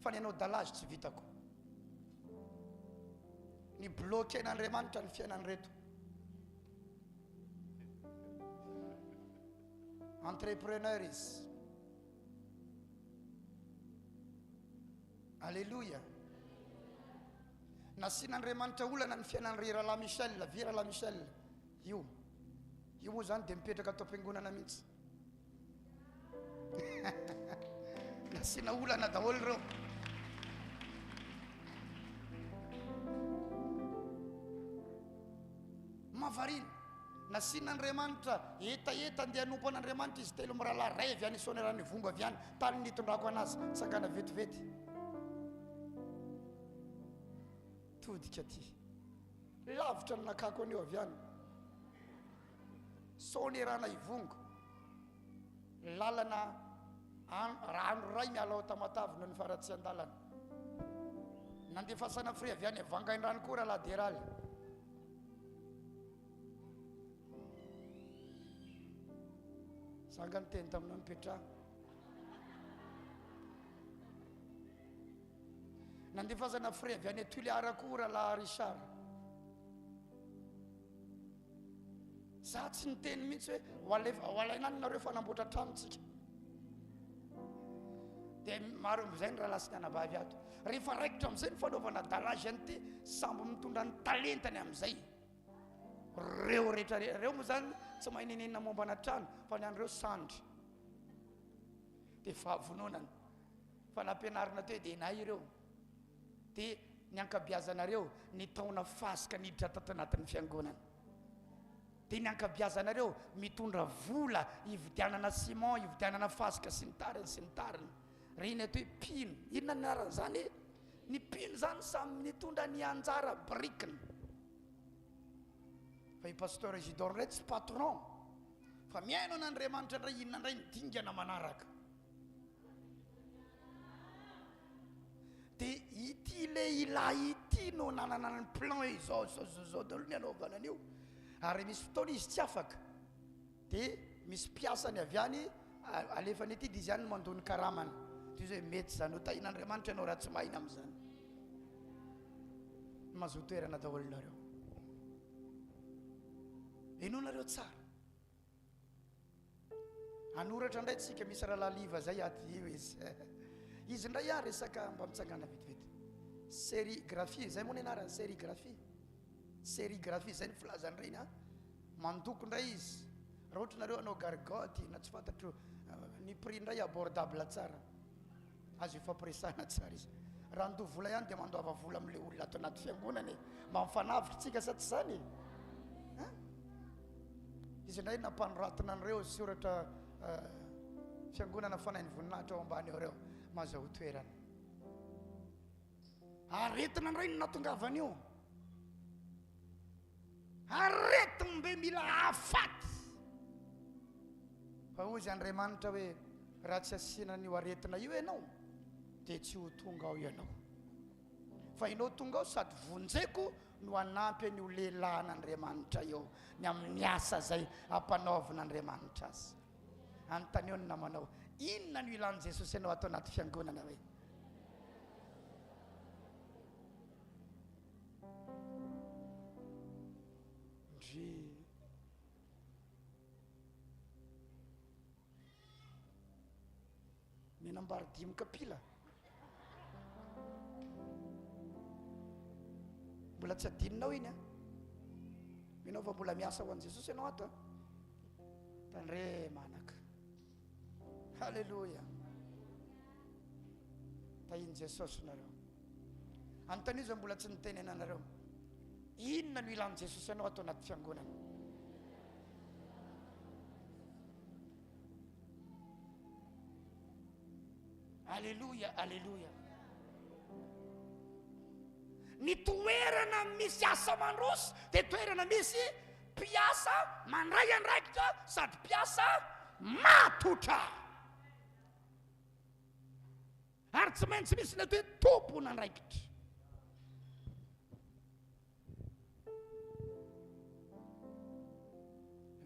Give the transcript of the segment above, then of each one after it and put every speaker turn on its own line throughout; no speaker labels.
fa ny anao dalazy tsy vitako ny bloqué n'Andriamanitra ny fiainany reto entrepreneurs. Alléluia. Nasin'Andriamanitra olana ny fiainan'ny Rala Michel, Virala Michel. Io moa zany dia mipetraka atao am-piangonana mihitsy. Nasina olana daholo reo. Mavarina. Nasin'Andriamanitra eta andeha hanompo an'Andriamanitra izy telo mirahalahy ray avy any isaony raha ny vomba avy any tany nitondrako anazy sangana vetivety. Todika ty lavitra ny nakako an'io avy any saony rahana ivongo lalana rano ray miala ao Tamatavy no ny faratsy an-dalana nandefasana fri avy any vangain-drano koa raha laderaly. Sangany teny taminao nipetra nandefasana fri avy any Tuliara koa raha Richard. Za tsy niteny mihitsy hoe hoalainanareo fanamboatra tranontsika dia maro am'izay ny raha lasiny anabavy ato rehefa raikitra am'izay ny fanaovana dalazy any ty sambo mitondra ny talentany am'izay reo rehetra reo moa zany tsy mahay nenenina mombana trano fa ny andreo sandry dia fahavononana fa nampianarina teo dia nay ireo dia ny ankabiazanareo ny taona fasika niditra tato anatin'ny fiangonana dia ny ankabiazanareo mitondra vola ividianana ciment ividianana fasika sy ny tariny reny ato hoe pino inona ny anarany zany ny pino zany samy nitondra ny anjara brikiny fa i Pasteur Isidore ray tsy patron fa miaino an'Andriamanitra ndray inona ndray nidingana manaraka dia ity le ilay ity no nanana ny plan izao daholo ny anaovana an'io ary misy fotoana izy tsy afaka dia misy mpiasany avy any alefany ity dia izy any mandony karamana dia izy hoe mety zany ho tahin'Andriamanitra ianao raha tsy mahina amin'izany mahazo toerana daholo nareo. Eno nareo tsara anoratra ndray tsika misy rahalaliva zay aty io izy ndray ary resaka mba mitsangana vetivety sérigraphie zay moa ny anarany sérigraphie zay ny filazany reny mandoko ndray izy raha ohatra nareo anao gargoty na tsy fantatro ny prix ndray abordable tsara azo ifampiresahana tsara izy raha ndo vola ihany dia mandoava vola am'le olona ato anaty fiangonana mba mifanavitra tsika sa tsy zany izy ndray nampanoratina an'ireo soratra fiangonana fanahin'ny voninahitra ao ambany ao reo mahazo toerana aretina ndray ny natongavan'io aretina mbe mila afaty fa ozy Andriamanitra hoe raha tsy asiana n'io aretina io ianao dia tsy ho tonga ao ianao fa ianao tonga ao sady vonjeko no anampy an'io lehilahin'Andriamanitra io ny amin'ny asa zay ampanaovin'Andriamanitra azy anontany eo ny namanao inona no ilan'i Jesosy ianao atao anaty fiangonana hoe ndry menambary dimy kapila mbola tsy adininao iny minao fa mbola miasa ho an' Jesosy ianao ato tandre manaka halleluja tahiny Jesosy nareo anontany izy mbola tsy nitenena nareo inona no ilan'i Jesosy ianao atao anaty fiangonana halleluja ny toerana misy asa mandroso dia toerana misy mpiasa mandray andraikitra sady mpiasa matotra ary tsy maintsy misy ny atao hoe tompona andraikitra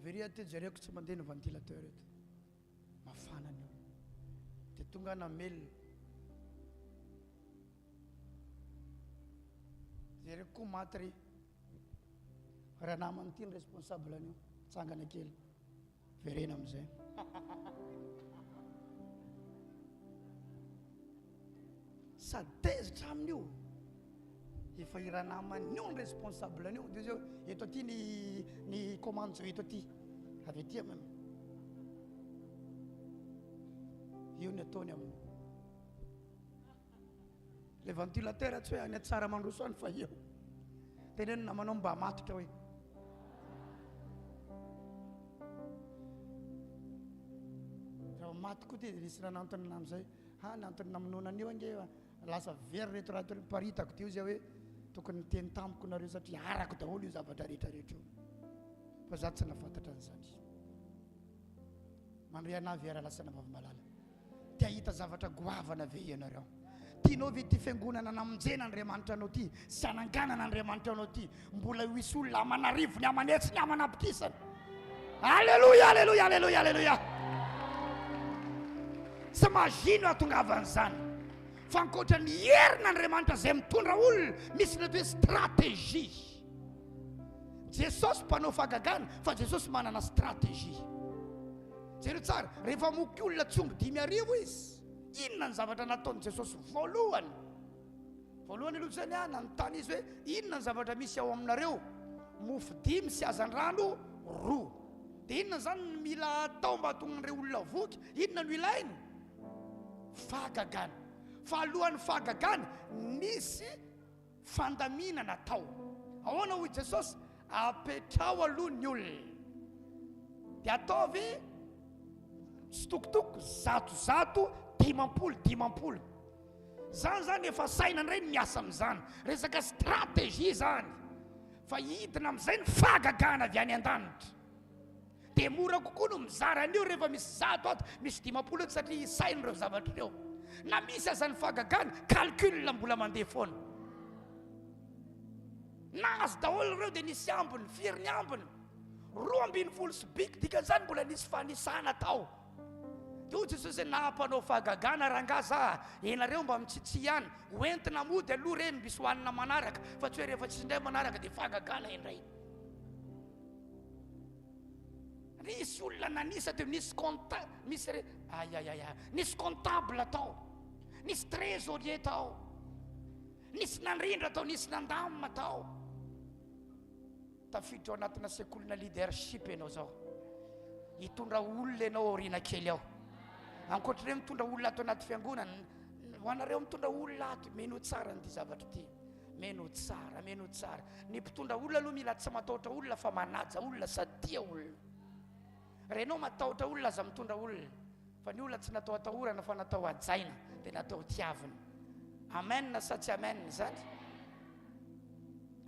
veria ty jereko tsy mandeha ny ventilateur eto mafana an'io dia tonga namelona koa maty re raha namany ty ny responsable an'io tsangana kely verena am'izay sady tezitra amin'io efa iraha naman'io ny responsable an'io de zao eto aty ny commande zao eto aty avy aty même io ny ataony aminy le ventilateur tsy hoe any tsara mandrosoany fa io teneno namanao mba matotra hoe raha maty koa ty de nisy raha nantony nam'izay nantony namononan'io ange lasa very reto raha paritako ty io zay hoe tokony teny tamiko nareo satria arako daholo io zavatra rehetrarehetra io fa za tsy nafantatra an'izany mandre anavy ara lasana vavamalala ty ahita zavatra goavana ve ianareo tianao ve ty fiangonana namonjena Andriamanitra anao ty sy ananganana Andriamanitra anao ty mbola hisy olona amanarivo ny amanetsy ny amanapitrisana alleluia alleluia alleluia alleluia sy mazino atongavan'izany fa ankoatra ny herin'Andriamanitra zay mitondra olona misy ny hoe stratégie Jesosy mpanao fahagagana fa Jesosy manana stratégie zay tsara rehefa moky olona tsongo 5,000 izy inona ny zavatra nataony Jesosy voalohany aloha zany nanontany izy hoe inona ny zavatra misy ao aminareo mofo 5 sy azan-drano 2 de inona zany mila atao mba hatonga an'ireo olona voky inona no ilainy fahagagana fa alohan'ny fahagagana nisy fandaminana atao ahoana hoy Jesosy apetrao aloha ny olona de ataovy stokotoko 100 50 zany efa saina ndray miasa am'izany resaka stratégie zany fa hidina am'izay ny fahagagana avy any an-danitra de mora kokoa no mizara an'io rehefa misy 100 ato misy 50 satria saina ireo zavatra ireo na misy azany fahagagana calcul mbola mandeha foana nazy daholo ireo de nisy ambiny firy ny ambiny 12 sy biky dikan'izany mbola nisy fanisana tao io Jesosy nahampanao fahagagana rangaza enareo mba mitsitsi ihany hoentina mody aloha reny misy hoanina manaraka fa tsy hoe rehefa tsisy indray manaraka de fahagagana indray nisy olona nanisa teo nisy nisy comptable tao nisy trésorier tao nisy nandrindra tao nisy nandamina tao tafiditra ao anatina sekolina leadership ianao zao hitondra olona ianao aoriana kely ao ankoatr'ireo mitondra olona ato anaty fiangonana ho anareo mitondra olona ato meno tsara nyty zavatra ty meno tsara ny mpitondra olona aloha mila tsy matahotra olona fa manaja olona sady tia olona renao matahotra olona aza mitondra olona fa ny olona tsy natao atahorana fa natao ajaina de natao tiavina amen sa tsy amen zany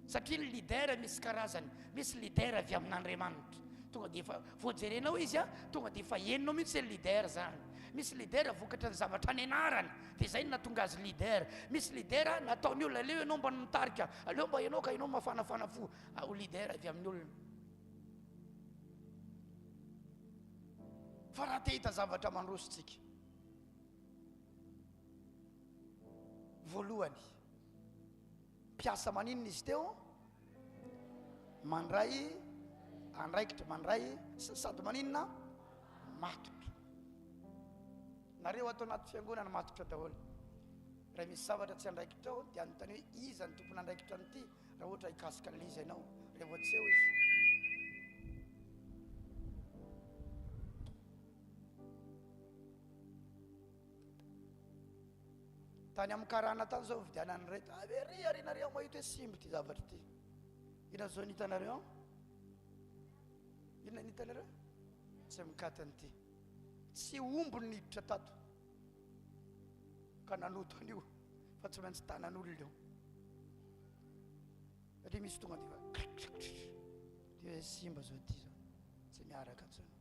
satria ny leader misy karazany misy leader avy amin'Andriamanitra tonga de efa voajerenao izy tonga de efa henonao mihitsy le leader zany misy leader vokatra ny zavatra nianarany de zay natonga azy leader misy leader nataony olona aleo ianao mba nitarika aleo mba ianao ka ianao mafanafana fo ao leader avy amin'ny olona fa raha te hita zavatra mandrositsika voalohany mpiasa maninona izy teo mandray andraikitra mandray sady maninona matotra nareo atao anaty fiangonana matotra daholo raha misy zavatra tsy andraikitra ao dia anontany hoe iza ny tompony andraikitra an'ity raha ohatra hikasika an'izy ianao rehefa tsy eo izy tany amin'ny karana tany zao vidianany reto avery ary nareo mahita hoe simba ty zavatra ty ina zao nitanareo inona nitanareo tsy mikatany ty tsy ombony niditra tato ka nanoto an'io fa tsy maintsy tanan'olona io satria misy tonga de hoe simba zao ty zao tsy miaraka tsony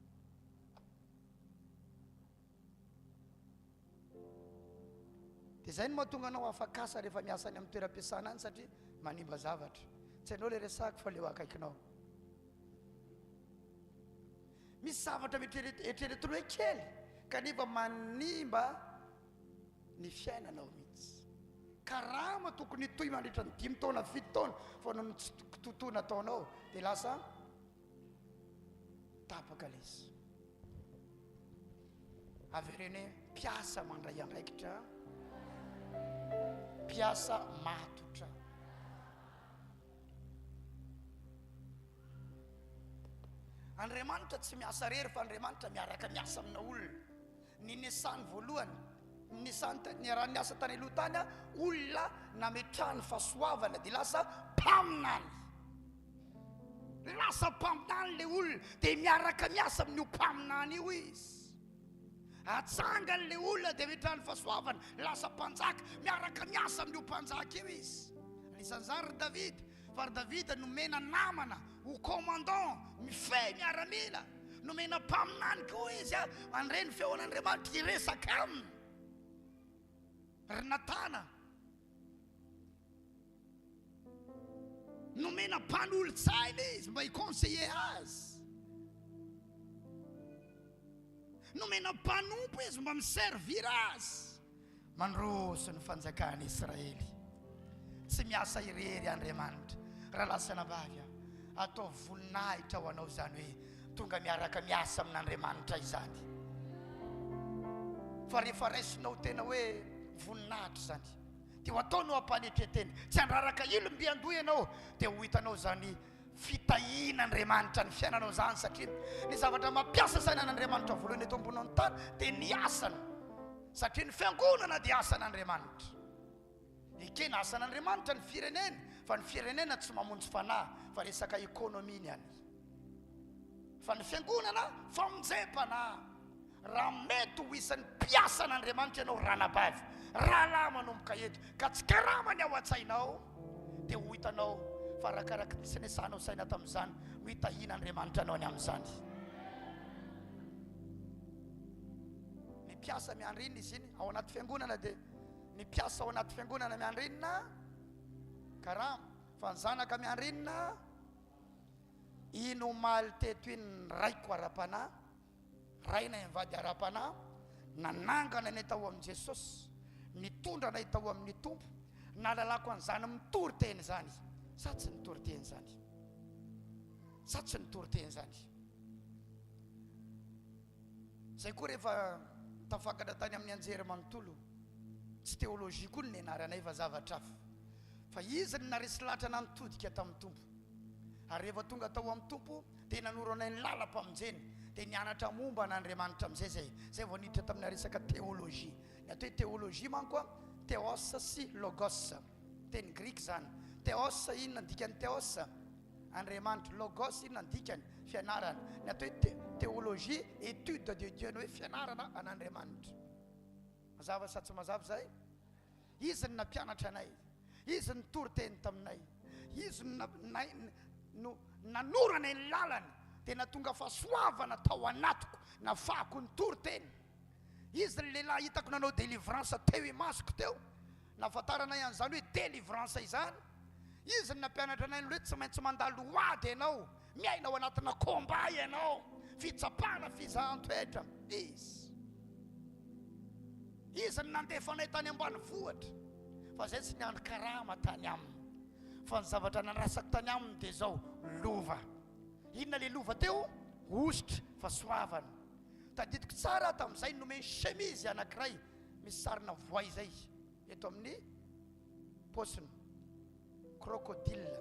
de zay no mahatonga anao afakasa rehefa miasa any amin'ny toeram-piasana any satria manimba zavatra tsy hainao le resaka fa leo akaikinao misy zavatra eritreretinao hoe kely kanefa manimba ny fiainanao mihitsy karama tokony toy mandritra ny 5 taona 7 taona fa no totoana taonao dia lasa tapaka lesy. Averene piasa mandray andraikitra, piasa matotra. Andriamanitra tsy miasa rery fa Andriamanitra miaraka miasa amina olona. Ny nisany voalohany, ny raha niasa tany aloha tany olona nametrahany fahasoavana dia lasa mpaminany. Lasa mpaminany le olona dia miaraka miasa amin'io mpaminany io izy. Atsangany le olona dia metrahany fahasoavana, lasa mpanjaka, miaraka miasa amin'io mpanjaka io izy. Anisan'izany ry David, fa ry David nomena namana ho commandant mifehy miaramila, nomena mpaminany koa izy andreny feon'Andriamanitra iresaka aminy. Ry Natana nomena mpanolo-tsaina izy mba hiconseiller azy, nomena mpanompo izy mba miservir azy. Mandroso ny fanjakany Israely. Tsy miasa irery Andriamanitra. Raha lasana vavy atao voninahitra ho anao zany hoe tonga miaraka miasa amin'Andriamanitra izany. Fa rehefa raisinao tena hoe voninahitra zany dia ho ataonao ampanetreteny, tsy andraraka ilomby andoha ianao dia ho hitanao zany fitahian'Andriamanitra ny fiainanao zany, satria ny zavatra mampiasa sainan'Andriamanitra voalohany eto ambony tany dia ny asana, satria ny fiangonana dia asan'Andriamanitra. Ekena asan'Andriamanitra ny firenena, fa ny firenena tsy mamonjy fanahy fa resaka ekonominy ihany. Fa ny fiangonana famonjam-panahy. Raha mety ho isan'ny mpiasan'Andriamanitra ianao ranabavy, raha lahy manomboka eto ka tsy karamany ao an-tsainao dia ho hitanao fa arakaraka tsy nesanao saina tamin'izany ho hitahian'Andriamanitra anao ny amin'izany. Ny piasa miandrinina izy iny ao anaty fiangonana dia ny piasa ao anaty fiangonana miandrinina karama, fa ny zanaka miandrinina ino maly teto iny raiko ara-panahy, raina invady ara-panahy, nanangana ny tao amin'i Jesosy, nitondra ny tao amin'ny tompo, nalalako an'izany mitory teny zany, sa tsy nitory teny zany, sa tsy nitory teny zany. Zay koa rehefa tafakatra tany amin'ny anjery manontolo, tsy teolojia koa ny anaranay fa zavatra hafa, fa izy ny naresy latra nanotodika tamin'ny tompo. Ary rehefa tonga tao amin'ny tompo dia nanoranay ny lalam-pamonjeny dia nianatra momba an'Andriamanitra amin'izay zay vao niditra tamin'ny resaka teolojia. Ny atao hoe teolojia manko theos sy logos, teny grika zany. Theos inona ny dikany theos? Andriamanitra. Logos inona ny dikany? Fianarana. Ny atao hoe teolojia, étude de Dieu, ny hoe fianarana an'Andriamanitra. Mazava sa tsy mazava zay? Izy ny nampianatra anay, izy ny tory teny taminay, izy nanorana ny lalany dia natonga fahasoavana tao anatiko, nafahako ny tory teny. Izy ny lehilahy hitako nanao délivrance teo imasoko teo, nafantaranay an'izany hoe délivrance izany. Izy ny nampianatra anay hoe tsy maintsy mandalo hoady ianao, miaina ao anatina combat ianao, fitsapana fizahan-toetra. Izy ny nandefanay tany ambanivohitra, fa zay tsy niandry karama tany aminy, fa ny zavatra nanrasako tany aminy dia zao lova. Inona le lova teo? Ositra fahasoavana. Tadidiko tsara tamin'izay nomeny chemise anankiray misy sarina voay zay eto amin'ny posiny, crocodile,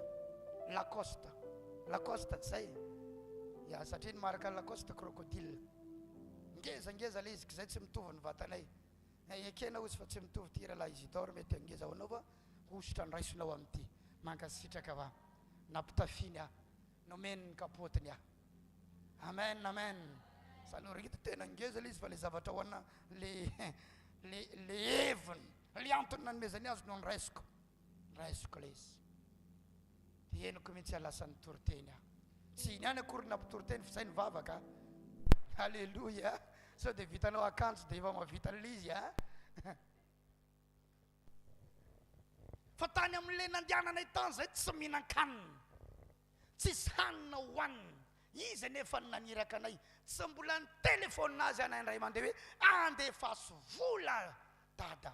Lacoste zay ya, satria ny maraka Lacoste crocodile. Ngezangeza le izy zay tsy mitovy ny vatanay. Ekena ozy fa tsy mitovy ty raha Isidore mety angeza ho anao fa ositra nraisinao amin'ity mankasitraka va nampitafiny nomeny ny kapotiny amen amen. Salorita tena ngeza le izy fa le zavatra hoana le heviny le antony nanomezany azy no nraisiko le izy dia henoko mihitsy alasa ny toriteny tsy iny any akory nampitoroteny fa zay ny vavaka. Halleluja. So dia vitanao akanjo dia efa mavita l'izy fa tany amin'ile nandiananay tany zay tsy mihinan-kanina, tsisy hanina hohanina. Izy nefa naniraka anay, tsy mbola ny telefôninazy anay indray mandeha hoe andefaso vola dada,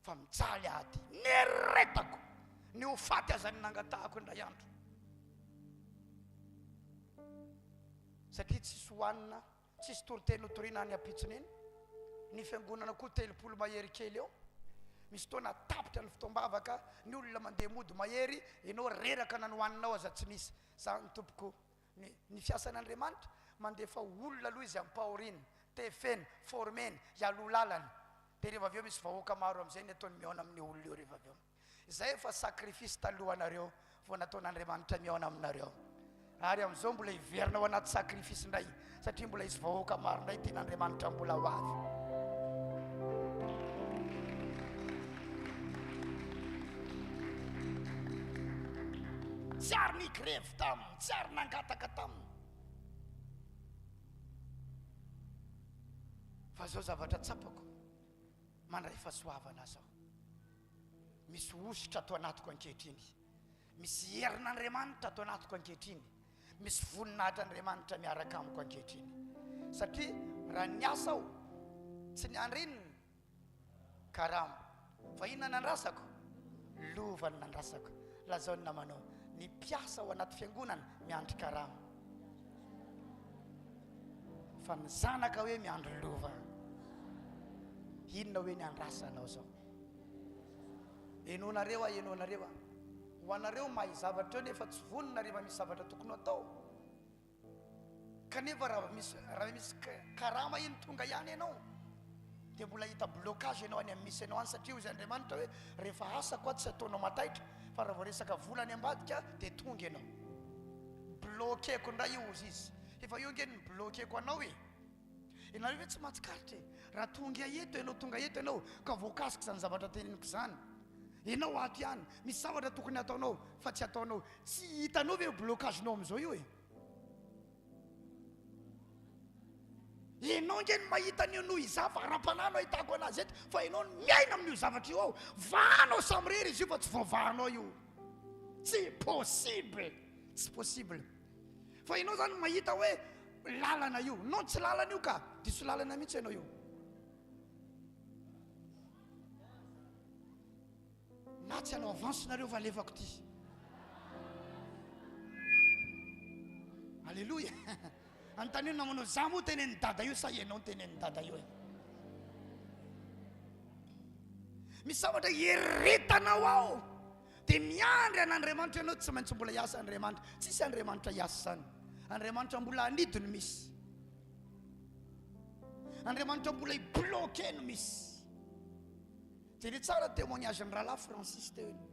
fa mijaly ady neretako ny hofaty azany nangatahako indray andro satria tsisy hoanina tsisy toroteny otorina ny apitsiny eny ny fiangonana koa 30 mahery kely eo misy tona tapitra ny fitombavaka ny olona mandeha mody mahery ianao reraka na nohaninao aza tsy misy za ny tompoko ny fiasan'Andriamanitra mandefa olona aloha izy ampaoriny tefeny formeny ialo lalany dia rehefa avy eo misy vahoaka maro amin'izay ny ataony miaona amin'ny olona eo rehefa avy eo izay efa sakrifisy talohanareo vao nataon'Andriamanitra miaona aminareo ary amin'izao mbola hiverina ao anaty sakrifisy indray satria mbola izy vahoaka maro indray tian'Andriamanitra mbola ho avy tsy ary nigrevy taminy tsy ary nangataka taminy fa zao zavatra tsapako mandray fahasoavana zao misy ositra ato anatiko ankehitriny misy herin'Andriamanitra ato anatiko ankehitriny misy voninahitr'Andriamanitra miaraka amiko ankehitriny satria raha niasa aho tsy niandrinina karama fa inona nandrasako lovany nandrasako lazao ny namanao ny piasa ao anaty fiangonana miandry karama fa ny zanaka hoe miandry lova inona hoe ny andrasanao zao enonareo enonareo ho anareo mahay zavatra eo nefa tsy vonina rehefa misy zavatra tokony atao kanefa raha misy karama iny tonga ihany ianao dia mbola hita blocage ianao any amin'ny misy ianao any satria izy Andriamanitra hoe rehefa asako aho tsy ataonao mataitra fa raha vao resaka volany ambadika dia tonga ianao bloqueko indray io ozy izy efa io nge ny bloqueko anao e ianareo hoe tsy mahatsikaritra raha tonga eto ianao tonga eto ianao ka voakasika izany zavatra teniniko izany ianao ato ihany misy zavatra tokony ataonao fa tsy ataonao tsy hitanao ve blocagenao amin'izao io e ianao nge ny mahita ny noho iza fa ara-panano ahitako anazy eto fa ianao miaina amin'io zavatra io ao vahanao samy rery izy io fa tsy voavahanao io tsy possible tsy possible fa ianao zany mahita hoe lalana io non tsy lalana io ka diso lalana mihitsy ianao io na tsy anao avance nareo fa lefako ty alleloia anontany io namanao za moa tenen'ny dada io sa ianao tenen'ny dada io e misy zavatra heritanao ao dia miandry an'Andriamanitra ianao tsy maintsy mbola hiasa Andriamanitra tsisy Andriamanitra hiasa zany Andriamanitra mbola anidiny misy Andriamanitra mbola hibloqué no misy dia tsara témoignage ny rahalahy Francis teo iny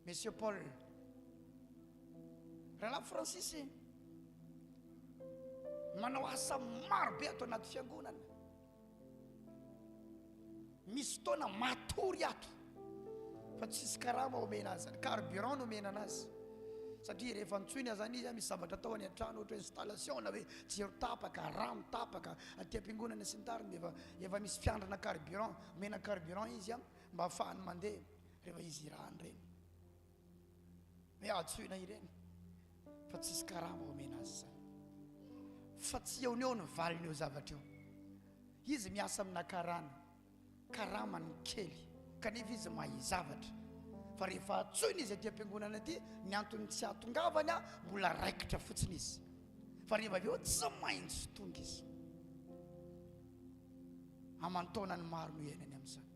monsieur Paul rahalahy Francis manao asa maro be ato anaty fiangonana misy fotoana matory ato fa tsisy karama omena azy carburant no omena anazy satria rehefa mitsoiny azany izy misy zavatra atao any an-trano ohatra installation na hoe jiro tapaka rano tapaka aty am-piangonana sy ny tariny efa misy fiandrana carburant omena carburant izy a mba ahafahany mandeha rehefa izy irany reny hoe atsoina ireny fa tsisy karama omena azy zany fa tsy eo ny eo ny valiny eo zavatra eo izy miasa amina karama ny kely kanefa izy mahay zavatra fa rehefa atsoina izy aty am-piangonana aty ny antony tsy atongavany a mbola raikitra fotsiny izy fa rehefa avy eo tsy maintsy tonga izy amantaonany maro no iainany amin'izany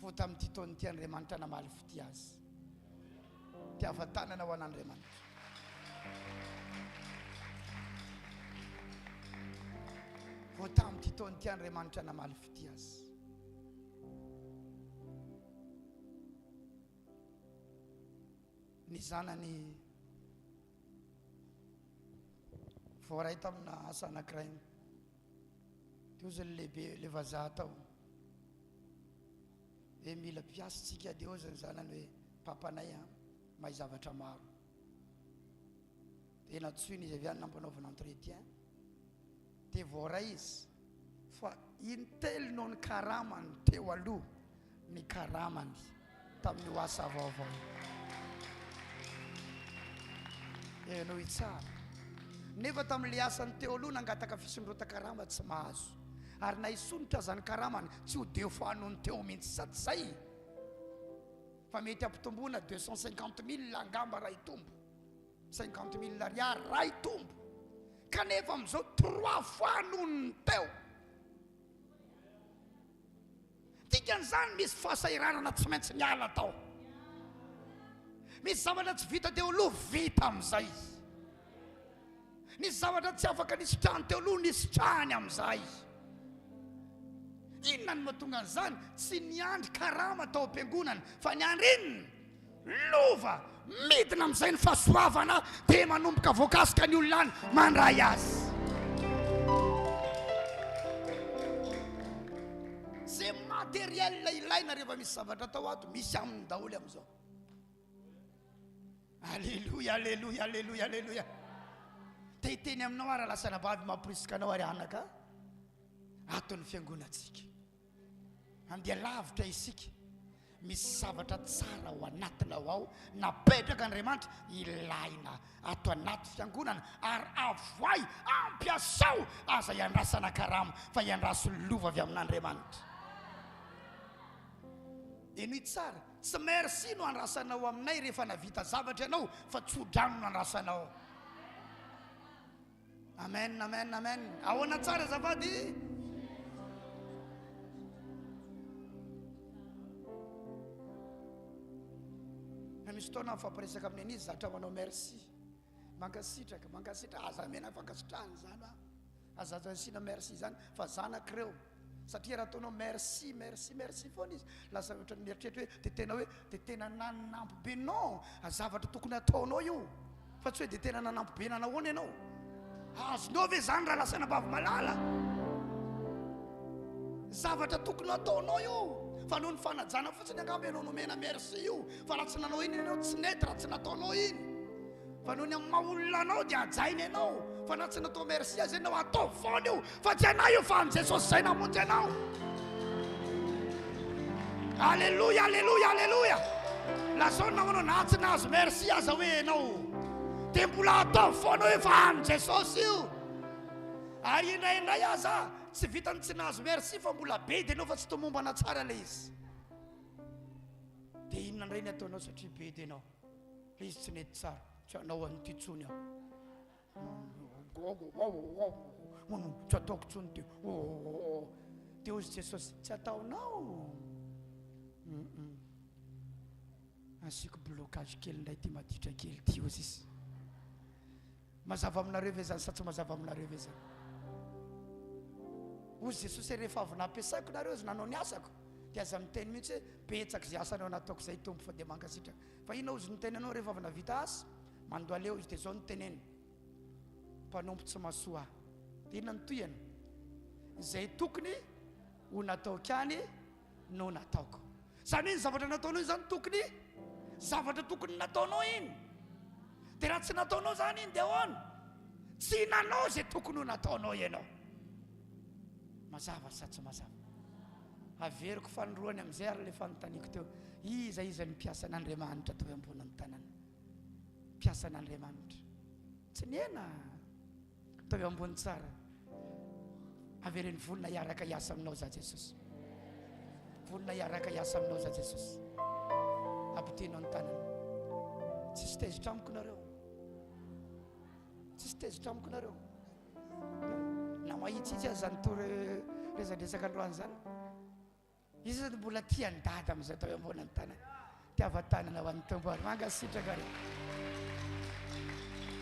fo tamin'ity taon'ity Andriamanitra namaly foti azy tiavantanana ho an'Andriamanitra fo tamin'ity taon'ity Andriamanitra namaly foti azy ny zanany voaray tamina asa anankiray teo zany lehibe le vazaha tao hoe mila piasitsika dia eo zany zanany hoe papanay mahay zavatra maro dia natsoiny izy avy any nampanaovana entretien dia voaray izy fa intely no ny karamany teo aloha ny karamany tamin'ny asa vaovao no itsara nefa tamin'le asany teo aloha nangataka fisondrota karama tsy mahazo ary na isonitra zany karamany tsy ho deo fahanony teo mihitsy sady zay fa mety ampitomboana 250 000 angamba raha itombo 50 000 ariary raha itombo kanefa am'izao 3 fois nonony teo dikan'izany misy fahasairanana tsy maintsy miala tao misy zavatra tsy vita teo aloha vita am'izay nisy zavatra tsy afaka nisitrahany teo aloha nisitrahany am'izay inona ny mahatonga an'izany tsy niandry karama tao am-piangonana fa niandry inona lova midina am'izay ny fahasoavana dia manomboka voakasika ny olona any mandray azy zay matériel ilaina rehefa misy zavatra tao ato misy aminy daholo am'izao alleluia alleluia alleluia alleluia teny aminao ara lasana bavy mampirisika anao ary anaka atony fiangonatsika andeha lavitra isika misy zavatra tsara ao anatinao ao napetraka Andriamanitra ilaina ato anaty fiangonana ary avoay ampiasao aza iandrasana karama fa iandraso lova avy amin'Andriamanitra eno tsara tsy merci no andrasanao aminay rehefa navita zavatra ianao fa tsodrano no andrasanao amen amen amen ahoana tsara zavady misy fotoana mifampiresaka amin'ny izy zatra manao merci mankasitraka aza mena fankasitrahany zany azaza sina merci zany fa zanak'ireo satria raha ataonao merci merci merci foana izy lasa ohatra mieritreritra hoe de tena nananampy be non zavatra tokony ataonao io fa tsy hoe de tena nanampy be nanahoana ianao azonao ve zany raha lasana bavy malala zavatra tokony ataonao io fa noho ny fanajana fotsiny angamba ianao nomena merci io fa raha tsy nanao iny ianao tsy nety raha tsy nataonao iny fa noho ny amin'ny maolona anao dia ajainy ianao fa na tsy natao merci azy ianao atao foana io fa tsy anay io fa an Jesosy zay namonjy ianao alleluia alleluia alleluia lazao namanao na tsy nahazo merci aza hoe ianao dia mbola atao foana hoe fa an Jesosy io ary indraindray aza tsy vitany tsy nahazo merci fa mbola be dia anao fa tsy tomombana tsara le izy dia inona indray ny ataonao satria be dia anao le izy tsy nety tsara tsy anao an'ity tsony aho tsy ataoko tsony teo izy Jesosy tsy ataonao asiako blocage kely indray ty maditra kely ty ozy izy mazava aminareo ve zany sa tsy mazava aminareo ve zany ozy Jesosy rehefa avy nampiasaiko nareo izy nanao ny asako dia aza miteny mihitsy hoe betsaka izay asanao nataoko izay tompo fa dia mankasitraka fa inona ozy niteny anao rehefa avy navita asa mandoa leo izy dia zao niteneny mpanompo tsy masoa dia inona nitoyana izay tokony ho nataoko any no nataoko zany iny zavatra nataonao iny zany tokony zavatra tokony nataonao iny dia raha tsy nataonao zany iny dia ahoana tsy nanao zay tokony ho nataonao ianao mazava sa tsy mazava averiko fanoroany am'izay ary le fanontaniako teo iza ny mpiasa n'Andriamanitra tao amboniny tanana mpiasa n'Andriamanitra tsy niena tao ambony tsara avereny volona iaraka hiasa aminao za Jesosy volona iaraka hiasa aminao za Jesosy ampitenao ny tanana tsisy tezitra amiko nareo tsisy tezitra amiko nareo na mahitsitsy azy zany to rezadresaka androany zany izy zany mbola tiany dada am'izay tao ambony ny tanana tiavatanana ho an'ny tombo ary mangasitraka reo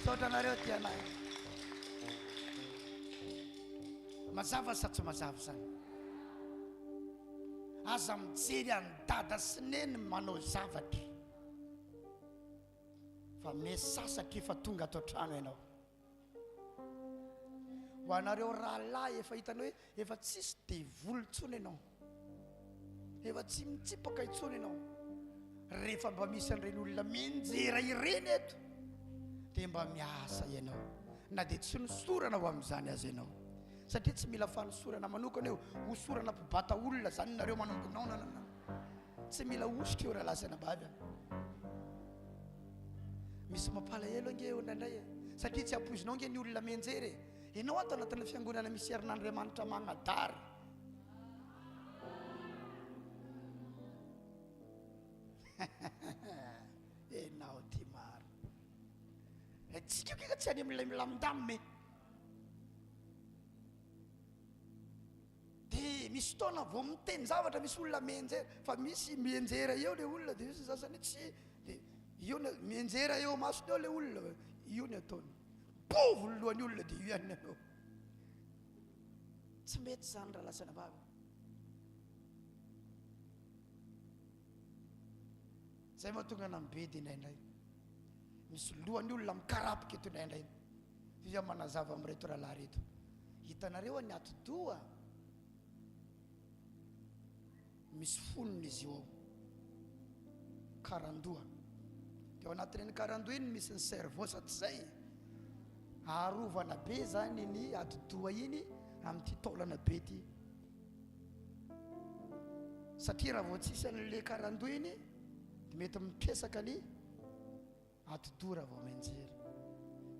saotra nareo tianay mazava sa tsy mazava zany aza mijery any dada sy neny manao zavatra fa mesasatry efa tonga atao trano ianao ho anareo rahalahy efa hitany hoe efa tsisy devoly intsony ianao efa tsy mitsipaka intsony ianao rehefa mba misy an'ireny olona minjera ireny eto dia mba miasa ianao na dia tsy nosorana ho amin'izany azy ianao satria tsy mila fanosorana manokana eo hosorana mpibata olona zany nareo manombokinao nanana tsy mila ositra eo raha lasana bavy misy mampalahelo ange eo indraindray satria tsy ampoizinao nge ny olona menjery ianao ato anatin'ny fiangonana misy herin'Andriamanitra magnadary enao ty maro tsika keka tsy any am'ilay milamindamime dia misy fotoana vao miteny zavatra misy olona mienjera fa misy mienjera eo le olona dia misy sasany tsy dia io mienjera eo masony eo le olona io ny ataony povo ny lohan'ny olona dia io ihany anao tsy mety zany raha lasana vavy zay mahatonga nambedy indraindray misy lohan'ny olona mikarapoka eto indraindray fizia manazava amin'reto rahalahy reto hitanareo ny atodoa misy fonony izy io ao karandoha dia ao anatin'iny karandoha iny misy ny cerveau saty zay aharovana be zany ny atodoha iny amin'ity taolana be ty satria raha vao tsisy an'le karandoha iny dia mety mipesaka ny atodoha raha vao menjera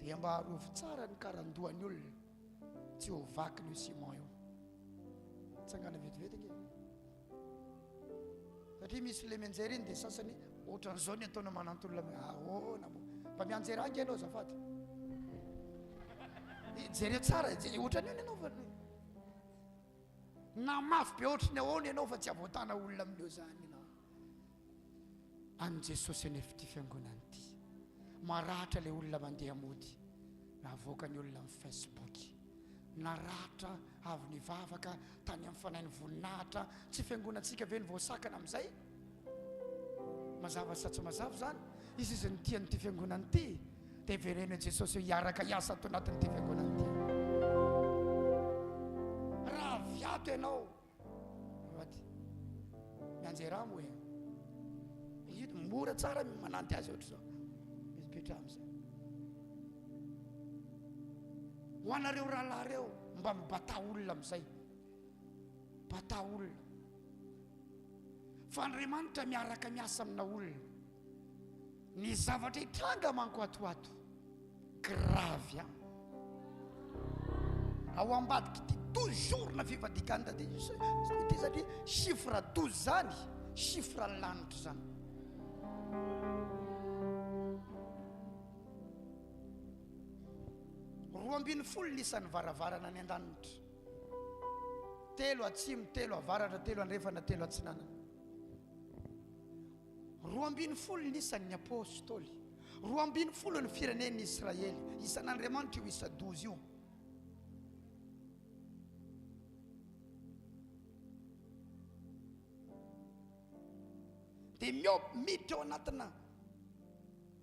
dia mba harovo tsara ny karandohan'ny olona tsy ho vaky ny ciment io tsangana vetivety nge satria misy le menjera iny dia sasany ohatran'izao ny ataona manantolona ahoana mo mba mianjera angy ianao zafady jereo tsara ohatran'io ny anaovany na mafy be ohatrany ahoana ianao fa tsy avoatana olona amin'io zany ianao any Jesosy any ty fiangonana ty marahatra le olona mandeha mody na avoaka ny olona amin'ny Facebook narahatra avy nivavaka tany amin'ny fanahin'ny voninahitra tsy fiangonantsika ve ny voasakana amin'izay mazava sa tsy mazava zany izy izy ny tiany ty fiangonana ty dia vereno ny Jesosy hiaraka hiasa ato anatin'ny ty fiangonana ty raha viato ianao aty mianjera mo e mora tsara mananty azy ohatry zao izy petra am'izay ho anareo rahalahy reo mba mibata olona am'izay bata olona fa Andriamanitra miaraka miasa amina olona ny zavatra hitranga manko atoato gravy ao ambadiky ty 12 jours na fivadikana ty satria chiffre 12 zany chiffre lanitra zany roambin'ny folo nisan'ny varavarana ny an-danitra telo atsimo telo avaratra telo andrefana telo atsinanana roambin'ny folo nisan'ny apôstôly roambin'ny folo ny firenen'ny Israely isan'Andriamanitra io isa 12 io dia miditra ao anatina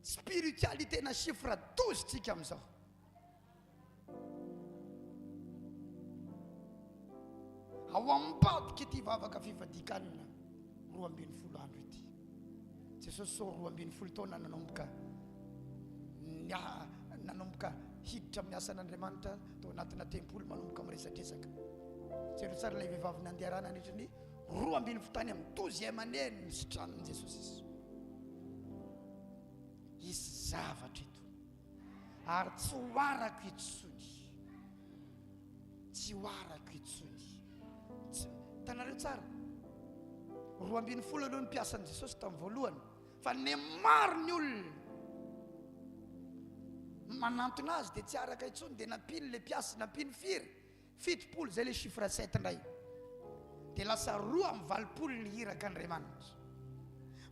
spiritualité na chiffre 12 tsika amin'izao ao ambadika ity vavaka fivadikanina roambin'ny folo andro ity Jesosy so roambin'ny folo taona nanomboka hiditra amin'ny asan'Andriamanitra tao anatina tempolo manomboka miresadresaka tsero tsara ilay vehivavy nandeharana nahitry ny roambin'ny fotany amin'ny 12e année ny sitraniny Jesosy izy zavatra ito ary tsy hoarako itsony tsy hoarako itsony tanareo tsara roambin'ny folo aloha ny mpiasan'i Jesosy tamin'ny voalohany fa ny maro ny olona manantona azy dia tsy araka itsony dia nampiny le mpiasa nampiny firy fitopolo zay le chiffre 7 ndray dia lasa 2:20 ny hiraka Andriamanitra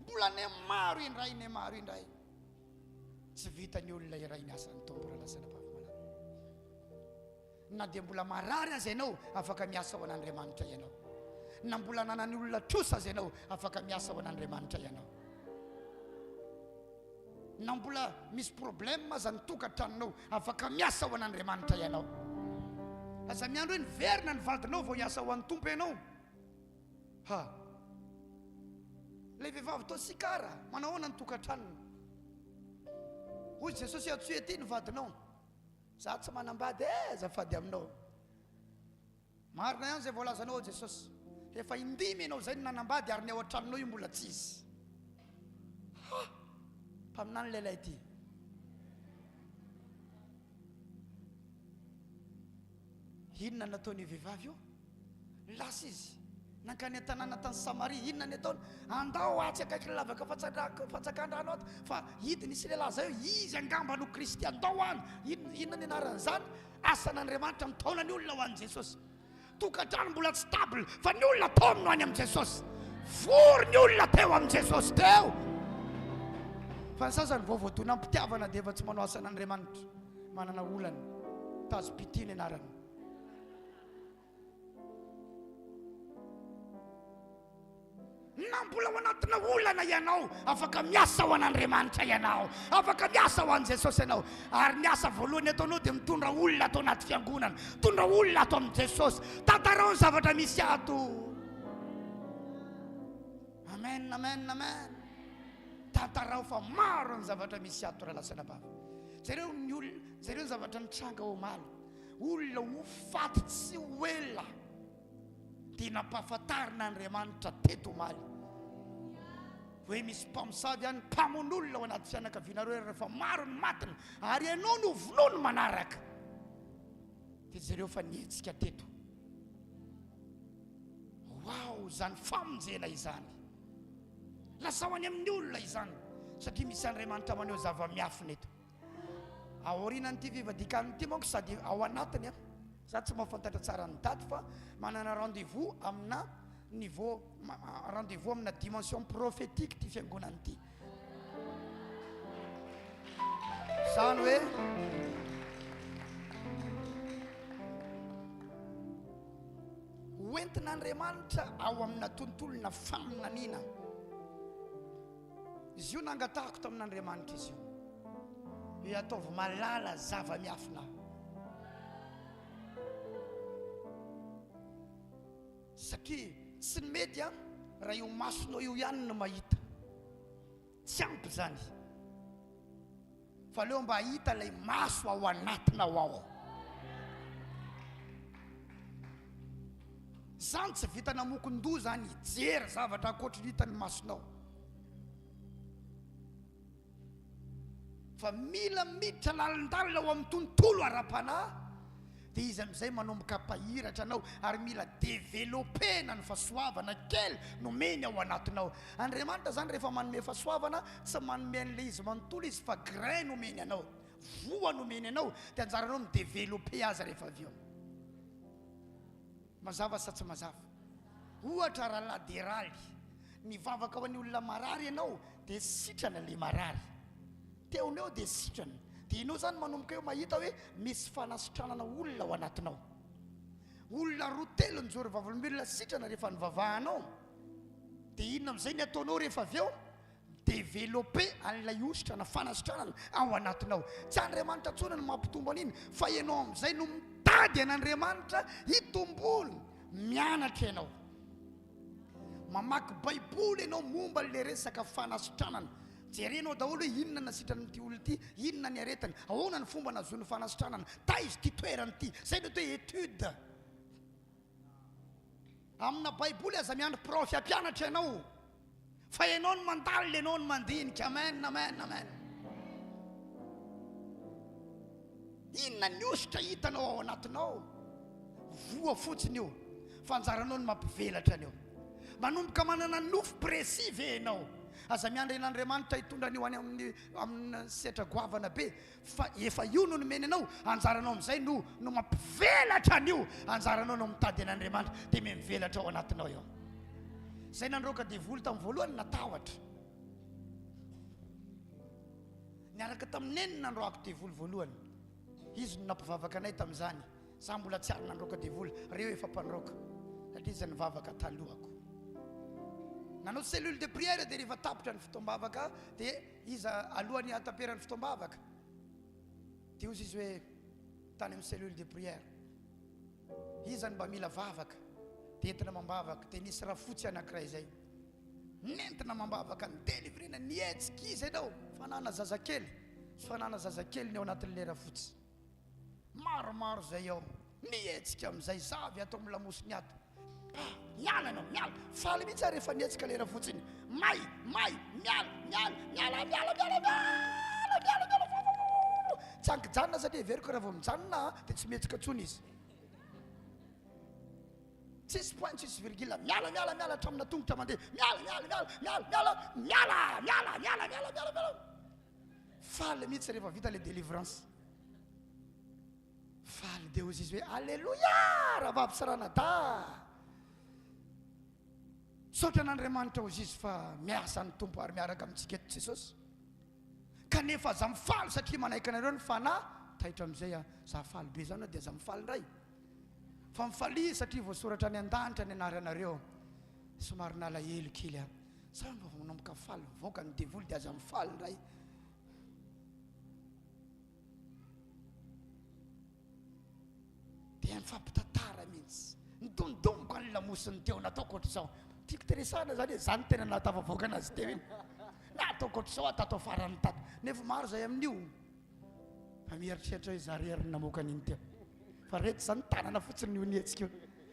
mbola ny maro indray ny maro indray tsy vita ny olona iray ny asany tombo raha lasana bavy na dia mbola marary azy ianao afaka miasa ho an'Andriamanitra ianao na mbola nanany olona trosa azy ianao afaka miasa ho an'Andriamanitra ianao na mbola misy problème aza nitokantranonao afaka miasa ho an'Andriamanitra ianao aza miandro hoe niverina ny vadinao vao hiasa ho an'ny tompo ianao le vehivavy tao sikara manahoana ny tokantranony hoy Jesosy atsoe ty ny vadinao za tsy manambady zafady aminao marina ihany zay voalazanao Jesosy efa indimy ianao zay ny nanambady ary ny ao an-tranonao io mbola tsisy mpaminany lehilahy ty inona nataony vehivavy io lasa izy nankany tanàna tany Samaria, inona ny ataony? Andao atsy akaiky lavaka fatsakan-drano ato, fa hidiny isy lehilahy zay izy angamba no kristiana, andao any. Inona ny anaran'izany? Asan'Andriamanitra mitaona ny olona ho an'i Jesosy. Tokantrano mbola tsy stable, fa ny olona tao amino any amin'i Jesosy. Vory ny olona teo amin'i Jesosy teo. Fa ny sasany voavoatona mpitiavana dia efa tsy manao asan'Andriamanitra, manana olana, tazo-pity ny anarany. Na mbola ao anatina olana ianao, afaka miasa ho an'Andriamanitra ianao, afaka miasa ho an'i Jesosy ianao. Ary ny asa voalohany ataonao dia mitondra olona atao anaty fiangonana, mitondra olona atao amin'i Jesosy, tantarao ny zavatra misy ato. Amen, amen, amen. Tantarao fa maro ny zavatra misy ato raha lasana bava. Zareo ny zavatra nitranga omaly, olona ho faty tsy hoela dia nampahafantarina Andriamanitra teto omaly. Hoe misy mpamosavy ihany mpamon'olona ao anaty fianakavianareo rehefa maro ny matiny, ary ianao no vonono manaraka. Dia zareo fa nietsika teto. Wow, zany famonjena izany. Lasa ho any amin'ny olona izany, satria misy Andriamanitra maneho zava-miafina eto. Aorianan'ity fivadikan'ity manko sady ao anatiny. Za tsy mahafantatra tsara ny daty fa manana rendez-vous amina niveau, rendez-vous amina dimension prophétique ty fiangonan'ity. Zany hoe hoentin'Andriamanitra ao amina tontolona faminaniana. Izy io nangatahako tamin'Andriamanitra izy io, hoe ataovy malala zava-miafina. Satria tsy mety raha io masonao io ihany no mahita, tsy ampy zany. Fa leo mba hita ilay maso ao anatinao ao. Zany tsy vita namokon-doha zany hijery zavatra ankoatry hitany masonao. Fa mila miditra lalindalina ao amin'ny tontolo ara-panahy, dia izy amin'izay manomboka pahiratra anao, ary mila développena ny fahasoavana kely nomeny ao anatinao. Andriamanitra zany rehefa manome fahasoavana, tsy manome an'ilay izy manontolo izy, fa grain nomeny anao, voa nomeny anao, dia anjaranao midévelopper azy rehefa avy eo. Mazava sa tsy mazava? Ohatra raha laderaly mivavaka ho an'ny olona marary ianao, dia sitrana ilay marary. Teoneo dia sitrana. Dia inao zany manomboka eo mahita hoe misy fanasitranana olona ao anatinao. Olona roa telo nijoro vavolombelona sitrana rehefa nivavahanao. Dia inona amin'izay ny ataonao rehefa avy eo? Développer an'ilay ositrana fanasitranana ao anatinao. Tsy Andriamanitra tsona no mampitombo an'iny, fa ianao amin'izay no mitady an'Andriamanitra hitomboly. Mianatra ianao, mamaky baiboly ianao momba le resaka fanasitranana. Jerenao daholo hoe inona nasitrana n'ity olona ity, inona ny aretany, ahoana ny fomba nazony fanasitranana, taizy ty toerany ity. Zay no hoe étude. Amina baiboly aza miandry prof ampianatra ianao, fa ianao no mandalina, ianao no mandinika. Amen, amen, amen. Inona ny ositra hitanao ao anatinao? Voa fotsiny io, fa anjaranao no mampivelatra an'io. Manomboka manana nofo précis ve ianao? Aza miandry n'Andriamanitra hitondra an'io any amin'ny setra goavana be, fa efa io no nomeny anao, anjaranao amin'izay no mampivelatra an'io. Anjaranao no mitady an'Andriamanitra, dia mivelatra ao anatinao eo. Zay nandroaka devoly tamin'ny voalohany natahotra. Niaraka tamin'ny nandroako devoly voalohany, izy no nampivavaka anay tamin'izany. Za mbola tsy ary nandroaka devoly, reo efa mpandroaka, satria izy nivavaka talohako. Nanao cellule de prière dia rehefa tapitra ny fotoam-bavaka, dia izy alohan'ny hataperan'ny fotoam-bavaka, dia ozy izy hoe tany amin'ny cellule de prière. Izy mba mila vavaka, dia entina mambavaka, dia nisy raha fotsy anankiray izay. Nentina mambavaka ny délivrina, nietsika izy ianao, fanana zazakely, sy fanana zazakely ny ao anatin'ilay raha fotsy. Maromaro zay ao, nietsika amin'izay zavy atao amin'ny lamosiny ato. Miala anao, miala. Faly mihitsy rehefa nietsika lera fotsiny. May, miala. Tsy ankijanona satria veriko raha vao mijanona dia tsy mihetsika tsony izy. tsisy point tsisy virgule miala hatramina tongotra mandeha miala faly mihitsy rehefa vita le délivrance faly dia ozy izy hoe alleluia raha vavy da saotra n'Andriamanitra ozy izy fa miasa ny tompo ary miaraka amintsika eto Jesosy kanefa za mifaly satria manaiky anareo ny fanahy tahitra amin'izay za faly be zany dia za mifaly indray fa mifaly satria voasoratra any an-danitra ny anaranareo somary nalahelo kely sa mba manomboka faly mivoaka ny devoly dia za mifaly indray dia mifampitantara mihitsy nidondomiko any lamosiny teo nataoko ohatr'izao tiako teresana zany zany tena natavavoaka anazy teo iny nataoko ohatr'izao atato farany tato nefa maro zay amin'io fa mieritreritra hoe za rery namoaka an'iny teo fa reto zany tanana fotsiny ionetsika io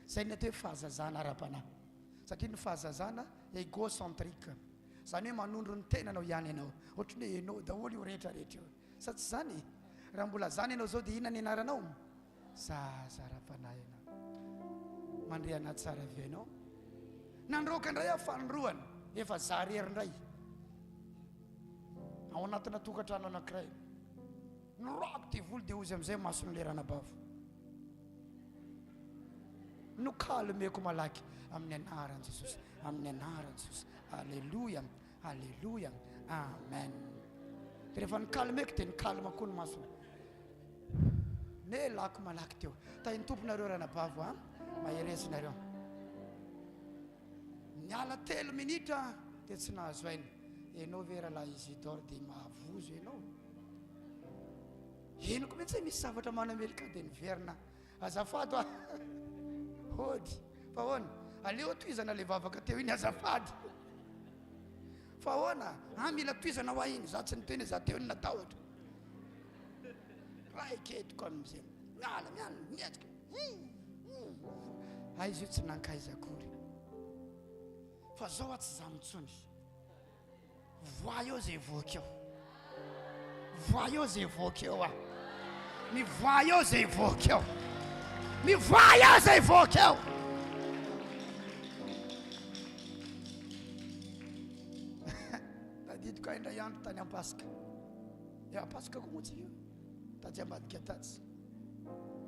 zay ny atao hoe fahazazana ara-panahy satria ny fahazazana égocentrique zany hoe manondro ny tenanao ihany ianao ohatrany hoe enao daholo io rehetrarehetra io sa tsy zany raha mbola zany ianao zao dia inona ny anaranao zaza ara-panahy ianao mandriana tsara avy ianao nandroaka indray afandroany efa za rery indray ao anatina tokantrano anankiray noroako devoly dia ozy amin'izay masony lerana bavo no kalmeko malaky amin'ny anaran Jesosy amin'ny anaran Jesosy alleluia alleluia amen rehefa nikalmeko dia nikalma koa ny masony ne lako malaky teo tahiny tomponareo ranabavo maheresinareo niala 3 minitra dia tsy nahazo aina enao ve raha Isidore dia mahavozo enao eniko mihitsy misy zavatra manamelika dia niverina azafady hody fa hoana aleo toizana le vavaka teo iny azafady fa hoana mila toizana ho iny za tsy nitoeny za teo iny natahotra raha eketiko amin'izay miala mietsika izy io tsy nankaizakory fa zao tsy za mitsony voyons évoquer voyons évoquer ni voyons évoquer ni voyons évoquer tadito ka indray andro tany ampaska ampaska ko motsy io taty ambadika tatsy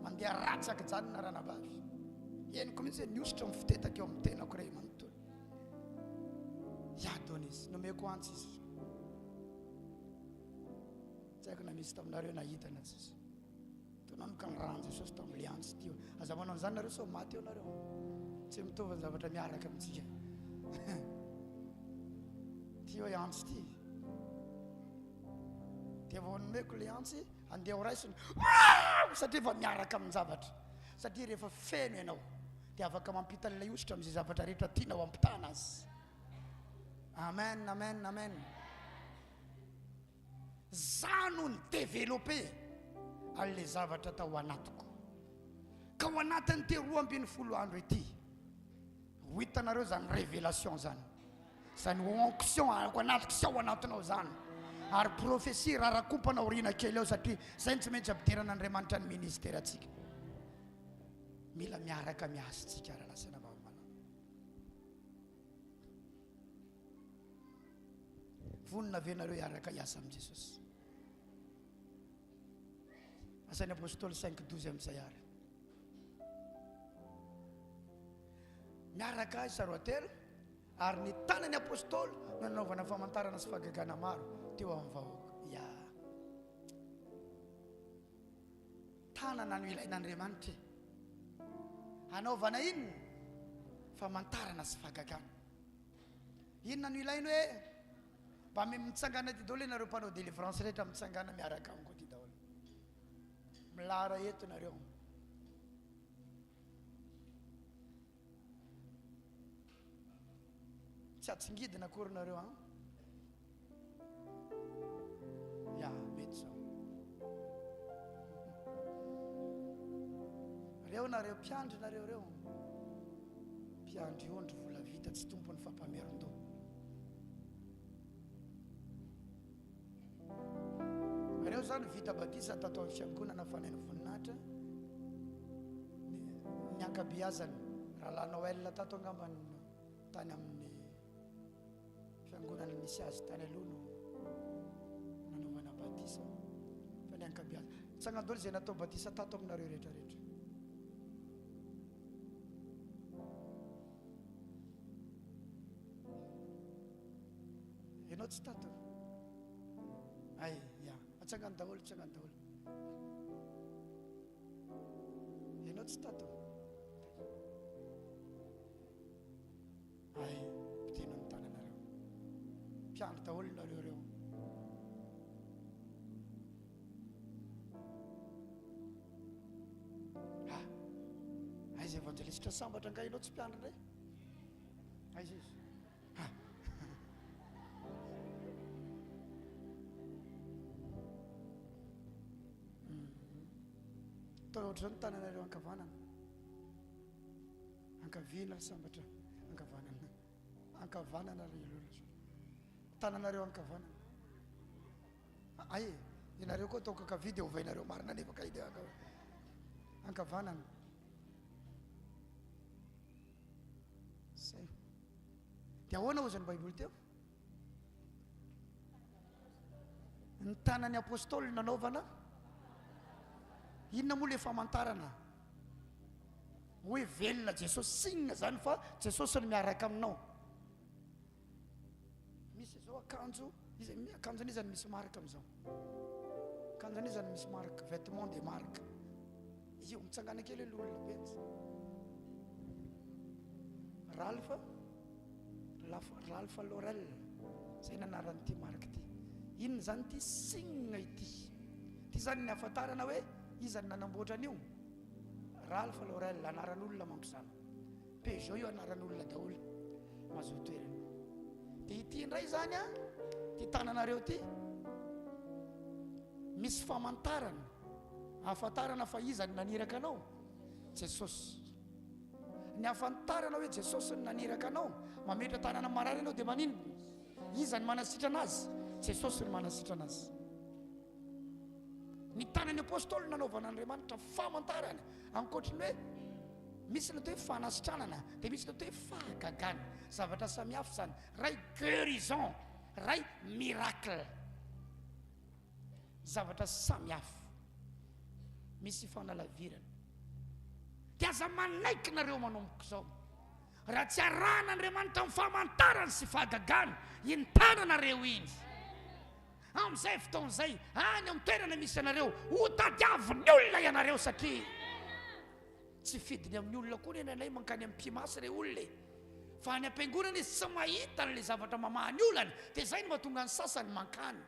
mandeha ratsaka zany na ranabavy eniko mihitsy niositra mifitetak eo amin'ny tenako ray manontolo Adonis nomeko antsy izy tsy haiko na misy taminareo nahitana tsisy tonanoka ny rano Jesosy tamin'le antsy tio aza manao an'izany nareo so maty eo nareo tsy mitovy ny zavatra miaraka amintsika tio antsy ty dia vao nomeko le antsy andeha ho raisiny satria fa miaraka amin'ny zavatra satria rehefa feno ianao dia afaka mampita n'ilay ositra amin'izay zavatra rehetra tianao ampitana azy amen amen amen za no ny développé alle zavatra tao anatiko ka ho anatiny ty 12 andro ity ho hitanareo zany révélation zany onction ako anatiko sy ao anatinao zany ary prophétie raha rakompanao rina kely eo satria zay tsy maintsy ampidiran'Andriamanitra ny ministère atsika mila miaraka miasa tsika raha lasana vavamana vonina venareo iaraka iasa amin'i Jesosy asan'ny apôstôly 5:12 amin'izay ary miaraka isaroatelo ary ny tanany apôstôly no nanaovana famantarana sy fahagagana maro teo amin'ny vahoaka tanana no ilain'Andriamanitra anaovana inona famantarana sy fahagagana inona no ilainy hoe mba mitsangana ty daholo nareo mpanao délivrance rehetra mitsangana miaraka amiko ty daholo milara eto nareo tsy atsingidina akory nareo ya mety zao reo nareo mpiandry nareo reo mpiandry ondry vola vita tsy tompony fampameron-do reo zany vita batisa tato amin'ny fiangonana fanahin'ny voninahitra ny ankabeazany raha Noël tato angambany tany amin'ny fiangonana misy azy tany aloha no nanaovana batisa fa ny ankabeazana tsangadolo zay natao batisa tato aminareo rehetrarehetra. Ianao tsy tato? Ay, ya, atsangany daholo, atsangany daholo. Ianao tsy tato? Ay, pitino ny tananareo. Mpiandry daholo nareo reo. Aiza evangelistra sambatra nga ianao tsy mpiandry ndray? Aiza izy? Tao ohatry zao ny tananareo ankavanana. Ankaviana sambatra ankavanana. Ankavanana ry olola. Tananareo ankavanana. Ay, ianareo koa ataoko ankavia dia ovainareo marina nefa ka ide ankavanana. Say. Dia ahoana hozy ny Baiboly teo? Ny tanan'ny apôstôly nanaovana? Inona moa le famantarana? Hoe velona Jesosy sinina zany fa Jesosy ny miaraka aminao. Misy zao akanjo, akanjon'izany misy marika amin'izao. Akanjon'izany misy marika, vêtement de marque. Io mitsangana kely olona bentsy. Ralph Laurel zay nanaran'ity marika ity. Inona zany ity sinina ity? Ity zany ny afantarana hoe izany nanamboatra an'io. Ralph Laurel anaran'olona manko zany. Peugeot io anaran'olona daholo. Mazoto toerana. Dia ity indray zany a, ty tananareo ty misy famantarana, afantarana fa izany naniraka anao, Jesosy. Ny afantarana hoe Jesosy ny naniraka anao, mametra tanana marary anao dia manino? Izany manasitra anazy, Jesosy ny manasitra anazy. Ny tanan'ny apôstôly nanaovana Andriamanitra famantarana, ankoatriny hoe misy ny atao hoe fanasitranana, dia misy ny atao hoe fahagagana. Zavatra samihafa zany, ray guérison, ray miracle. Zavatra samihafa, misy fanalavirana. Dia aza manaiky nareo manomboka izao. Raha tsy arahan'Andriamanitra amin'ny famantarana sy fahagagana, iny tananareo iny. Amin'izay fotoan'izay, any amin'ny toerana misy anareo, ho tadiavin'ny olona ianareo satria tsy fidiny amin'ny olona koa ny nenay mankany amin'ny mpimasy re olona. Fa any am-piangonana izy tsy mahita n'ilay zavatra mamahany olana, dia izay no mahatonga ny sasany mankany.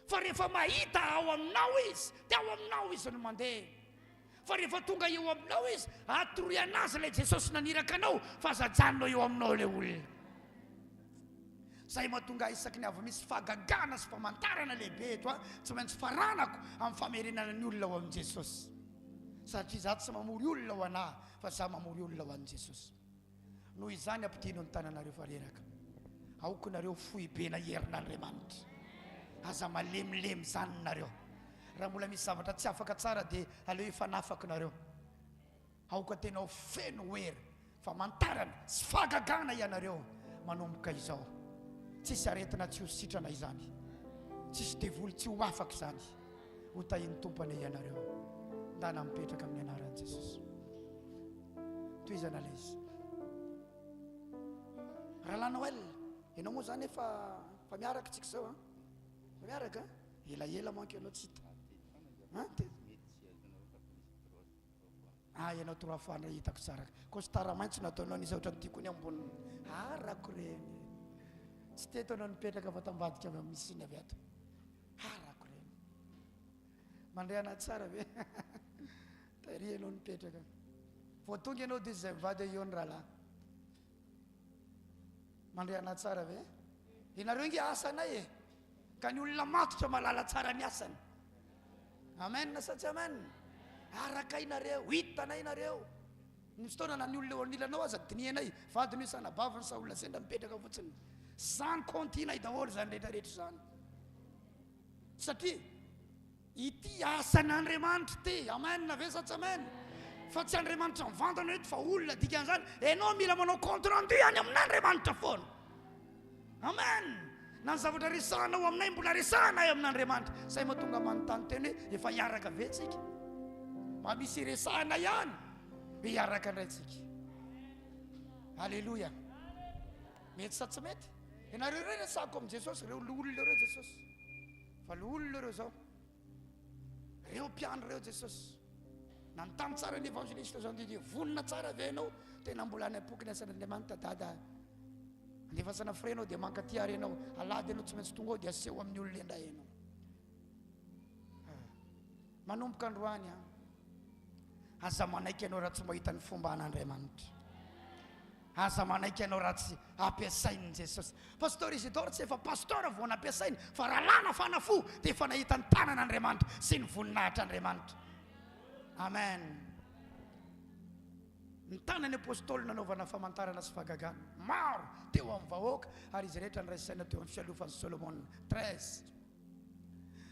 Fa rehefa mahita ao aminao izy, dia ao aminao izy no mandeha. Fa rehefa tonga eo aminao izy, atoroy anazy ilay Jesosy naniraka anao, fa zajanonao eo aminao ilay olona. Zay mahatonga isaky ny avy misy fahagagana sy famantarana lehibe eto a, tsy maintsy faranako amin'ny famerenana ny olona ho amin'i Jesosy. Satria za tsy mamory olona ho anahy, fa za mamory olona ho an'i Jesosy. Noho izany ampidino ny tananareo fareraka. Aoko nareo fohibena herin'Andriamanitra. Aza malemilemy zany nareo. Raha mbola misy zavatra tsy afaka tsara dia aleo hifanafaka nareo. Aoka tena feno hery, famantarana sy fahagagana ianareo manomboka izao. Tsisy aretina tsy ho sitrana izany, tsisy devoly tsy ho afaka izany. Ho tahiny tompana ianareo, ndana mipetraka amin'ny anaran'i Jesosy. Toizana ilay izy. Raha Noël, ianao moa zany efa miaraka tsika izao a? Fa miaraka? Elaela manko ianao tsy hita. Ianao 3 fois ndray hitako tsara. Costara maitso nataonao nisy ohatran'ny tiako ny amboniny. Rako reny. Tsy teto anao nipetraka fa tambadika avy amin'ny siny avy ato. Rako reny. Mandray anahy tsara ve? Taria ianao nipetraka. Vao tonga ianao dia izay mivady eo ny rahalahy. Mandray anahy tsara ve? Ianareo inge asanay e. Ka ny olona matotra malala tsara ny asany. Amen sa tsy amen? Araka inareo, hitanay nareo. Ny fotoana na ny olona eo anilanao aza dinianay, vadiny hoe sanabavany sa olona sendra mipetraka fotsiny. Zany kontinay daholo zany rehetrarehetra zany. Satria ity asan'Andriamanitra ty, amen ve sa tsy amen? fa tsy Andriamanitra mivantana eto fa olona dikan'izany ianao mila manao compte rendu any amin'Andriamanitra foana. Amen. Na ny zavatra resahanao aminay mbola resahanay amin'Andriamanitra. Say mahatonga manontany teny hoe efa hiaraka ve tsika? Ma misy resahana ihany hiaraka indray tsika. Alléluia. Mety sa tsy mety? Ianareo ireo resahako amin'i Jesosy, ireo olona ireo Jesosy. Fa olona ireo zao, ireo mpiandry ireo Jesosy. Nanontany tsara ny evangelista zao dia vonina tsara ve ianao tena mbola any apoky ny asan'Andriamanitra dada. Andefasana frenao dia mankaty arenao alady ianao tsy maintsy tonga ao dia aseho amin'ny olona indray ianao. Manomboka androany aza manaiky ianao raha tsy mahita ny fomba an'Andriamanitra. Aza manaiky ianao raha tsy ampiasain'i Jesosy. Pasteur Isidore tsy efa pasteur vao nampiasainy fa raha lana fanafo dia efa nahita ny tanan'Andriamanitra sy ny voninahitr'Andriamanitra. Amen. Ny tanany apôstôly nanaovana famantarana sy fahagagana maro teo amin'ny vahoaka ary izy rehetra niraisaina teo amin'ny fialofan'i Solomon 13.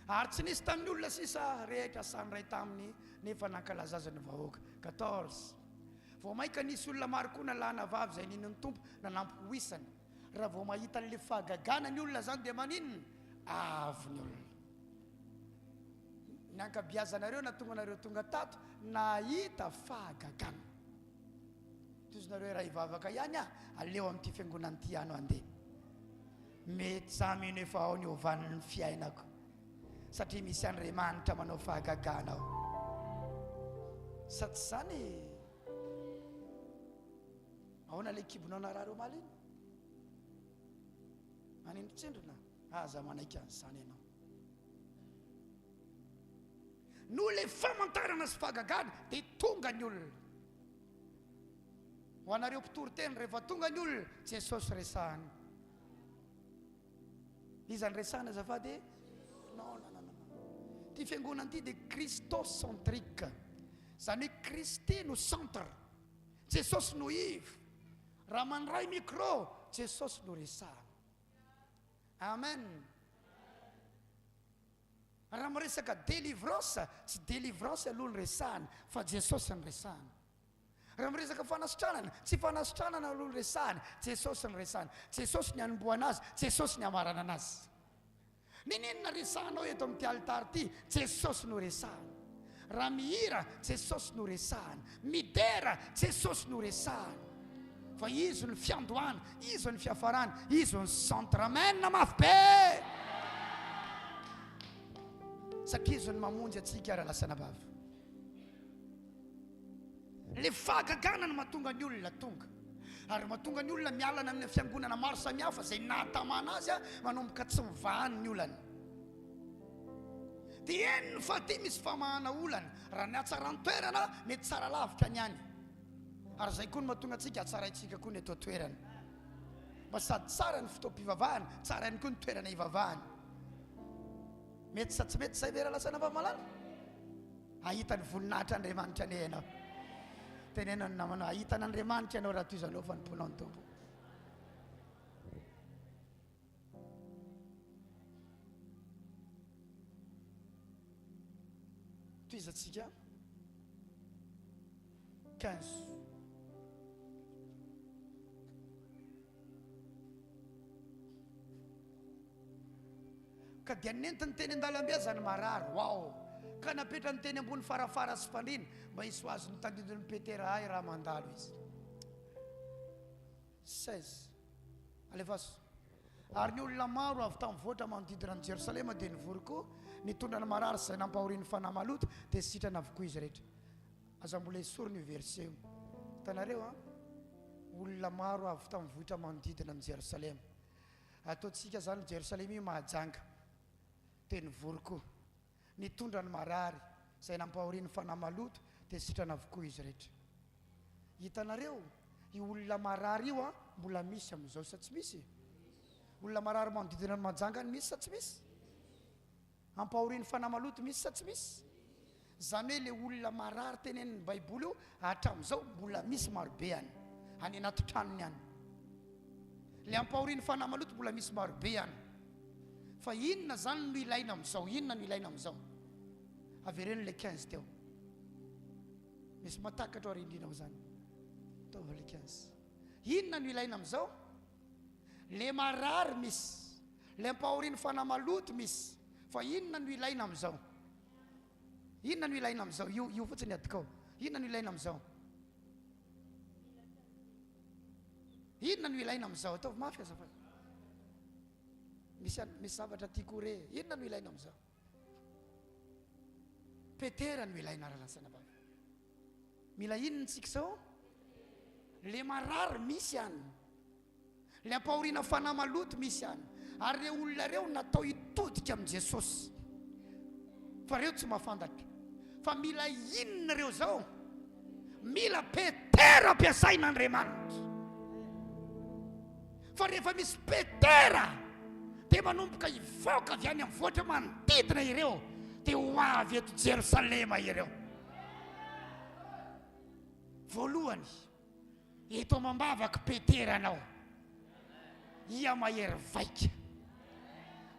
Ary tsy nisy tamin'ny olona sisa rehetra sandray taminy nefa nankalazazany vahoaka 14. Vao maika nisy olona maro koa nalana vavy izay ninon'ny tompo nanampy ho isany. Raha vao mahita an'ilay fahagagana ny olona zany dia maninona? Avy ny olona. Ny ankabeazanareo na tonga nareo tonga tato nahita fahagagana. Tozonareo raha hivavaka ihany aleo amin'ity fiangonana ity ano andeha. Mety za mino efa ao ny hovan'ny fiainako satria misy Andriamanitra manao fahagagana ao. Sa tsy zany ahoana ilay kibonao na raha reo maliny? Manindrotsindrona aza manaiky an'izany ianao. No le famantarana sy fahagagana dia tonga ny olona. Ho anareo mpitoroteny rehefa tonga ny olona Jesosy resahany. Iza ny resahana azafady? Non. Ty fiangonana ity dia christocentrique. Zany hoe Kristy no centre, Jesosy no ivo. Raha mandray micro Jesosy no resahana. Amen. Raha miresaka délivrance tsy délivrance aloha ny resahana fa Jesosy ny resahana. Raha miresaka fanasitranana tsy fanasitranana aloha ny resahana, Jesosy ny resahana. Jesosy ny anomboana azy, Jesosy ny amarana anazy. Ninenina resahanao eto amin'ity altare ity, Jesosy no resahana. Raha mihira Jesosy no resahana, midera Jesosy no resahana. Fa izy ny fiandohana, izy ny fiafarana, izy ny centre. Amen na mafy be. Satria izy ny mamonjy atsika ara lasana vavy. Le fahagagana no mahatonga ny olona tonga. Ary mahatonga ny olona mialana amin'ny fiangonana maro samihafa izay nahatamana azy manomboka tsy mivahany ny olana. Dia eniny fa ty misy famahana olana raha ny atsarany toerana mety tsara lavitra ny any. Ary zay koa no mahatonga antsika atsaraitsika koa ny eto toerana. Mba sady tsara ny fotoam-pivavahana, tsara ihany koa ny toerana hivavahana. Mety sa tsy mety zay vera lasana vamalala? Ahita ny voninahitr'Andriamanitra ane ianao. Tenenao ny namanao ahita n'Andriamanitra ianao raha toy izany ao fanimponao ny tompo. Toy izatsika 15. Ka dia nentiny teny an-dalambe zany marary. Wow. Ka napetra ny teny ambony farafara sy fandrina mba hisy ho azy ny tandidin'ny Petera ay raha mandalo izy. 16. Alefaso. Ary ny olona maro avy tamin'ny voatra manodidina ny Jerosalema dia nivory koa nitondra ny marary izay nampahorian'ny fanahy maloto dia sitrana avokoa izy rehetra. Aza mbola isoriny io verset io. Hitanareo olona maro avy tamin'ny voatra manodidina ny Jerosalema. Ataontsika zany Jerosalema io mahajanga. Dia nivory koa nitondra ny marary izay nampahorian'ny fanahy maloto dia sitrana avokoa izy rehetra. Hitanareo io olona marary io mbola misy amin'izao sa tsy misy? Olona marary manodidina ny mahajanga misy sa tsy misy? Ampahorian'ny fanahy maloto misy sa tsy misy? Zany hoe le olona marary tenenin'ny Baiboly io hatramin'izao mbola misy marobe any anaty tranony any. Le ampahorian'ny fanahy maloto mbola misy marobe any. Fa inona zany no ilaina amin'izao? Inona no ilaina amin'izao? Avereno le 15 teo. misy matakatra ao rindrinao zany taovalikans inona no ilaina am'izao le marary misy le ampahoriny fanamaloto misy fa inona no ilaina am'izao inona no ilaina am'izao io fotsiny adikao inona no ilaina am'izao inona no ilaina am'izao ataovy mafy azafady misy zavatra tiako re inona no ilaina am'izao petera no ilaina rahalasana baba mila inona tsika zao le marary misy any le ampahorina fanamaloto misy any ary reo olona reo natao hitodika am' Jesosy fa reo tsy mahafantatra fa mila inona reo zao mila petera ampiasaina Andriamanitra fa rehefa misy petera dia manomboka hivoaka avy any amin'ny voatra manodidina ireo dia ho avy eto Jerosalema ireo voalohany eto mambavaka petera anao ia mahery vaika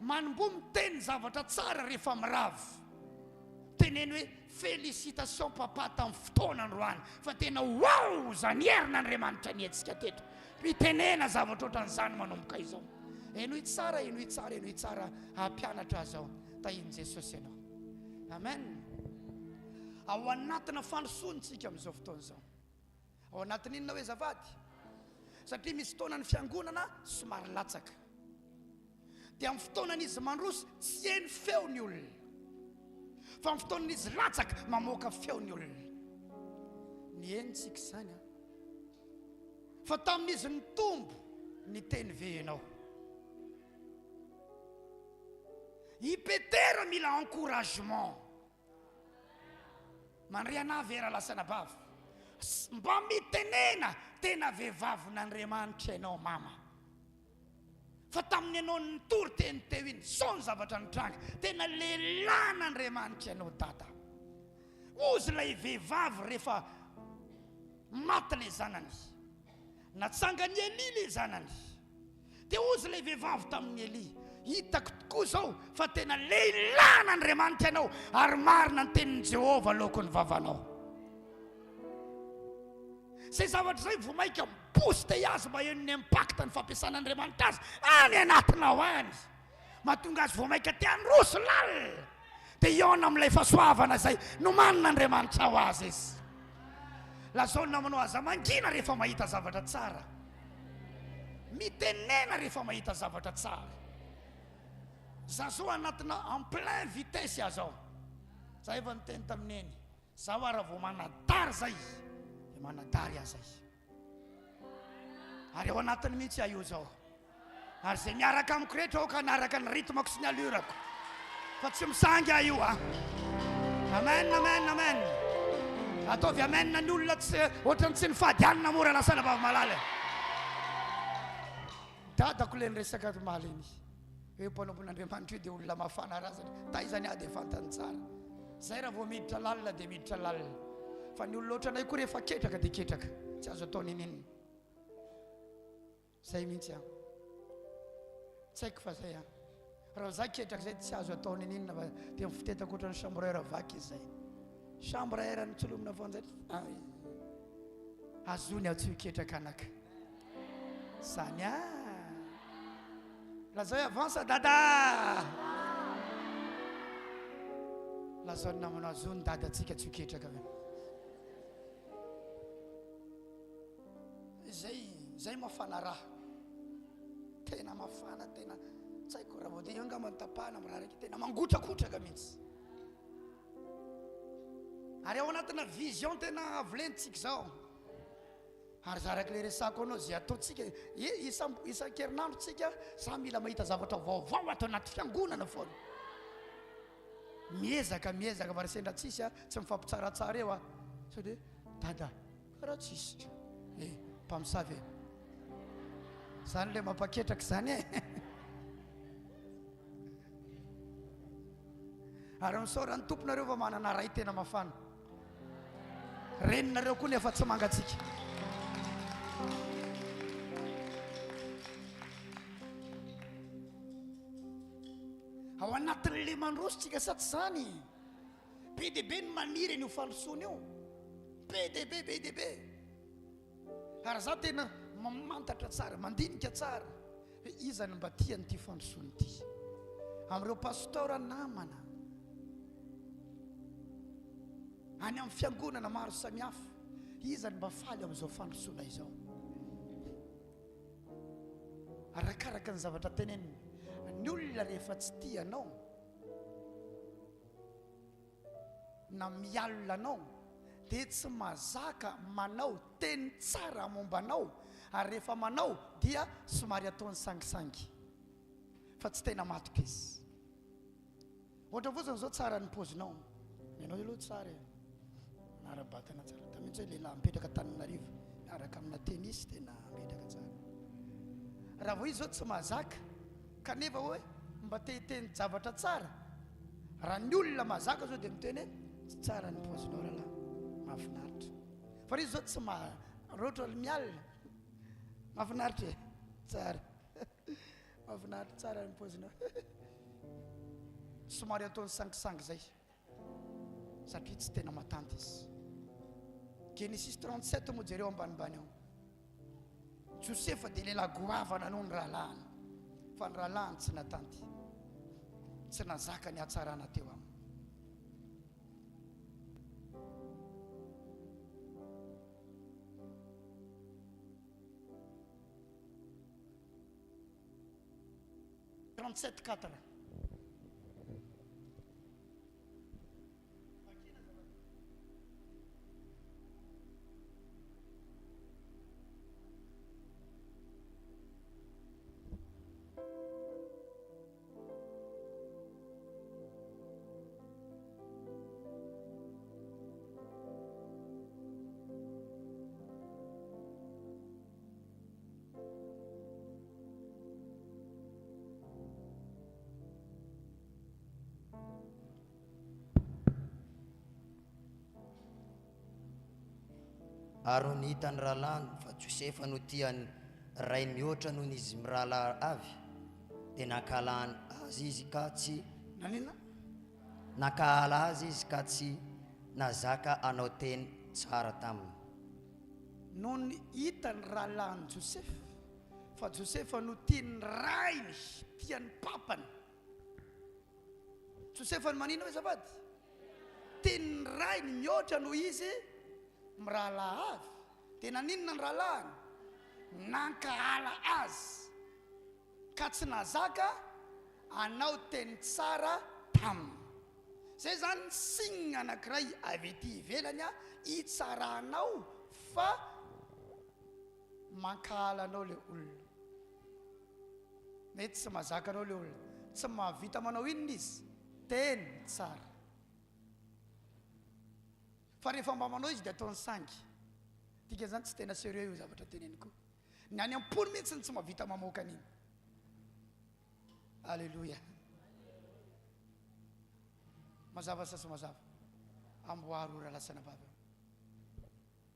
manombo miteny zavatra tsara rehefa miravo teneny hoe félicitation papa tamin'ny fotoana androany fa tena wow zany herina Andriamanitra ny antsika teto mitenena zavatra ohatran'izany manomboka izao enoy tsara enoy tsara enoy tsara hampianatra zao tahiny Jesosy ianao amen ao anatina fandrosoantsika amin'izao fotoana izao ao anatin' inona hoe zavady satria misy fotoanany fiangonana somary latsaka dia amin'ny fotoanan'izy mandroso tsy eny feo ny olona fa amin'ny fotoanan'izy latsaka mamoaka feo ny olona ny enitsika zany fa tamin'izy ny tombo ny teny venao ipetera mila encouragement mandre ana vera lasana bava mba mitenena tena vehivavin'Andriamanitra ianao mama fa tamin'ny ianao nitory teny teo iny sao ny zavatra nitranga tena lelan'Andriamanitra ianao dada ozy lay vehivavy rehefa maty le zanany natsangany Eli le zanany dia ozy lay vehivavy tamin'ny Eli hitako tokoa zao fa tena lelan'Andriamanitra ianao ary marina ny tenin'i Jehova lokony vavanao zay zavatra zay vomaika miposte azy mba eny ny impacte ny fampiasan'Andriamanitra azy any anatinao any mahatonga azy vomaika te handroso lal dia iona amin'ilay fahasoavana zay no manin'Andriamanitra ho azy izy lazaona manao aza mangina rehefa mahita zavatra tsara mitenena rehefa mahita zavatra tsara za zao anatina en plein vitesse aho zao za efa niteny tamineny zaho ara vao manadary zay manadary aza ary ao anatiny mihitsy aho io zao ary zay miaraka amiko rehetra ao ka naraka ny rythmako sy ny allurako fa tsy misangy aho io amen amen amen ataovy amen ny olona tsy ohatrany tsy nifadianina mora lasana bava malala dadako le nyresaka maliny hoe mpanompon'Andriamanitra io dia olona mafana razany taizany aho dia fantany tsara zay raha vao miditra lalina dia miditra lalina fa ny olona ohatranay koa rehefa ketraka dia ketraka tsy azo atao ninina zay mihitsy tsy haiko fa zay raha za ketraka zay tsy azo atao ninina fa dia mifitetako ohatrany chambreur vaky izy zay chambreur ny tsolomina fonjay azony aho tsy hiketraka anaka zany lazao hoe avance dada lazao ny namanao azony dada atsika tsy hiketraka zay mafana raha tena mafana tena tsy haiko raha vao dia io angamba nitapahana amin'ny raha raiky tena mangotrakotraka mihitsy ary ao anatina vision tena avelentsika zao ary zaraky le resako anao zay ataotsika isan-kerinandro tsika sa mila mahita zavatra vaovao atao anaty fiangonana foana miezaka fa resendra tsisy tsy mifampitsaratsara eo sao dia dada karaha tsisy mpamosavy zany le mampaketraka zany ary misaorany tomponareo fa manana ray tena mafana reninareo koa nefa tsy mangatsika ao anatin'le mandrosotsika sa tsy zany be dia be ny maniry eny ho fandrosoana eo be dehibe ary za tena mamantatra tsara mandinika tsara hoe izany mba tiany ty fandrosoany ty am'ireo pasteur namana any amin'ny fiangonana maro samihafa izany mba faly amin'izao fandrosoana izao arakaraka ny zavatra teneniny ny olona rehefa tsy tianao na mialina anao dia tsy mazaka manao teny tsara mombanao ary rehefa manao dia somary ataony sangisangy fa tsy tena matoka izy ohatra fotsiny zao tsara ny pozinao ianao aloha tsara narabatana tsara tamitsy hoe lehilahy mipetraka Tananarivo miaraka amina tennis tena mipetraka tsara raha vao izy zao tsy mazaka kanefa hoe mba te-teny zavatra tsara raha ny olona mazaka zao dia miteny hoe tsy tsara ny pozinao rahalahy mahafinaritra fa izy zao tsy roatra mialina mahafinaritra tsara mahafinaritra tsara ny pozinao somary ataony sangisangy zay satria tsy tena matanty izy Genesis 37 moa jereo ambanimbany ao Josefa dia lehilahy goavana noho ny rahalahiny fa ny rahalahiny tsy natanty tsy nazaka ny hatsarana teo aminy 37:4
Ary nihitany rahalany fa Josefa no tiany ray mihoatra noho izy mirahalahy avy dia nakala azy izy ka tsy
nanina
nakahala azy izy ka tsy nazaka anao teny tsara taminy
noho ny hitany rahalany Josefa fa Josefa no tiany rainy tiany papany Josefa no manina hoe zabady tiany rainy mihoatra noho izy mirahalahy avy dia naninona ny rahalahiny nankahala azy ka tsy nazaka anao teny tsara taminy zay zany signa anankiray avy ety ivelany hitsarahanao fa mankahala anao le olona mety tsy mazaka anao le olona tsy mahavita manao inona izy teny tsara fa rehefa mba manao izy dia ataony sangy tika zany tsy tena sérieux io zavatra teneniko ny any am-pony mihitsy tsy mahavita mamoaka an'iny alleluia mazava sasy mazava amboaro raha lasana vavy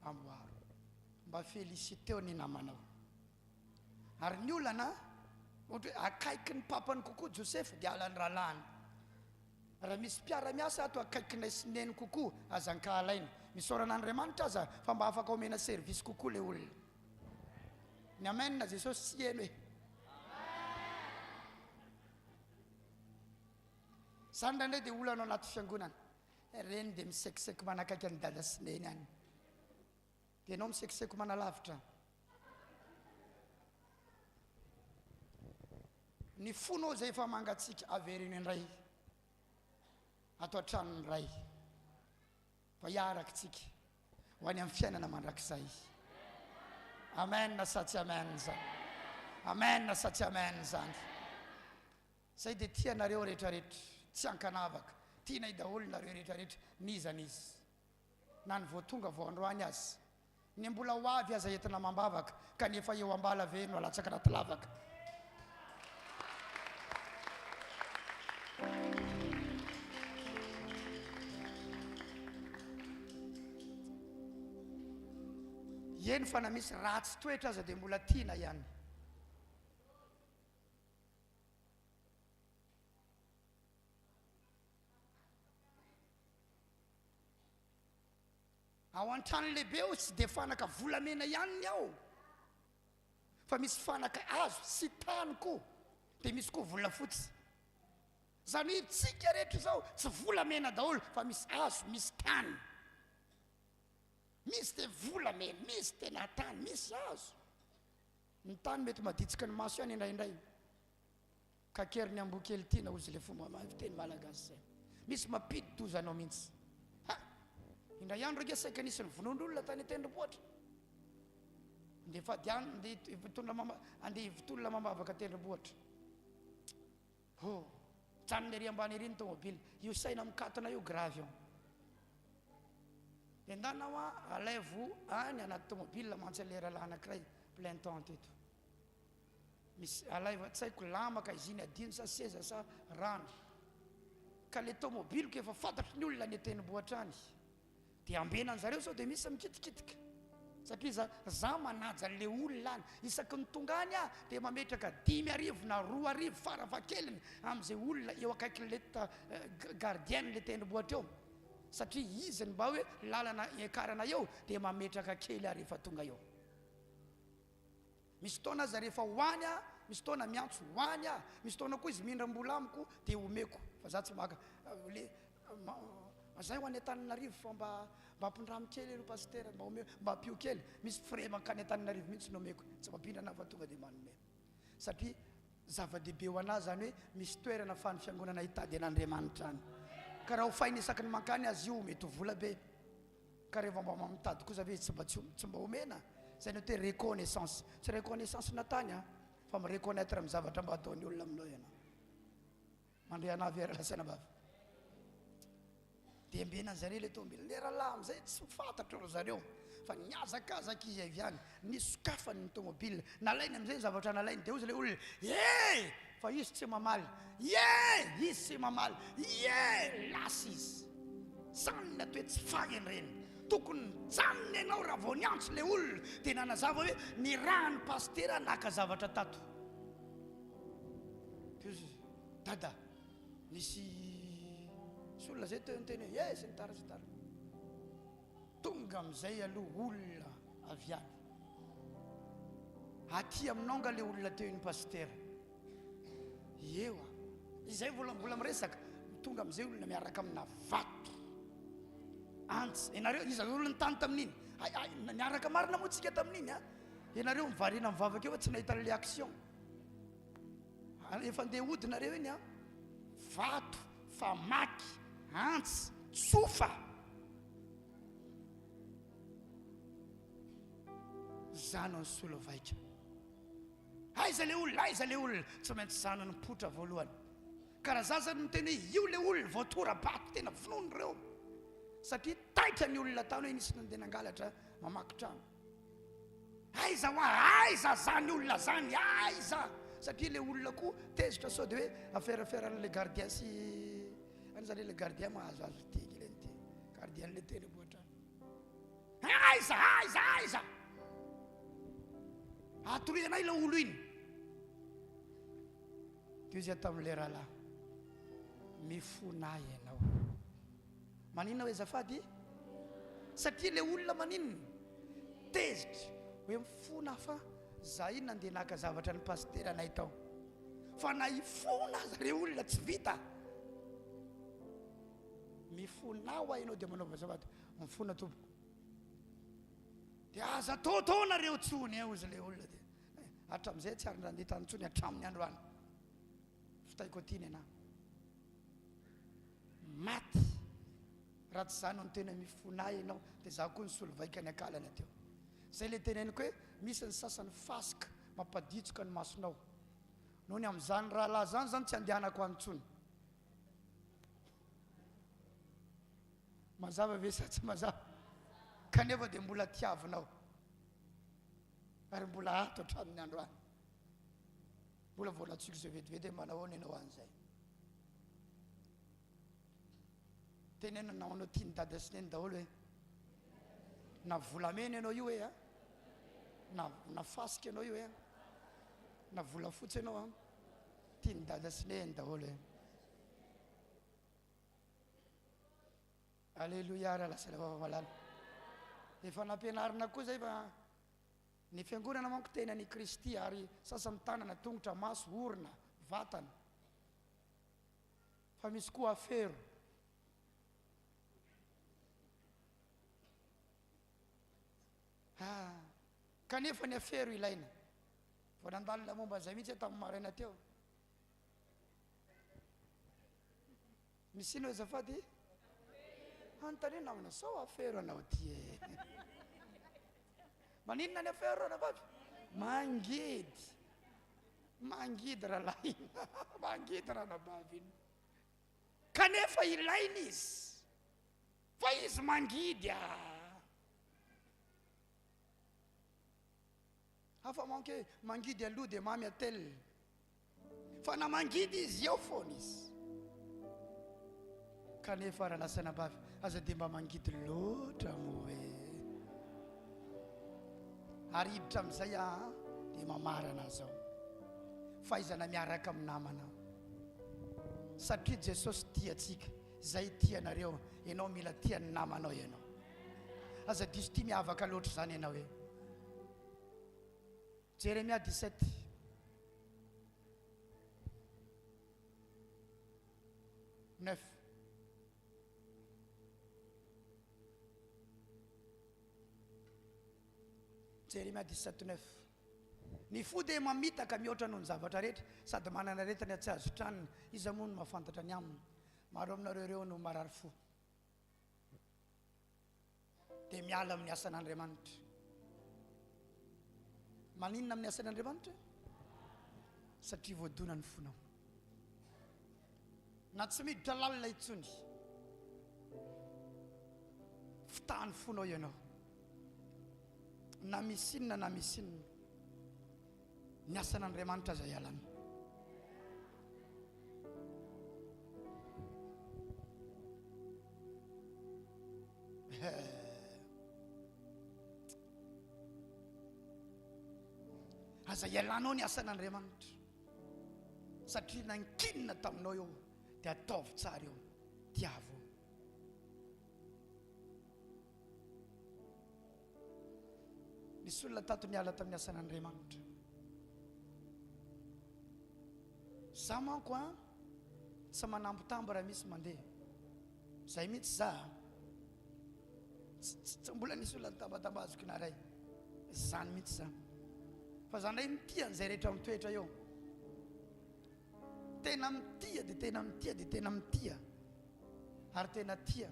amboaro mba féliciteo ny namanao ary ny olana ohatra hoe akaiky ny papany kokoa Josefa dia alany rahalahiny raha misy mpiara-miasa ato akaikinay sy neny kokoa azankahalainy misaorana Andriamanitra aza fa mba afaka omena service kokoa le olona ny amen na Jesosy sy eno hoe zany ndray dia olana anaty fiangonana reny dia misekiseko manakaiky ny dada sy neny any dia anao misekiseko manalavitra ny fonao zay efa mangatsika averiny indray atao tranony ray fa hiarakitsika ho any amin'ny fiainana mandrakizay amen na satsy amen zany amen na satsy amen zany zay dia tianareo rehetrarehetra tsy ankanavaka tianay daholo nareo rehetrarehetra nizanizy na ny voatonga vao androany azy ny mbola ho avy aza entina mambavaka kanefa eo ambala ve no alatsaka anaty lavaka eny fa na misy ratsy toetra aza dia mbola tiana ihany ao an-trano lehibe ao tsy dia fanaka volamena ihany ao fa misy fanaka azo sy tany koa dia misy koa volafotsy zany hoe tsika rehetra zao tsy volamena daholo fa misy azo misy tany misy dia volamena misy tena tany misy azo ny tany mety maditsika ny maso ihany indraindray kakeriny ambokely tiana ozy le fomba teny malagasy zay misy mampidi-doza anao mihitsy indray andro reka saika nisy ny vonon'olona tany tendrombohitra ndia fady any andeha ivitolona mamavaka tendrombohitra trano lery ambany ery ny tomobily io saina mikatona io gravy io dia ndanao a alaivo any anaty tomobile mantsy lera lahy anankiray plein temps teto misy alaivo tsy haiko lamaka izy iny adino sa seza sa rano ka le tomobile ko efa fantatry ny olona ny tendrombohitra any dia ambenany zareo sao dia misy mikitikitika satria za manaja le olona any isaky ny tonga any a dia mametraka 5 arivo na 2 arivo farafakeliny amin'izay olona eo akaiky le gardienne le tendrombohitra eo satria iziny mba hoe lalana ekarana eo dia mametraka kely rehefa tonga eo misy taona aza rehefa hoany a misy taona miantso hoany a misy taona koa izy mindram-bola amiko dia omeko fa za tsy maka le zay ho any Antananarivo fa mba ampindramo kely ero pasteur mba ampio kely misy frais mankany Antananarivo mihitsy nomeko tsy mampindrana fa tonga dia manome satria zava-dehibe ho anazy zany hoe misy toerana fany fiangonana hitady an'Andriamanitra any ka raha ho fainy isaky ny mankany azy io mety ho vola be ka rehefa mba mamitady kosa ve tsy mba omena zay ny hoe reconnaissance tsy reconnaissance natany a fa mireconnaître amin'ny zavatra mba ataony olona aminao ianao mandre anavy ara-lasana bavy dia ambenany zareo le tombile lera lahy amizay tsy fantatra ro zareo fa niazakazaka izy avy any nisokafany ny tomobile nalainy amizay zavatra nalainy dia ozy le olona fa izy tsy mamaly izy tsy mamaly lasy izy zany nato hoe tsy fagny reny tokony janony ianao raha vao niantso le olona dia nanazava hoe ny rahany pasteur naka zavatra tato dada nisy olona zay teny hoe sy nitara tonga amizay aloha olona avy any aty aminao nga le olona teo iny pasteur eo izay mbola miresaka tonga amizay olona miaraka amina vato antsy ianareo izy olona ny tany tamin'iny niaraka marina moa tsika tamin'iny a ianareo mivarina mivavaka eo tsy nahita le action efa ndeha hodinareo iny a vato famaky antsy tsofa zano ny solo vaika aiza le olona tsy maintsy zano ny potra voalohany karaha za zany miteny hoe io le olona voatora bato tena finono reo satria taitra ny olona tany hoe nisy nandeha nangalatra mamaky trano aiza zany olona zany aiza satria le olona koa tezitra sao dia hoe aferaferan'le gardien sy any zany le gardien mahazoazo tiky le nty gardien le tendrombohitra aiza atoroanay la olo iny dia izy atao amin'le rahalahy mifonay ianao maninona hoe zafady satria le olona maninona tezitra hoe mifona fa za iny nandeha naka zavatra ny pasteur anay tao fa na ifona aza re olona tsy vita mifonao a ianao dia manaova zavatra mifona tompoko dia aza taonareo tsony ozy le olona dia hatram'izay tsy ary nandeha tany tsony hatramin'ny androany fitaiko tiany ana maty raha tsy zany ny tena mifona ianao dia za koa ny solo vaika ny akalana teo zay le teneniko hoe misy ny sasany fasika mampaditsoka ny masonao noho ny amin'izany rahalahy zany tsy andehanako antsony mazava ve sa tsy mazava kanefa dia mbola tiavinao ary mbola ato hatramin'ny androany mbola voalatsiko zay vetivety hoe manahoana ianao an'izay tenenanao anao tia ny dada sy neny daholo hoe na volamena ianao io hoe na fasika ianao io hoe na volafotsy ianao a tia ny dada sy neny daholo hoe alleluia raha lasala vafamalala efa nampianarina koa zay fa ny fiangonana manko tena ny Kristy ary sasany tanana tongotra maso orona vatana fa misy koa afero kanefa ny afero ilaina vao nandalina momba zay mihitsy tamin'ny maraina teo misy ino azafady anontany namana sao afero anao ty maninona ny afero anavavy mangidy rahalahy mangidy ranabavy iny kanefa ilaina izy fa izy mangidy hafa manko hoe mangidy aloha dia mamy atelle fa na mangidy izy eo foana izy kanefa raha lasana bavy aza dia mba mangidy loatra mo hoe ary hiditra amin'izay dia mamarana zao fahaizana miaraka amin'ny namana satria Jesosy tia atsika zay tianareo ianao mila tian'ny namanao ianao aza diso tia miavaka loatra zany ianao hoe Jérémia 17 9 Jérémia 17 9 ny fo dia mamitaka mihoatra noho ny zavatra rehetra sady manana retany tsy azo tranony izy moa no mahafantatra ny aminy maro aminareo ireo no marary fo dia miala amin'ny asan'Andriamanitra maninona amin'ny asan'Andriamanitra satria voadona ny fonao na tsy miditra lalina itsony fitahany fonao ianao na misinina ny asan'Andriamanitra zay alana aza ialanao ny asan'Andriamanitra satria nankinina taminao eo dia ataovy tsara eo tiavo nisy olona tato niala tamin'ny asan'Andriamanitra za manko tsy manambotambo raha misy mandeha zay mihitsy za tsy mbola nisy olona nitambatambazoko naray zany mihitsy za fa zanay mitia n'izay rehetra mitoetra eo tena mitia dia tena mitia dia tena mitia ary tena tia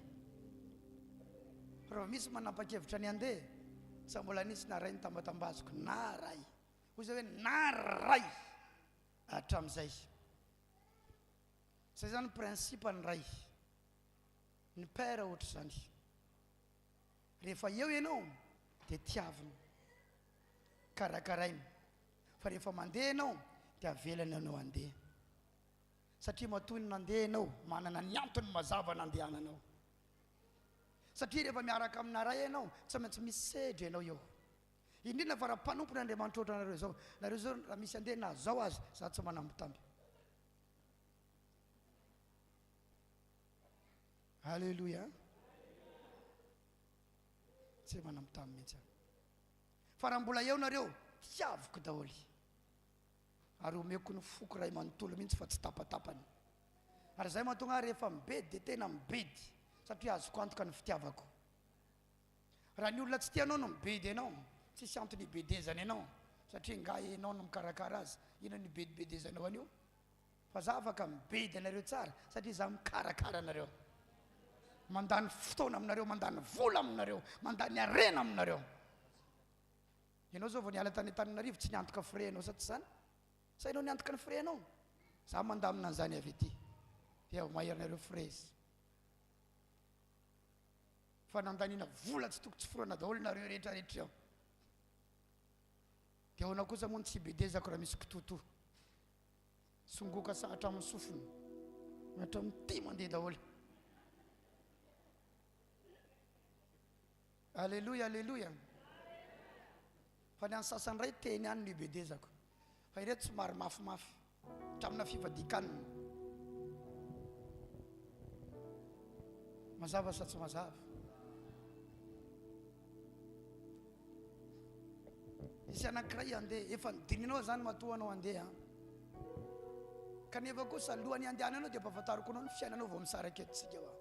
raha misy manapa-kevitra ny andeha tsy mbola nisy naray nitambatambazoko naray hoy zay hoe naray hatramin'izay zay zany principe ny ray ny père ohatra zany rehefa eo ianao dia tiavina karakaraina fa rehefa mandeha ianao dia avelany ianao andeha satria matoy ny nandeha ianao manana ny antony mazava nandehananao satria rehefa miaraka amina ray ianao tsy maintsy misy sedra ianao eo indrindra fa raha mpanompony Andriamanitra ohatra nareo zao raha misy andeha na zao azy za tsy manambotamby halleluja tsy manambotamby mihitsy fa raha mbola eo nareo tiavoko daholy ary omeko ny foko ray manontolo mihitsy fa tsy tapatapany ary zay mahatonga rehefa mibedy dia tena mibedy satria azoko antoka ny fitiavako raha ny olona tsy tianao no mibedy ianao tsisy antony ibedezana ianao satria nga ianao no mikarakara azy ino ny bedibedezanao anio fa za afaka mibedy anareo tsara satria za mikarakara anareo mandany fotoana aminareo mandany vola aminareo mandany arena aminareo ianao zao vao niala tany Antananarivo tsy niantoka frais anao sa tsy zany sa ianao niantoka ny frais anao za mandamina an'izany avy ety dia maherinareo frais fa nandaniana vola tsy toko tsy forana daholo nareo rehetra rehetra eo dia ahoana kosa moa ny tsy bedezako raha misy kitoto songoka sahatra amin'ny sofiny matra mity mandeha daholo alleluja alleluja fa ny any sasany ray teny any no ibedezako fa ireto somary mafimafy hatramina fivadikanina mazava sa tsy mazava Misy anankiray andeha efa nidininao zany matoa anao andeha kanefa kosa alohany andehananao dia ampahafantariko anao ny fiainanao vao misaraketintsika va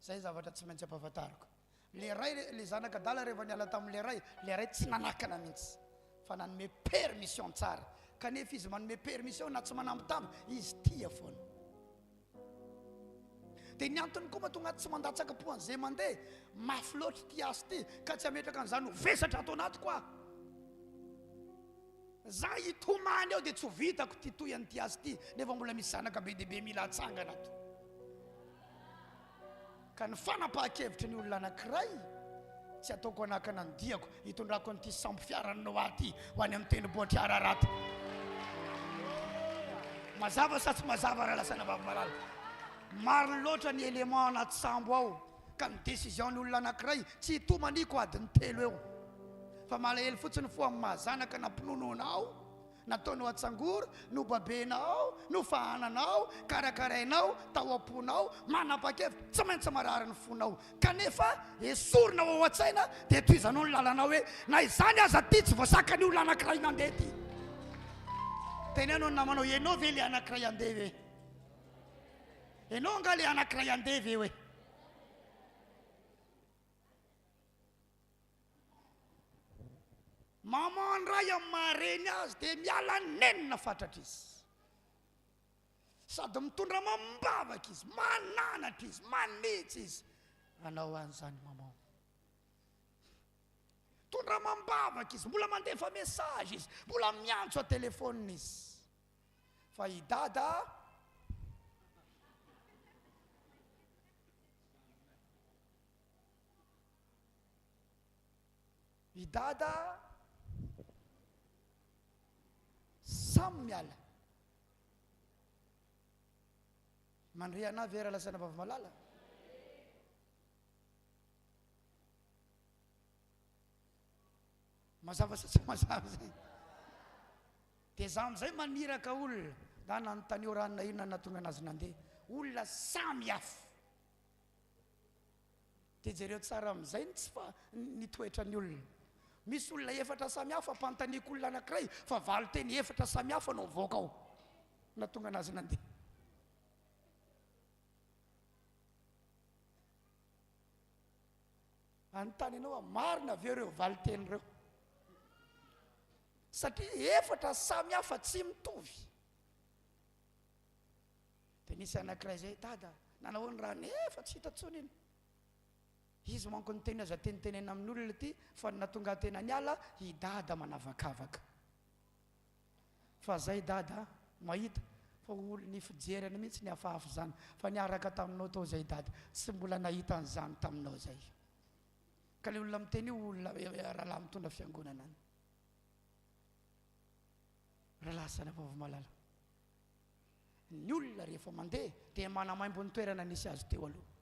zay zavatra tsy maintsy ampahafantariko le ray le zanaka dala rehefa niala tamin'le ray tsy nanakana mihitsy fa nanome permission tsara kanefa izy manome permission na tsy manambitamby izy tia foana dia ny antony koa mahatonga tsy mandatsaka poan'izay mandeha mafy loatra ty azy ty ka tsy ametraka an'izany ho vesatra atao anaty koa za itomany ao dia tsy ho vitako ty toy an'ity azy ty nefa mbola misy zanaka be dehibe mila atsangana to ka ny fanapahan-kevitry ny olona anankiray tsy ataoko anakana ny diako hitondrako an'ity sambo fiaranao aty ho any amin'ny tendrombohitra Araraty mazava sa tsy mazava raha lasana vavy-malala maro loatra ny élément anaty sambo ao ka ny décision ny olona anankiray tsy hitomaniko adiny 3 eo fa malahelo fotsiny fo amin'ny mahazanaka nampinononao nataonao atsangora no babenao no fahananao karakarainao tao amponao manapa-kevitra tsy maintsy marary ny fonao kanefa esorina ao an-tsaina dia toizanao ny lalanao hoe na izany aza ty tsy voasaka ny olona anankiray nandeha ty tenenao ny namanao ianao ve le anankiray andeha ve ianao nga le anankiray andeha ve hoe mamandray amin'ny mahareny azy dia miala nenina fatratra izy sady mitondra mambavaka izy mananatra izy manitsy izy anao an'izany mamao tondra mambavaka izy mbola mandefa message izy mbola miantso telefônina izy fa idada samy miala mandre ana vera lasana vavy malala mazava sa tsy mazava zay dia za amin'izay maniraka olona na nanontany ranona inona natonga anazy nandeha olona samy hafa dia jereo tsara amin'izay tsy fa nitoetra ny olona misy olona efatra samy hafa pantaniako olona anankiray fa valo teny efatra samy hafa no voaka ao natonga anazy nandeha anontany ianao marina aveo reo valo teny reo satria efatra samy hafa tsy mitovy dia nisy anankiray zay dada nanahoany raha nefa tsy hitantsony iny izy manko ny teny aza tenitenena amin'ny olona ty fa natonga tena niala idada manavakavaka fa zay dada mahita fa ny fijerany mihitsy ny hafahafa zany fa niaraka taminao tao zay dada tsy mbola nahita an'izany taminao zay ka le olona miteny olona rahalahy mitondra fiangonana any rahalahy sana vavy malala ny olona rehefa mandeha dia manamaimbo ny toerana nisy azy teo aloha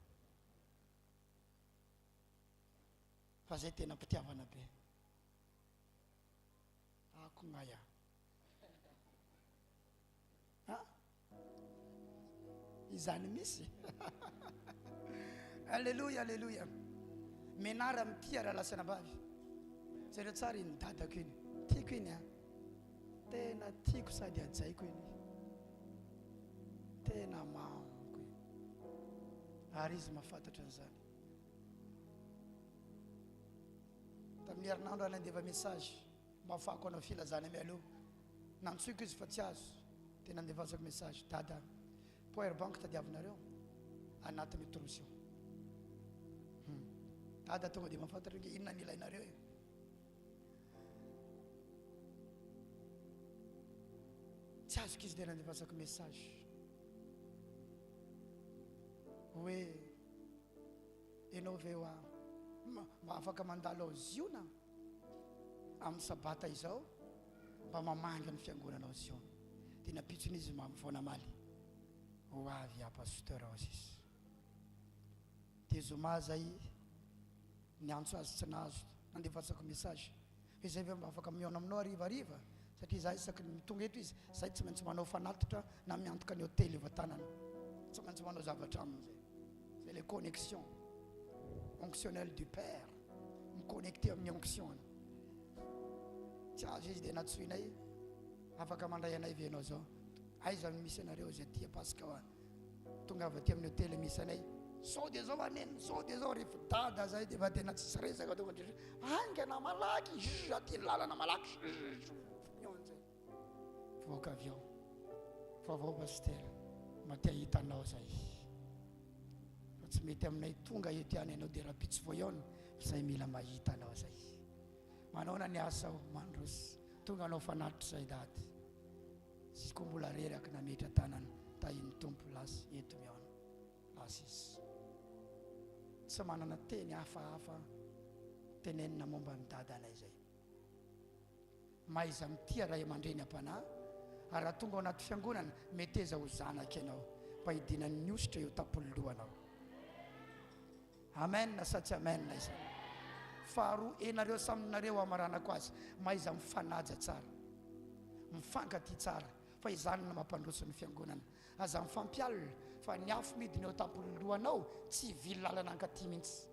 fa zay tena mpitiavana be akognaya izany misy alleluia alleluia menara mitia raha lasana vavy zareo tsara iny dadako iny tiako iny tena tiako sady ajaiko iny tena mamako iny ary izy mahafantatra an'izany tamin'ny herinandro any andeva message mafako anao filazana mialoha nantsoiko izy fa tsy azo dia nandevazako message dada power bank tadiavinareo anaty métro sio dada tonga dia mahafantatra hoe inona ny ilainareo io tsy azoko izy dia nandevazako message hoe ianao ve hoa mba afaka mandalo ao ziona amin'ny sabata izao mba mamanga ny fiangonanao ziona dia napitsony izy mamivona maly ho avy a pasteur ao izy dia zoma zay niantso azy tsy nahazo nandefasako message hoe zay ve mba afaka miona aminao arivariva satria za isaky mitonga eto izy zay tsy maintsy manao fanatitra na miantoka ny hôtely evatanana tsy maintsy manao zavatra amin'izay c'est les connexions onctionnelles du père miconnecté amin'ny onction tsy azo izy dia natsoinay afaka mandray anay ve ianao zao aiza no misy anareo zay tia pasika hoa tonga avy aty amin'ny hôtely misy anay sao dia zao anena sao dia zao rehefa dada zay dia fa tena tsisy resaka tonga dia angana malaky aty lalana malaky zay voaka avy ao vaovao pasteur maty hitanao zay fa tsy mety aminay tonga eto ihany ianao dia raha pitsy vo iaona zay mila mahita anao zay manao ny asa ao mandrosy tonga anao fanatitra zay dady sy koa mbola reraka nametra tanana tahiny tompo lasy eto miaona lasy izy tsy manana teny hafahafa tenenina momba ny dadanay zay maiza mitia ray aman-dreny am-panahy ary raha tonga ao anaty fiangonana meteza ho zanaka ianao mpahidinan'ny ositra eo tampolohanao amen sa tsy amen izany faharoa enareo saminareo amaranako azy maiza mifanaja tsara mifankaty tsara fa izany na mampandroso ny fiangonana aza mifampialina fa ny afo midiny eo tampolohanao tsy vily lalana ankaty mihitsy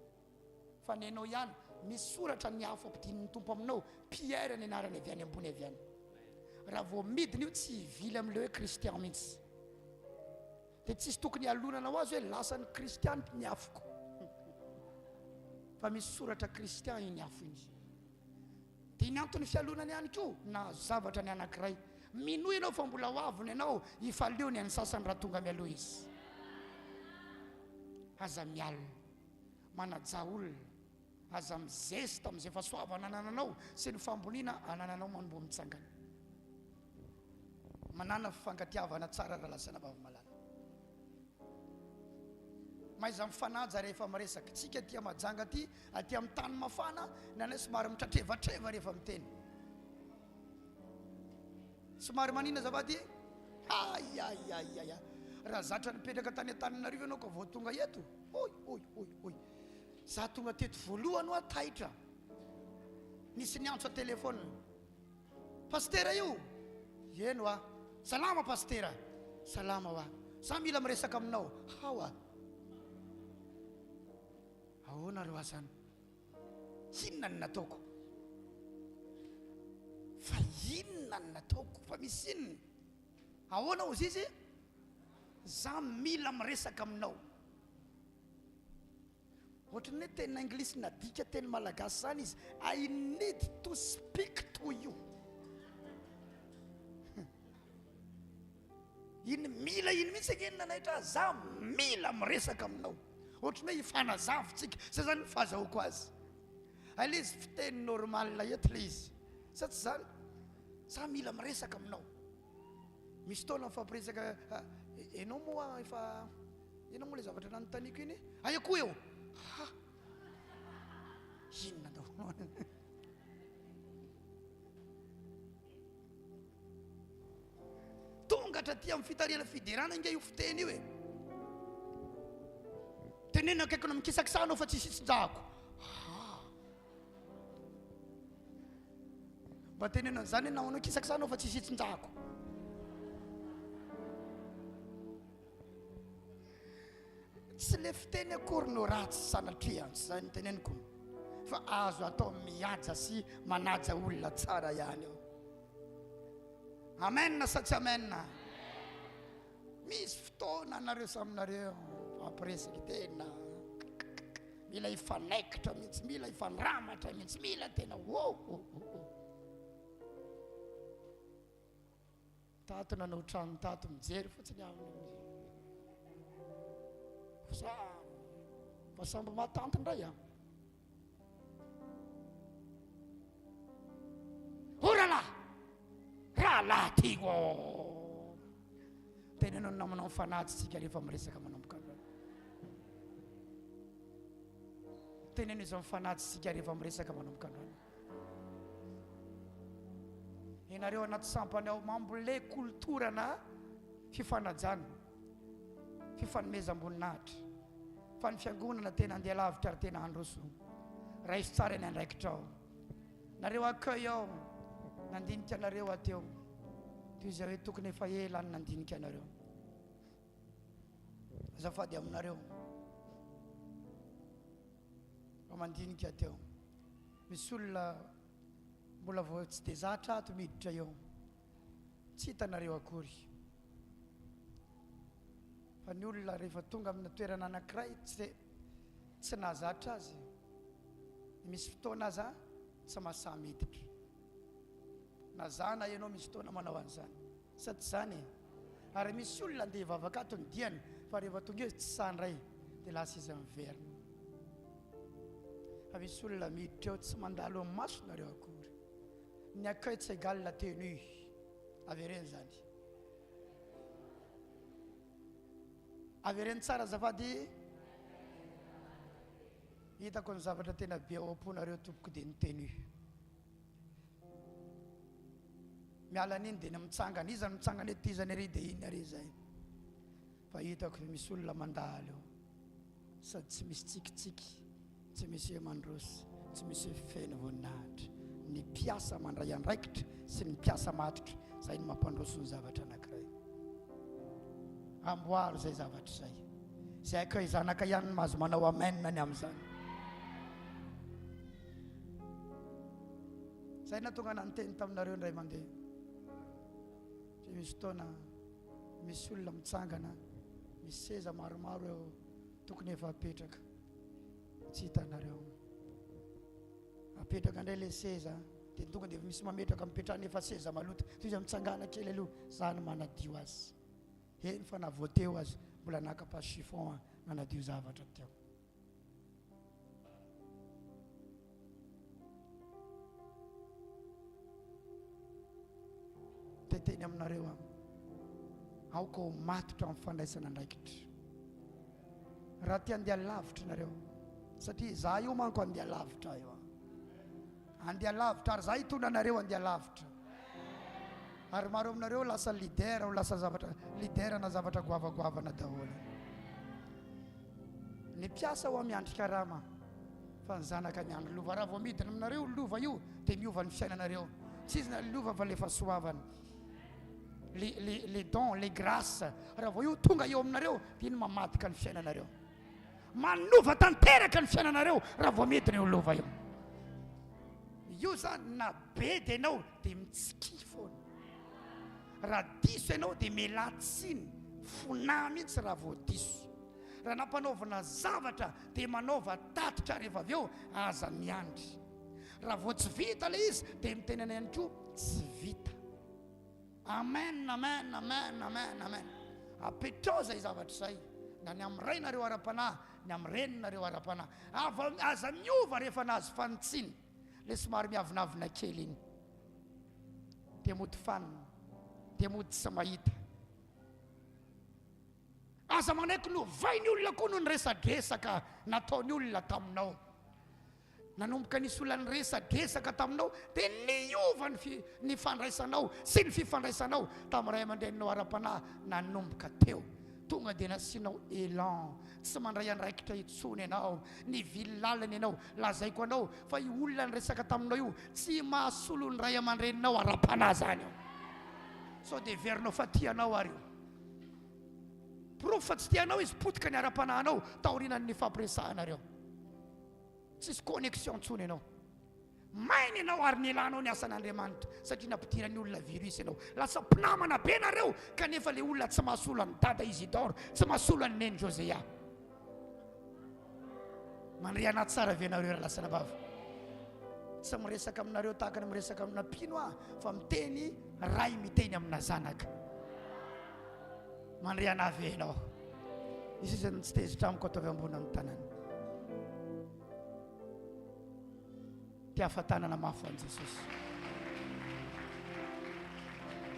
fa ny anao ihany misoratra ny afo ampidin'ny tompo aminao Pierre ny anarany avy any ambony avy any raha vao midiny io tsy vily amin'ilay hoe kristian mihitsy dia tsisy tokony alonanao azy hoe lasan'ny kristian ny afoko fa misy soratra kristian iny afo iny dia ny antony fialonany ihany koa na zavatra ny anankiray minoy ianao fa mbola ho avony ianao ifaleony any sasany raha tonga mialoha izy aza mialina manaja olona aza mizesta amin'izay fahasoavana anananao sy ny famboliana anananao manombo mitsangana manana fifangatiavana tsara raha lasana vavamalala maiza mifanaja rehefa miresaka tsika tia majanga ty aty amin'ny tany mafana nanay somary mitratrevatreva rehefa miteny somary manina zavady ayayayaya raha zatra nipetraka tany an-taninarivo ianao ka vao tonga eto oy za tonga teto voalohany ho ataitra nisy ny antso a telefona pastera io eno a salama pastera salama hoa za mila miresaka aminao hawa ahoana ro azany inona ny nataoko fa inona ny nataoko fa misy inona ahoana ozy izy za mila miresaka aminao ohatrany hoe teny anglisy nadika teny malagasy zany izy I need to speak to you iny mila iny mihitsy iny nanaitra za mila miresaka aminao ohatrany hoe ifanazavitsika zay zany fahazahoko azy ale izy fiteny normal eto le izy sa tsy zany za mila miresaka aminao misy taona mifampiresaka enao moa efa enao moa le zavatra nanotaniko iny ayako eo inona dao tongatra ty amin'ny fitariana fidirana inga io fiteny io e tenena akaiky no mikisakisanao fa tsisy itsinjahako mba tenena zany na anao kisakisanao fa tsisy itsinjahako tsy le fiteny akory no ratsy sanatreany zany teneniko fa azo atao mihaja sy manaja olona tsara ihany eo amen sa tsy amen misy fotoana anareo saminareo ampiresaky tena mila ifanaikitra mihitsy mila ifanramatra mihitsy mila tena tato nanao trano tato mijery fotsiny aminy fa sambo matanty ndray rahalahy ty tena anao namanao mifanatsy tsika rehefa miresaka manomboka tena anao izao mifanatsy tsika rehefa miresaka manomboka androany ianareo anaty sampany ao mambole kulturana fifanajana fifanomeza amboninahitra fa ny fiangonana tena andeha lavitra ary tena androso raha izy tsara ny andraikitra ao nareo accueil ao nandinika anareo ateo toy izay hoe tokony efa ela ny nandinika anareo azafady aminareo fa mandinika ateo misy olona mbola vao tsy dia zatra ato miditra eo tsy hitanareo akory fa ny olona rehefa tonga amina toerana anankiray tsy nahazatra azy misy fotoana aza tsy mahasahy miditra na zana ianao misy fotoana manao an'izany sady zany ary misy olona andeha hivavaka ato ny diany fa rehefa tonga eo tsy sandray dia lasa izy miverina fa misy olona miditra eo tsy mandalo amin'ny masonareo akory ny accueil tsy égale la tenue avereny zany avereny tsara zafady hitako ny zavatra tena be ao am-ponareo tompoko dia ny tenue miala an'iny dia ny mitsangana iza ny mitsangana ety izany ary dia iny ary zay fa hitako misy olona mandalo eo sady tsy misy tsikitsiky tsy misy mandrosy tsy misy feno voninahitra ny mpiasa mandray andraikitra sy ny mpiasa matitra zay ny mampandroso ny zavatra anankiray amboaro zay zavatra zay zay accueil zanaka ihany ny mahazo manao amen ny amin'izany zay natonga nanteny taminareo indray mandeha tsy misy fotoana misy olona mitsangana misy seza maromaro eo tokony efa apetraka tsy hitanareo apetraka indray le seza dia tonga dia misy mametraka mipetrahany efa seza maloto toy izy mitsangana kely aloha zany manadio azy eny fa na voateo azy mbola nakapa chiffon manadio zavatra teo teteny aminareo aoka ho matotra amin'ny fandraisana andraikitra raha tia andeha lavitra nareo satria za io manko andeha lavitra io andeha lavitra ary za hitondra anareo andeha lavitra ary maro aminareo lasa lidera ho lasa zavatra lidera na zavatra goavagoavana daholo ny mpiasa ho amiandry karama fa ny zanaka miandry lova raha vao midina aminareo lova io dia miova ny fiainanareo tsy izy na lova fa le fahasoavana les dons les grâces raha vao io tonga eo aminareo dia iny mamadika ny fiainanareo manova tanteraka ny fiainanareo raha vao midina eo lova io zany na be dia ianao dia mitsiky foana raha diso ianao dia melatsiny fonà mihitsy raha vao diso raha nampanaovana zavatra dia manaova tatitra rehefa avy eo aza miandry raha vao tsy vita le izy dia mitenana ihany koa tsy vita amen amen amen amen amen apetrao zay zavatra zay na ny amin'ny rainareo ara-panahy ny amin'ny reninareo ara-panahy aza miova rehefa nahazo fanitsiny le somary miavinavina kely iny dia mody fanina dia mody tsy mahita aza manaiky lovainy olona koa no nyresadresaka nataony olona taminao nanomboka nisy olona nyresadresaka taminao dia niova ny fandraisanao sy ny fifandraisanao tamin'ny ray aman-dreninao ara-panahy nanomboka teo tonga dia nasianao élan tsy mandray andraikitra itsony ianao ny vilalana ianao lazaiko anao fa io olona nyresaka taminao io tsy mahasolo ny ray aman-dreninao ara-panahy zany io sao dia verinao fa tianao ary io profo fa tsy tianao izy potika ny ara-panahinao taorinan'ny fampiresahanareo tsisy connexion ntsony ianao mainy ianao ary ny elanao ny asan'Andriamanitra satria nampidirany olona virus ianao lasa mpinamana be nareo kanefa le olona tsy mahasolo any dada Isidore tsy mahasolo any neny Josea mandriana tsara venareo raha lasana vava tsy miresaka aminareo tahaka ny miresaka amina pino fa miteny ray miteny amina zanaka mandriana venao izy izany tsy tezitra amiko ataovy ambony amin'ny tanana tia fatanana mafy an Jesosy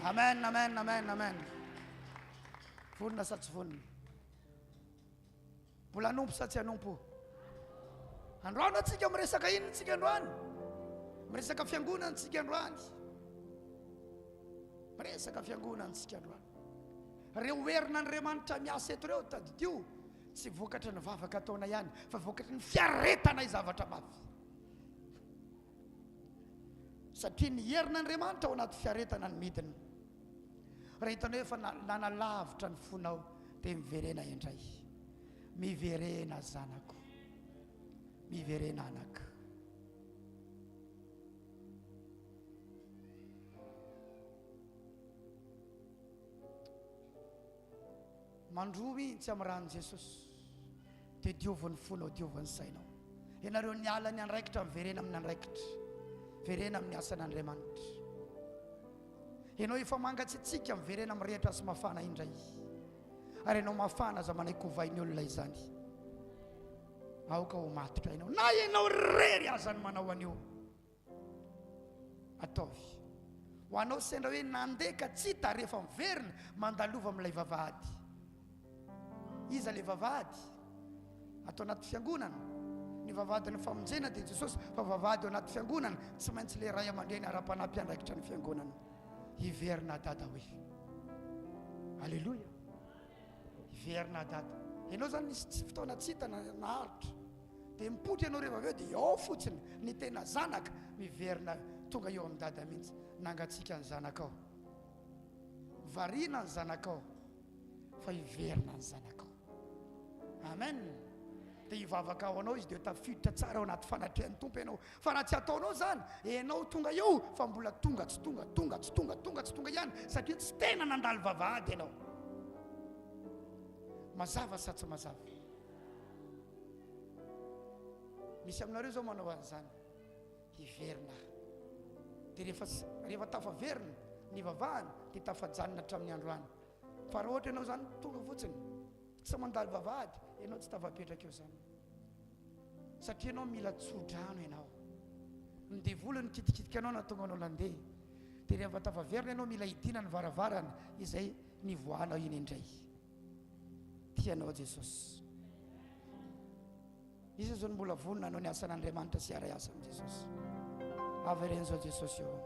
amen amen amen amen vonina sa tsy vonina mbola anompo sa tsy anompo androany atsika miresaka iny tsika androany miresaka fiangonana tsika androany miresaka fiangonana tsika androany reo herina Andriamanitra miasa eto reo tadidio tsy vokatra ny vavaka ataona ihany fa vokatra ny fiaretana izavatra mafy satria ny herin'Andriamanitra ao anaty fiaretana ny midina raha hitanao efa nanalavitra ny fonao dia miverena indray miverena zanako miverena anaka mandroa mihitsy amin'ny rano Jesosy dia diovan'ny fonao diovan'ny sainao. Ianareo ny ala ny andraikitra miverena amin'ny andraikitra, verena amin'ny asan'Andriamanitra. Ianao efa mangatsiatsika miverena amin'ny rehetra sy mafana indray, ary ianao mafana aza manaikovay ny olona izany. Aoka ho matotra ianao, na ianao rery aza ny manao an'io, ataovy. Ho anao sendra hoe nandeha ka tsy hita rehefa miverina, mandalova amin'ilay vavahady. Iza ilay vavahady? Atao anaty fiangonana. Ny vavahady ny famonjena dia Jesosy, fa vavahady ao anaty fiangonana tsy maintsy ilay ray aman-dreny ara-panampy andraikitra ny fiangonana. Hiverina dada hoe. Alleluia. Hiverina dada. Ianao zany nisy fotoana tsy hita naharitra, dia mipotry ianao rehefa avy eo dia ao fotsiny ny tena zanaka miverina tonga eo amin'ny dada mihitsy. Nangatsika ny zanakao, variana ny zanakao, fa hiverina ny zanakao. Amen. Dia hivavaka ao anao izy dia tafiditra tsara ao anaty fanatrehan'ny Tompo ianao. Fa raha tsy ataonao zany, ianao tonga eo fa mbola tonga tsy tonga ihany, satria tsy tena nandalo vavahady ianao. Mazava sa tsy mazava? Misy aminareo zao manao an'izany, hiverina. Dia rehefa tafaverina ny vavahany dia tafajanona hatramin'ny androany. Fa raha ohatra ianao zany tonga fotsiny tsy mandalo vavahady, ianao tsy tafapetraka eo zany, satria ianao mila tsodrano ianao. Ny devolo ny kitikitika anao na tonga anao landeha. Dia rehefa tafaverina ianao mila hidina ny varavarana izay nivoanao iny indray. Tianao Jesosy. Izy zao mbola vonona anao ny asan'Andriamanitra sy aray asa amin'ny Jesosy. Avereny zao Jesosy eo,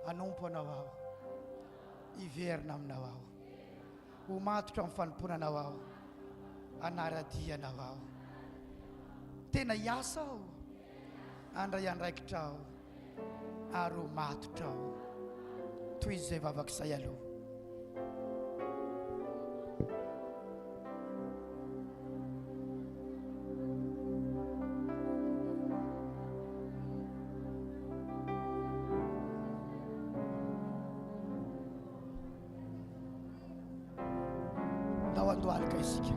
anompo anao aho, hiverina aminao aho, ho matotra amin'ny fanomponanao aho, anaradia anao aho, tena hiasa aho, andray andraikitra aho, ary ho matotra aho, toy izay vavak'izay aloha. Andohalika isika.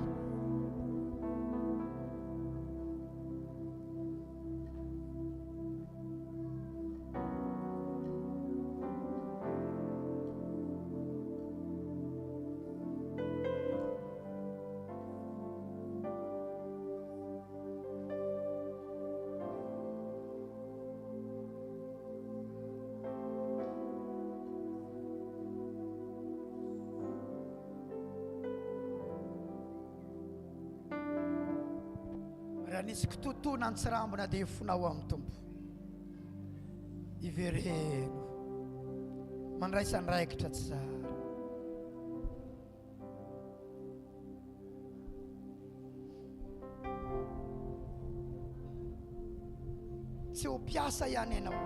Nisy kitotoana antsirambina dia hifonao amin'ny Tompo. Hivereno, mandraisandraikitra tsara. Tsy ho piasa ihany ianao,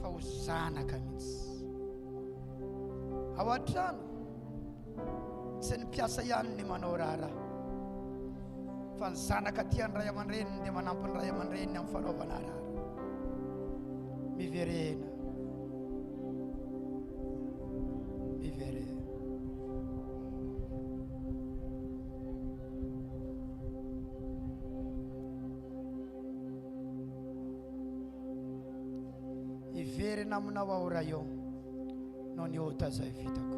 fa ho zanaka mihitsy. Ao an-trano tsy ny piasa ihany ny manao raharaha, fa ny zanaka tian'ny ray aman-dreniny dia manampy ny ray aman-dreniny amin'ny fanaovana raharaha. Miverena, miverena. Hiverena aminao aho raha eo no ny ota izay vitako.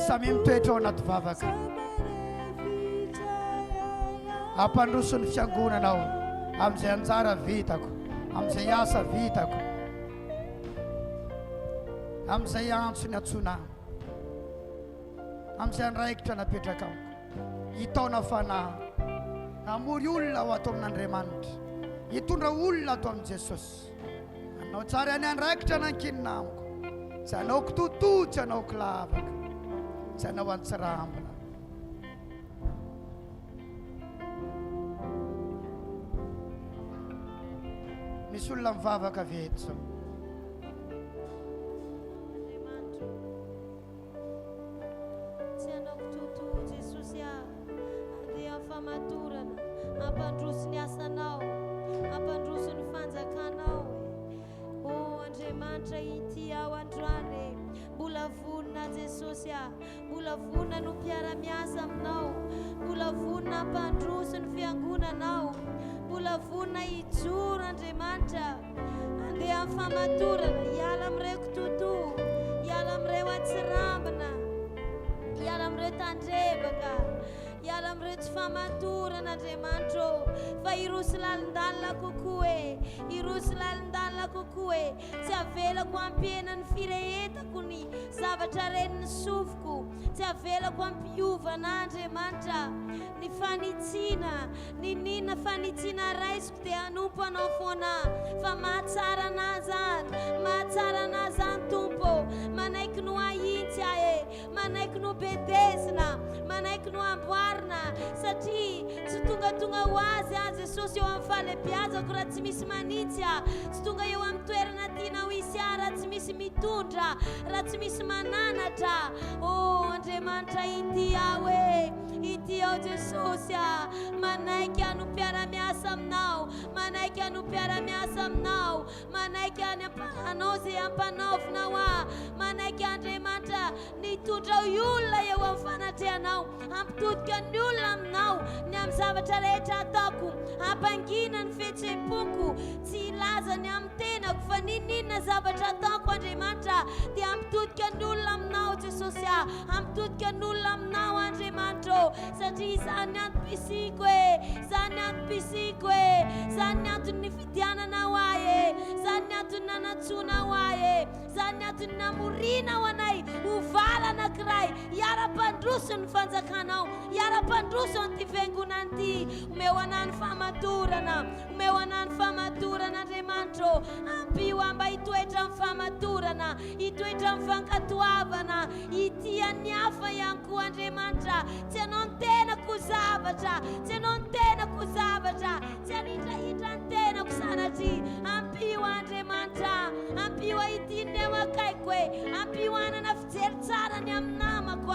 Samy mitoetra ao anaty vavaka. Ampandroso ny fiangonanao amin'izay anjara vitako, amin'izay asa vitako, amin'izay antso ny antsona, amin'izay andraikitra napetraka amiko. Hitaona fanahy, hamory olona ho ato amin'Andriamanitra, hitondra olona ato amin'i Jesosy. Anao tsara ny andraikitra nankinina amiko, tsy anaoko totoa, tsy anaoko lavaka, tsy anao antsirambina. Misy olona mivavaka veto zao.
Tsy anaoko totoa Jesosy andeha famatorana, ampandroso ny asanao, ampandroso ny fanjakanao. O Andriamanitra ity ao androany, mbola vonina Jesosy mbola vonina no mpiara-miasa aminao, mbola vonina ampandroso ny fiangonanao, mbola vonina hijoro Andriamanitra andeha amin'ny famatorana. Hiala amin'ireo kitotoa, hiala amin'ireo atsirambina, hiala amin'ireo tandrebaka, hiala amin'ireo tsy famatorana Andriamanitra, fa hiroso lalindalina kokoa hiroso lalindalina kokoa tsy avelako ampiena ny firehetako ny zavatra reniny sofiko, tsy avelako ampiovana Andriamanitra ny fanitsiana, ny nina fanitsiana raisiko dia hanompo anao foana, fa mahatsara anazy any Tompo, manaiky no ahitsy manaiky no bedezina, manaiky no amboarina, satria tsy tonga ho azy Jesosy eo amin'ny falebiazako raha tsy misy manitsy, tsy tonga eo amin'ny toerana tianao hisy raha tsy misy mitondra, raha tsy misy mananatra. O Andriamanitra ity ao Jesosy, manaiky ano mpiara-miasa aminao, manaiky ano mpiara-miasa aminao, manaiky anao zay ampanaovinao manaiky Andriamanitra nitondra olona eo amin'ny fanatrehanao, ampitodika ny olona aminao ny amin'ny zavatra rehetra ataoko, ampangina ny fihetsem-poko, tsy ilaza ny amin'ny tenako fa ninina zavatra ataoko Andriamanitra dia ampitodika ny olona aminao Jesosy, ampitodika ny olona aminao Andriamanitra, satria izany antom-pisiko izany antom-pisiko izany antony fidiananao izany antony nanantsonao izany antony namorinao anay ho vala anankiray, hiara-pandroso ny fanjakanao, hiara-pandroso an'ity fiangonana ity. Omeo anay ny famatorana, omeo anay ny famatorana Andriamanitra, ampio amba hitoetra amin'ny famatorana, hitoetra amin'ny fankatoavana, hitia ny hafa ihany koa Andriamanitra, tsy anao ny tenako zavatra, tsy anao ny tenako zavatra, tsy anitrahitra ny tenako sanatria, ampio Andriamanitra, ampio ahitiny eo akaiko ampio anana fijery tsara ny amin'ny namako,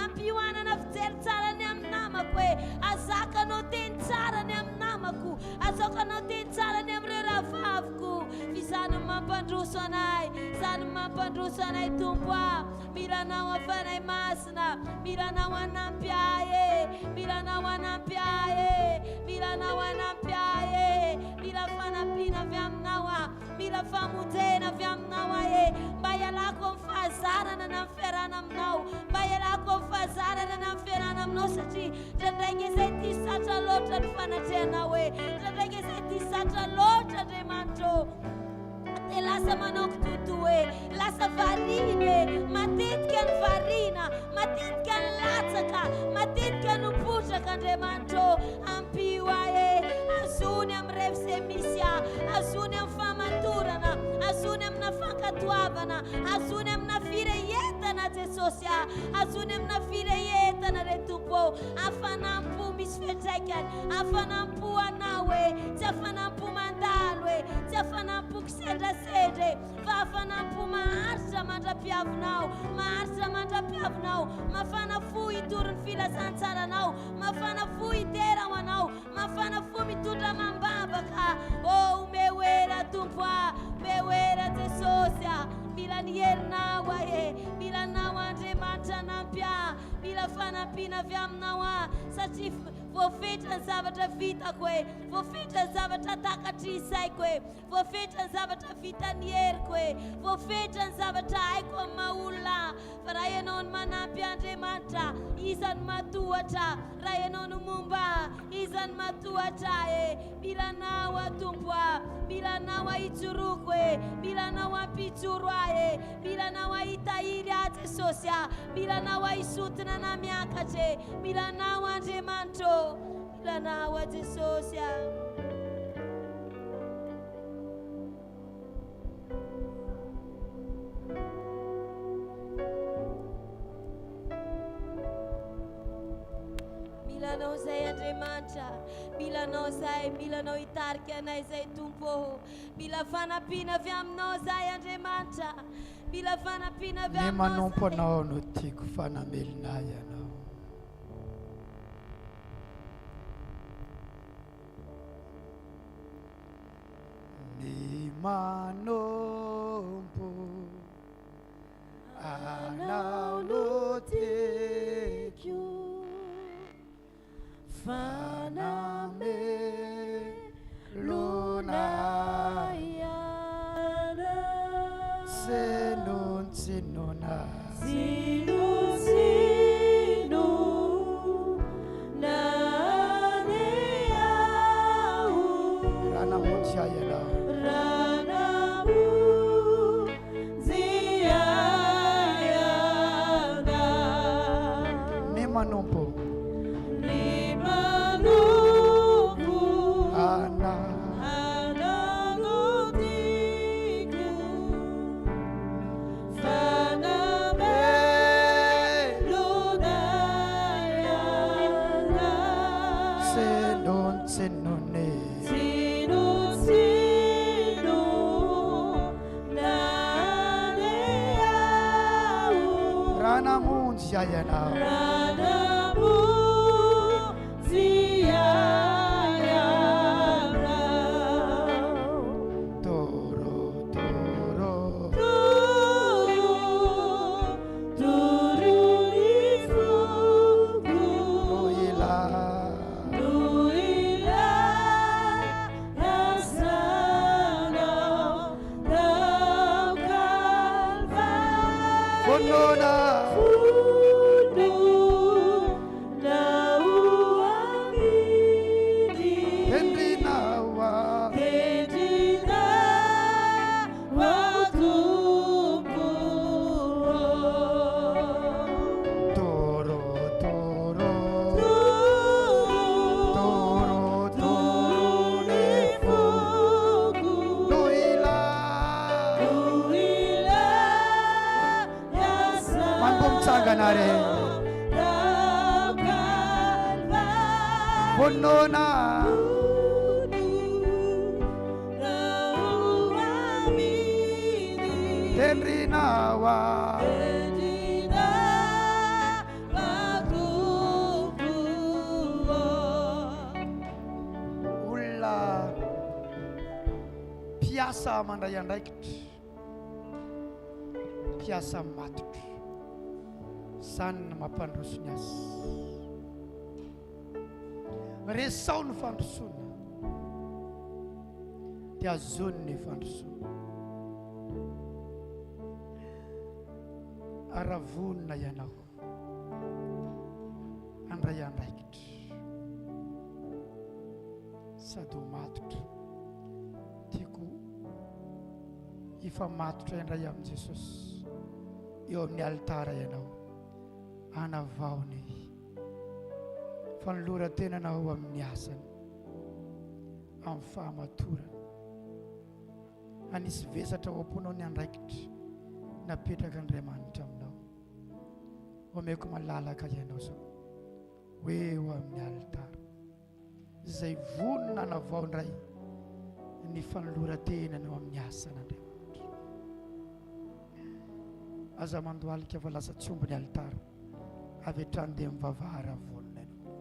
ampio anana fijery tsara ny amin'ny namako azakanao teny tsara ny amin'ny namako, azakanao teny tsara ny amin'ireo rahavaviko, izany mampandroso anay, izany mampandroso anay Tompo, milanao afanay masina, milanao anampy milanao anampy milanao anampy mila fanampiana avy aminao, mila famonjena avy aminao mba hialako amin'ny fahazarana na amin'ny fiarana aminao, mba hialako amin'ny fahazarana na amin'ny fiarana aminao, satria ndraindraiky izay ty satra loatra ny fanatrehanao ndraindraiky izay ty satra loatra Andriamanitra, dia lasa manao kitotoa lasa varina matetika ny varina, matetika ny latsaka, matetika ny potraka Andriamanitra, ampio azony amin'ny revise misy, azony amin'ny famatorana, azony amina fankatoavana, azony amina firehetana fiainana Jesosy azony amina firehetana re Tompo afanampo misy fiantraikany afanampo anao tsy afanampo mandalo tsy afanampo kisendrasendra fa afanampo maharitra mandrapiavinao mafana fo hitory ny filazantsaranao mafana fo hitera ho anao mafana fo mitondra mambabaka omeoera Tompo meoera Jesosy mila ny herinao mila nao Andriamanitra nampia mila fanampiana avy aminao satria voafetra ny zavatra vitako voafetra ny zavatra takatry isaiko voafetra ny zavatra vitany heriko voafetra ny zavatra haiko amin'ny maolona fa raha ianao no manampy Andriamanitra iza no matohatra raha ianao no momba iza no matohatra mila nao Tompo mila nao hijoroko mila nao hampijoro mila nao hitahiry Jesosy mila nao hisotona na miakatra mila nao Andriamanitra mila nao Jesosy milanao zay Andriamanitra milanao hitarika anay zay Tompo mila fanampiana avy aminao zay Andriamanitra mila fanampiana avy aminao
manompo anao no tiako fanamelina ianao ny manompo anao no tiako fanamelona iana sinonsinona ranamunzia ianao ny manompo ranamunzia ianao Bonona Tenrinawa Ulla Piasa mandrayandraikitra Piasa matotra San mampandroso ny azy resao ny fandrosoana dia azony ny fandrosoana aravonina ianao andray andraikitra sady ho matotra tiako efa matotra indray amin'i Jesosy eo amin'ny altara ianao anavaony fanoloran-tenanao amin'ny asany amin'ny fahamatorana anisy vesatra ho amponao ny andraikitra napetraka Andriamanitra aminao omeko malalaka ianao zao hoe eo amin'ny altara izay vonona na vao ndray ny fanoloran-tenany eo amin'ny asan'Andriamanitra. Aza mandoalika voalaza tsiombony altara avy hatrany dia mivavahara vonona ianao.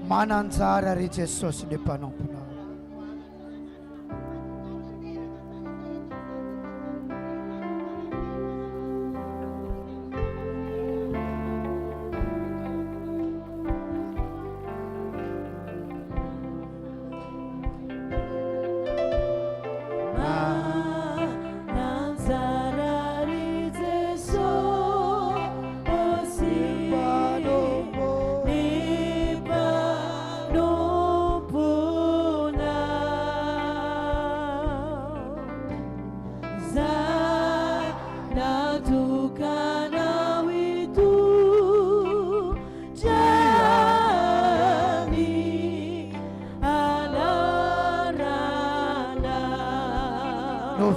Mananjara ry Jesosy ny mpanomponao.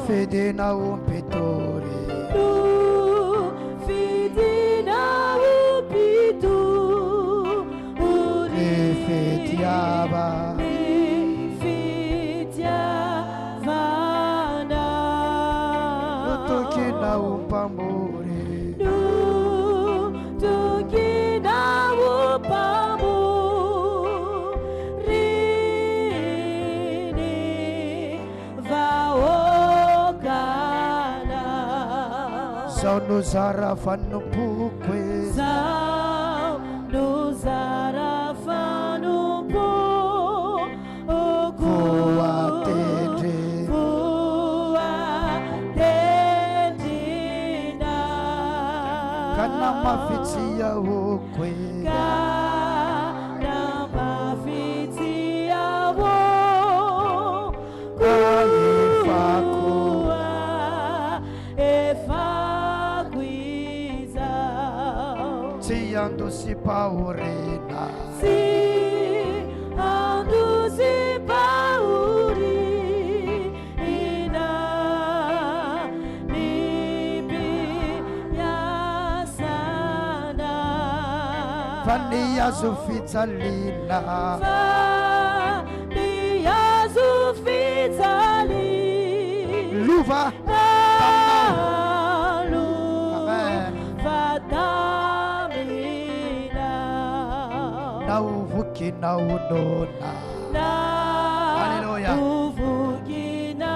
Fidina un pittore,
fidina un pittore,
rifetiava, tocchina un pambore,
tocchina un pambore,
Zao no zara fanompoque,
zao no zara fanompo,
voa
tendrina,
kana mafitsia oque,
kana mafitsia oque,
ando si paurina,
si ando si paurina, nipi yasana,
fania zufizalina,
fania zufizalina,
luva, uvuki na unona,
na
haleluya,
uvuki na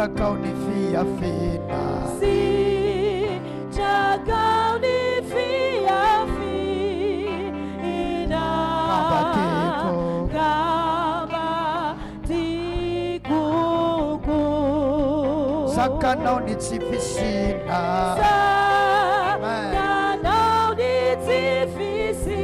Sitragao ny fiafina.
Sitragao ny fiafina.
Kabatiko.
Kabatiko.
Sakanao ny tsy fisina.
Sakanao ny tsy fisina.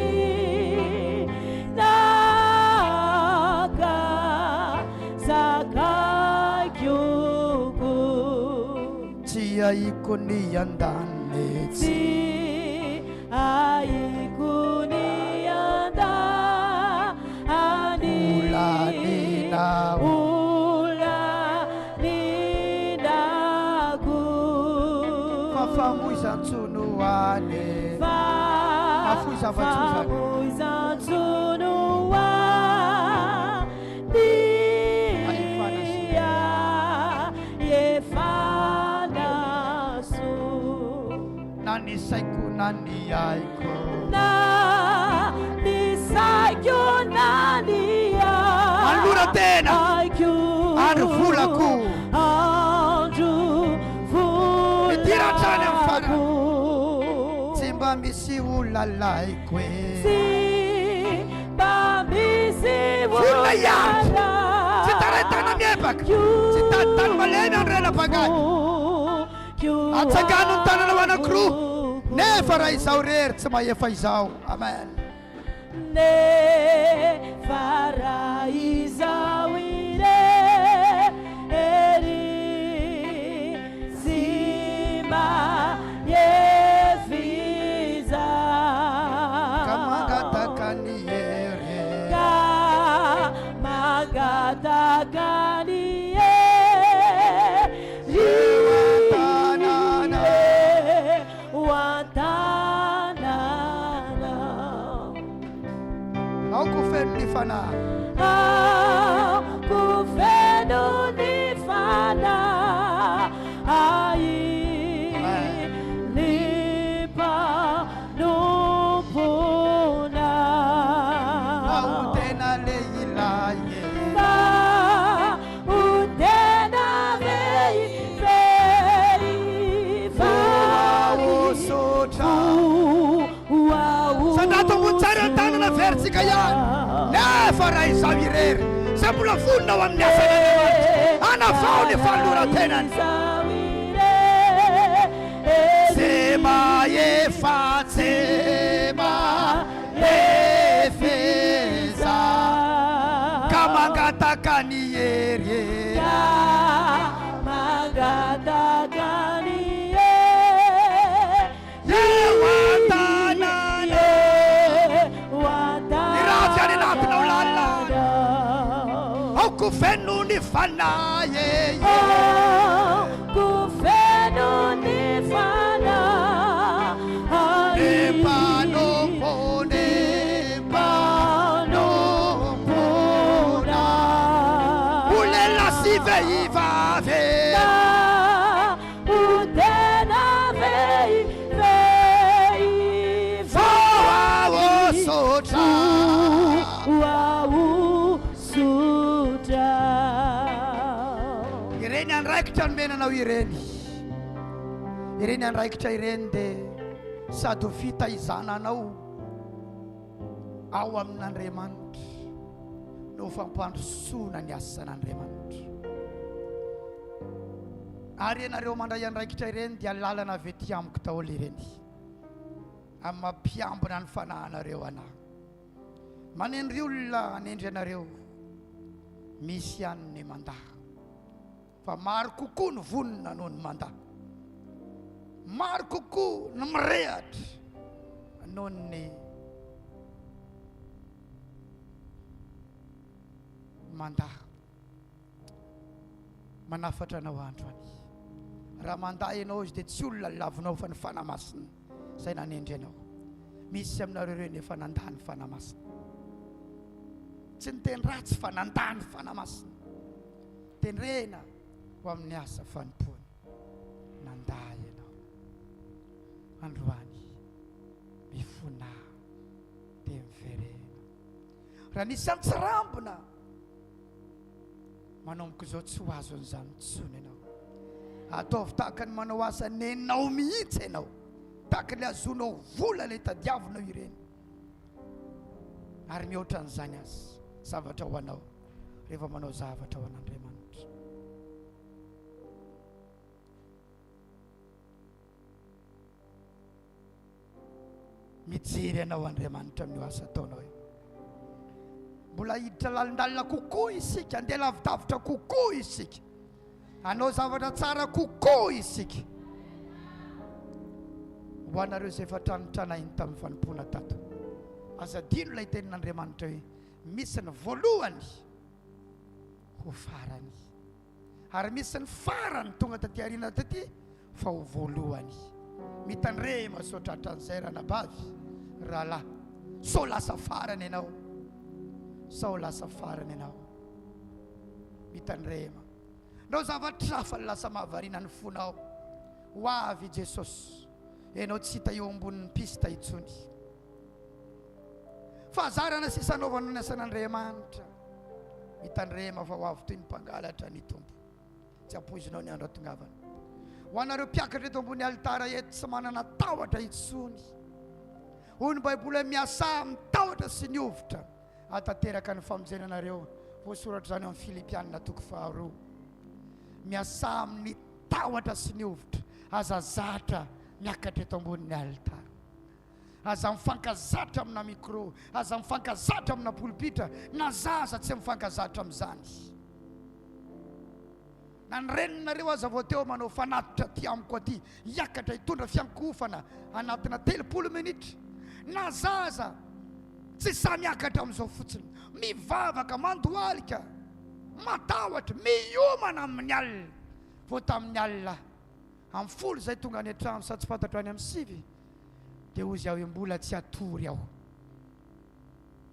Tsy aiko ny andany.
Tsy aiko ny andany. Ulaninako.
Fafamoizan-tsonoany. Nisaiko na niaiko.
Nisaiko na niaiko.
Allora tena. Andro volako.
Andro volako.
Mitiratrany amin'ny fana. Tsy mba misy olalaiko e.
Tsy mba misy
olona ihany. Tsy taretana miepaka. Tsy tatany malemy andrena pagany. Atsangano ny tanana ho anankiroa. Nefa raha izao rery tsy mahefa izao. Amen.
Nefa raha izao irery tsy mahefa izao.
Ka mangataka ny hery.
Ka mangataka ny
Ni fana.
Kufeno ni fana. Ai lipa numpuna.
Utena leilaye.
Utena
Sota. Sandato mutsara tanana versi kayan. Nefa raha izao irery. Sa mbola vonona ao amin'ny asan'Andriamanitra. Anavao ny fanorantenany. Tsema efa tsema efeza. Ka mangataka ny hery.
Ka mangataka ny
Kufeno ni fana ye.
Kufeno ni fana.
Nepano pone pano pona. Ulela si veiva ve.
Utena veiva.
Fawa sota. Ireny andraikitra nomenanao ireny. Ireny andraikitra ireny dia sady ho fitaizananao ao amin'Andriamanitra no fampandrosoana ny asan'Andriamanitra. Ary ianareo mandray andraikitra ireny dia lalana avy ety amiko daholo ireny amin'ny mampiambina ny fanahinareo anahy. Manendry olona anendry anareo misy ihany ny mandaha. Fa maro kokoa ny vonona noho ny mandaha. Maro kokoa ny mirehatra noho ny mandaha. Manafatra anao andro any. Raha mandaha ianao izy dia tsy olona lavinao fa ny fanahy masina izay nanendry anao. Misy aminareo ireo nefa nandaha ny fanahy masina. Tsy niteny ratsy fa nandaha ny fanahy masina. Tenrena ho amin'ny asa fanompony. Nandaha ianao. Androany mifona dia miverena. Raha nisy antsirambina manomboka izao tsy ho azo an'izany tsony ianao. ataovy tahaka ny manao asa nenao mihitsy ianao, tahaka le azonao vola le tadiavinao ireny, ary mihoatra an'izany azy zavatra ho anao rehefa manao zavatra ho an'Andriamanitra. Mijery anao Andriamanitra amin'ny asa ataonao. Mbola hiditra lalindalina kokoa isika, andeha lavidavitra kokoa isika, anao zavatra tsara kokoa isika. Ho anareo izay efa tranotranainy tamin'ny fanompoana tato, azadino ilay tenin'Andriamanitra hoe misy ny voalohany ho farany, ary misy ny farany tonga taty aoriana taty fa ho voalohany. Mitandrema sao tratran'izay ranabavy rahalahy, sao lasa farany ianao, sao lasa farany ianao. Mitandrema ndao zavatra fa lasa mahavariana ny fonao. Ho avy Jesosy, ianao tsy hita eo ambonin'ny pista itsony. Fahazarana sisa anaovana ny asan'Andriamanitra. Mitandrema fa ho avy toy ny mpangalatra ny tompo, tsy ampoizinao ny andro atongavana. Ho anareo mpiakatra eto ambony alitara eto tsy manana tahotra itsony, hoy ny Baiboly miasa amin'ny tahotra sy ny ovitra atateraka ny famonjenanareo. Voasoratra zany amin'ny Filipianina 4:2. Miasa amin'ny tahotra sy ny ovitra, aza zatra miakatra eto ambony alitara, aza mifankazatra amina micro, aza mifankazatra amina pulpitra, na zaza tsy mifankazatra amin'izany. Na ny reninareo aza vao teo manao fanatitra ty amiko aty, hiakatra hitondra fiankofana anatina 30 minitra. Na zaza tsy sa miakatra amin'izao fotsiny, mivavaka, mandohalika, matahotra, miomana amin'ny alina. Vao tamin'ny alina amin'ny 10 zay tonga any an-trano sa tsy fantatra any amin'ny 7, dia ozy aho hoe mbola tsy atory aho,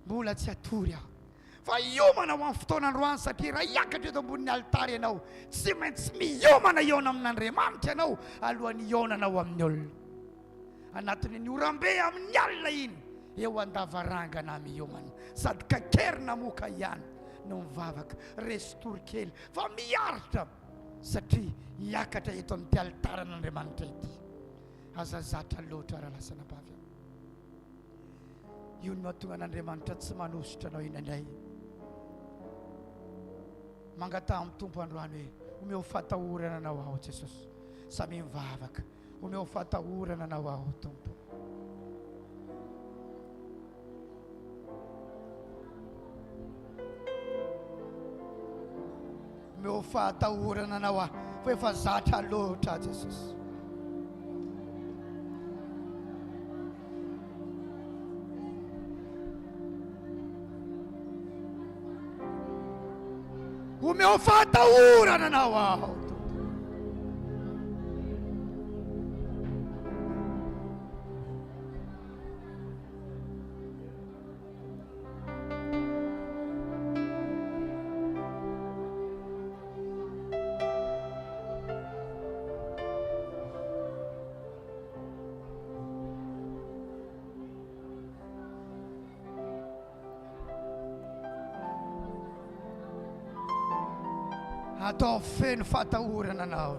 mbola tsy atory aho. Fa iomana ho amin'ny fotoanandroany, satria raha hiakatra eto ambonin'ny alitara ianao, tsy maintsy miomana iona amin'Andriamanitra ianao alohan'ny ionana ho amin'ny olona. Anatiny ny orambe amin'ny alina iny, eo andavarangana miomana, sady kakerina moka ihany no mivavaka, resy kely fa miaritra, satria hiakatra eto amin'ity alitaran'Andriamanitra ity. Aza zatra loatra raha lasa nabavy. Io no mahatonga an'Andriamanitra tsy manositra anao inandray. Mangataha amin'ny tompo androany hoe omeo fatahorana anao aho Jesosy, samy mivavaka, omeo fatahorana anao aho tompo. Omeo fatahorana anao aho, fa efa zatra loatra Jesosy. Omeo fatahorana anao aho. Atao feno fatahorana anao.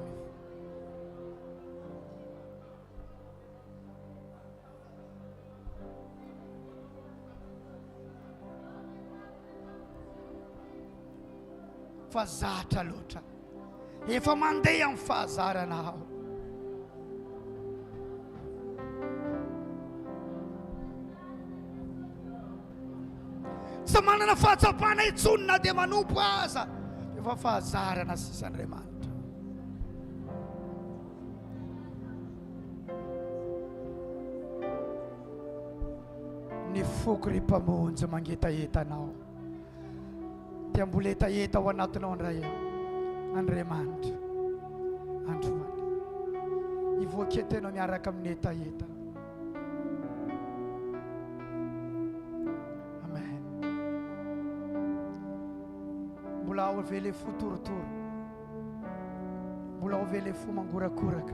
Fa zatra loatra, efa mandeha amin'ny fahazarana aho. Tsy manana fahatsapana intsony na dia manompo aza, efa fahazarana sisa Andriamanitra. Ny foko ry mpamonjy mangetaeta anao, dia mbola etaeta ao anatinao indray Andriamanitra. Androany ivoaketenao miaraka amin'ny etaeta. Mbola ho vele fo torotoro, mbola ho vele fo mangorakoraka,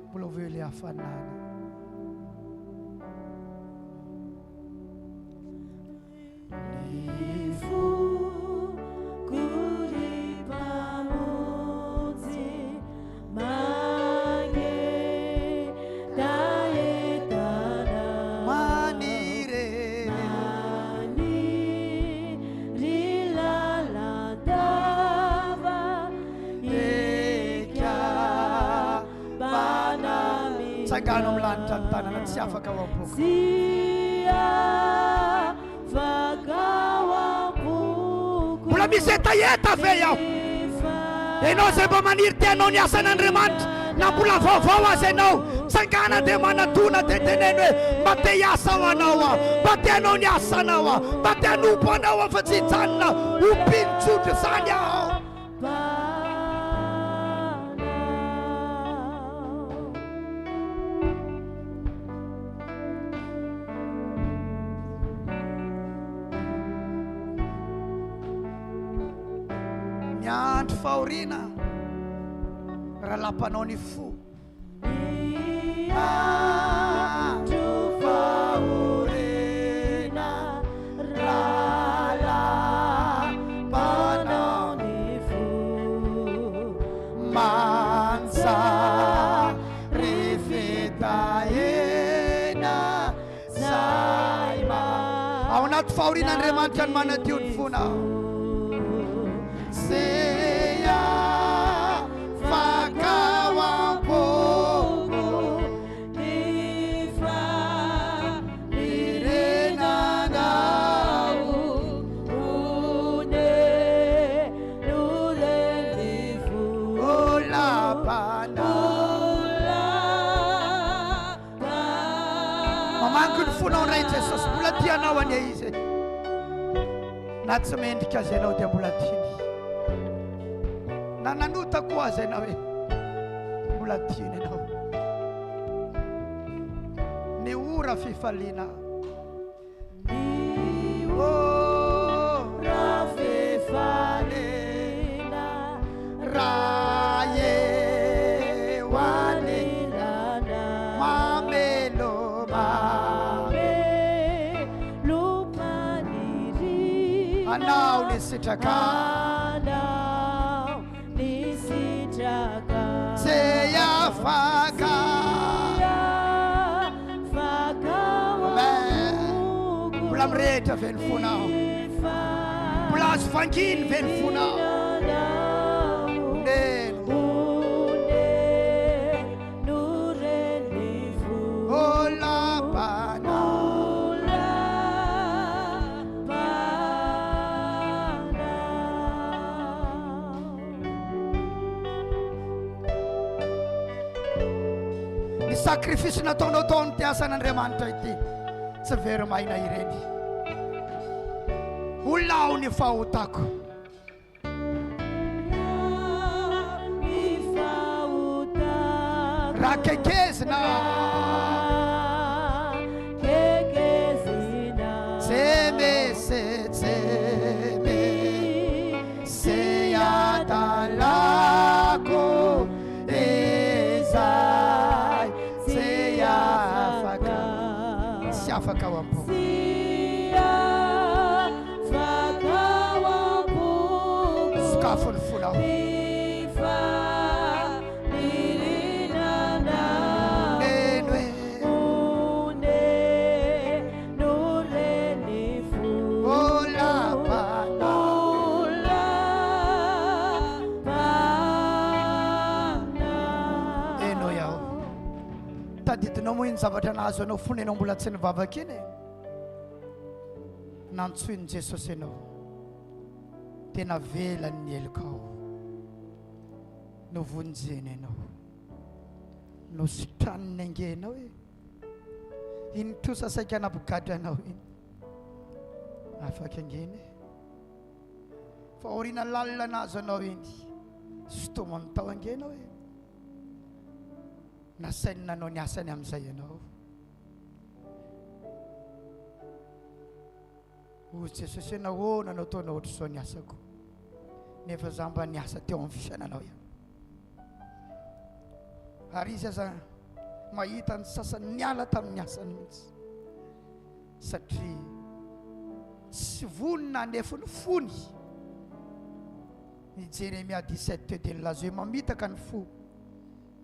mbola ho vele hafanana.
Kuri pamozi
tsangano milanitra ny tanana tsy afaka ao am-poko mbola misy etaeta ve iaho ianao zay mba maniry tianao ny asan'Andriamanitra na mbola vaovao azy ianao tsangana dia manatona dia teneny hoe mba te hiasa ho anao a mba tianao ny asanao a mba te hanompo anao a fa tsy hijanona ompinitsotro zany aho miandro fahoriana raha lampanao ny fo miandro fahoriana raha lampanao ny fo mansary fitahena zay ao anaty fahoriana Andriamanitra ny manadio ny fonao seya fakawampogo ifa irenanau une nulelifu olapana mamanko ny fonao ray Jesosy mbola tianao ania izy na tsy mendrika azy ianao dia mbola tiany na nanota koa azy ianao hoe mbola tiany ianao ny ora fifaliana ny ora fifaliana raha ewanilana mamelo maniri anao ny sitraka seya faka mbola mirehitra ve ny fonao mbola azo fanginy ve ny fonao neno olapana sakrifisy nataonao tao ny tiasan'Andriamanitra ity tsy very maina ireny olona ao ny fahotako raha kekezina tseme seyadalako ezay si afaka ao am-poko sokafo ny fonao tadidinao moa iny zavatra nahazo anao fony anao mbola tsy nivavaka iny nantsoiny Jesosy ianao tena velany ny elokao no vonjeny ianao no sitraniny angenao iny tosa saika anabogadra anao iny afaka angeny fahoriana lalina nazo anao iny sotomany tao angenao nasainy nanao ny asany amin'izay ianao ozy Jesosy ianao nanao taonao ohatry zao ny asako nefa za mba niasa teo amin'ny fisainanao ary izy aza mahita ny sasany niala tamin'ny asany mihitsy satria tsy vonina nefa ny fony ny Jeremia 17 dia nilaza hoe mamitaka ny fo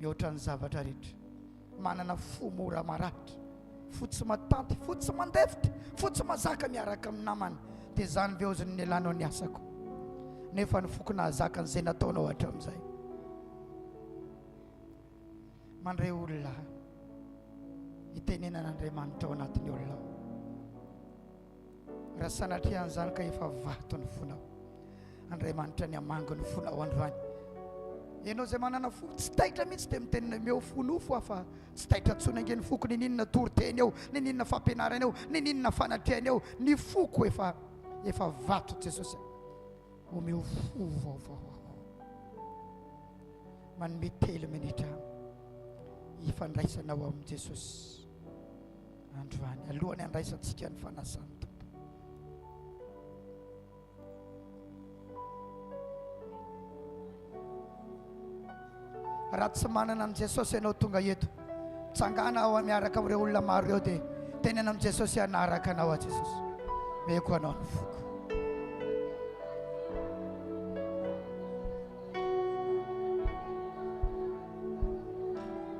mihoatra ny zavatra rehetra manana fo mora maratra fo tsy matanty fo tsy mandefitra fo tsy mazaka miaraka amin'ny namany dia zany ve oziny ny elanao ny asako nefa ny foko nahazaka n'izay nataonao hatramin'izay mandray olona itenenana Andriamanitra ao anatin'ny olona. Raha sanatrian'izany ka efa vato ny fonao, Andriamanitra ny hamango ny fonao androany. Ianao zay manana fo tsy taitra mihitsy dia mitenina meo fonofo fa tsy taitra tsony ange ny foko, ny ninona toriteny eo, ny ninona fampianarana eo, ny ninona fanatriana eo, ny foko efa vato Jesosy. Omeo fo vaovao manome 3 minitra ifandraisanao amin'ny Jesosy androany alohany andraisantsika ny fanasany Tompo. Raha tsy manana an Jesosy ianao tonga eto, tsangana ao miaraka amin'ireo olona maro ireo dia tenena amin'ny Jesosy hanaraka anao a Jesosy. Meko anao ny foko.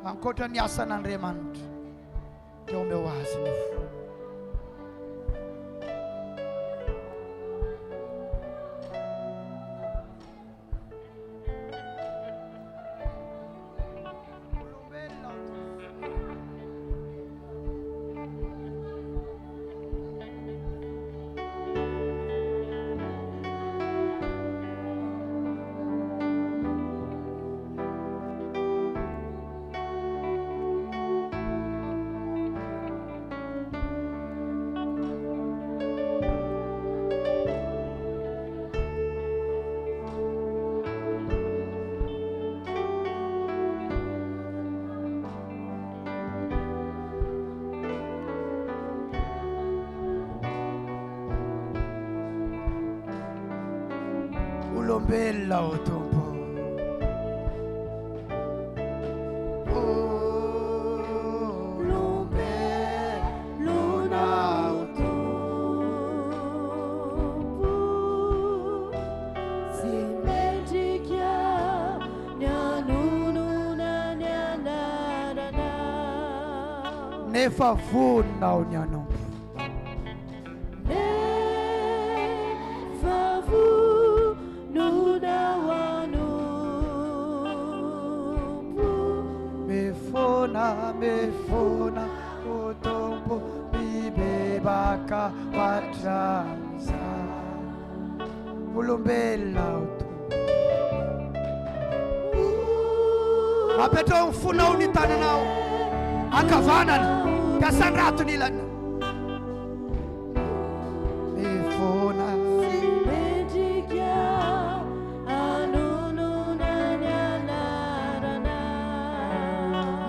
Ankoatra ny asan'Andriamanitra dia omeo azy ny fo. Ulombella o Tompo, ulombelluna o Tompo, si mejikia nyanununa nyanarana, nefa vuna o nyanu. Mefona o Tompo bibebaka watranza ulombella o Tompo apetra fonao ny tananao ankavanana kasanratony ilana mefona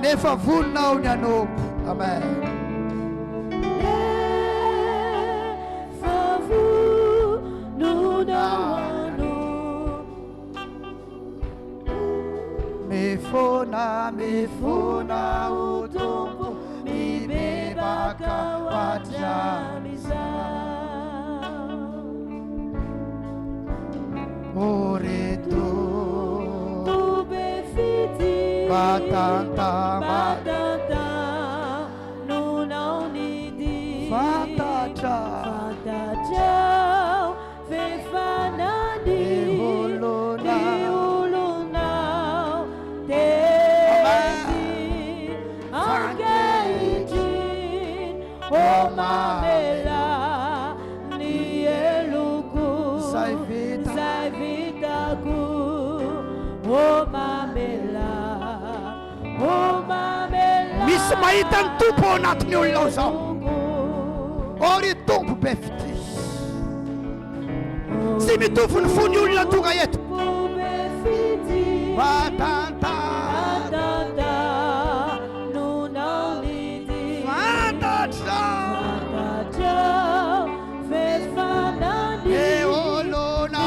nefa vonao ny anompo. Amen. Nefa vonao mefona o Tompo mibebaka wajamiza oreto Batanta nuna unidi Fatacha Fefanadi Iuluna Teti Angeijin O Mamela Nieluku Saivitaku O Mamela misy mahita ny tompo ao anatin'ny olona zao. Ry tompo be fity sy mitovy ny fony olona tonga eto. Batanta fantatra eolona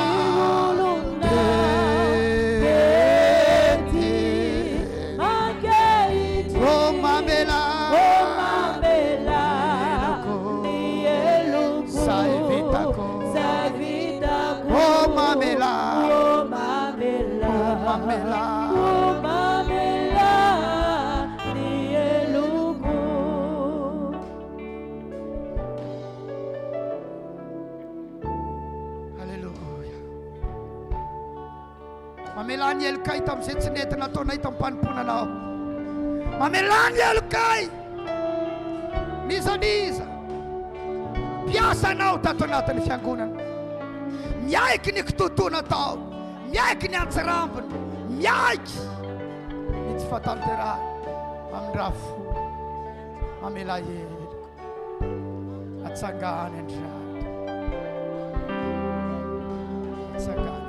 Mamelany elokay tamin'izay tsy nentina ataonay tamin'ny mpanomponanao. Mamelany elokay nizaniza piasanao tato anatin'ny fiangonana, miaiky ny kitotoana tao, miaiky ny antsirambiny, miaiky ny tsy fahatanterahana amin'ny raha fo mamela heliko atsangany Andrianitra, atsangany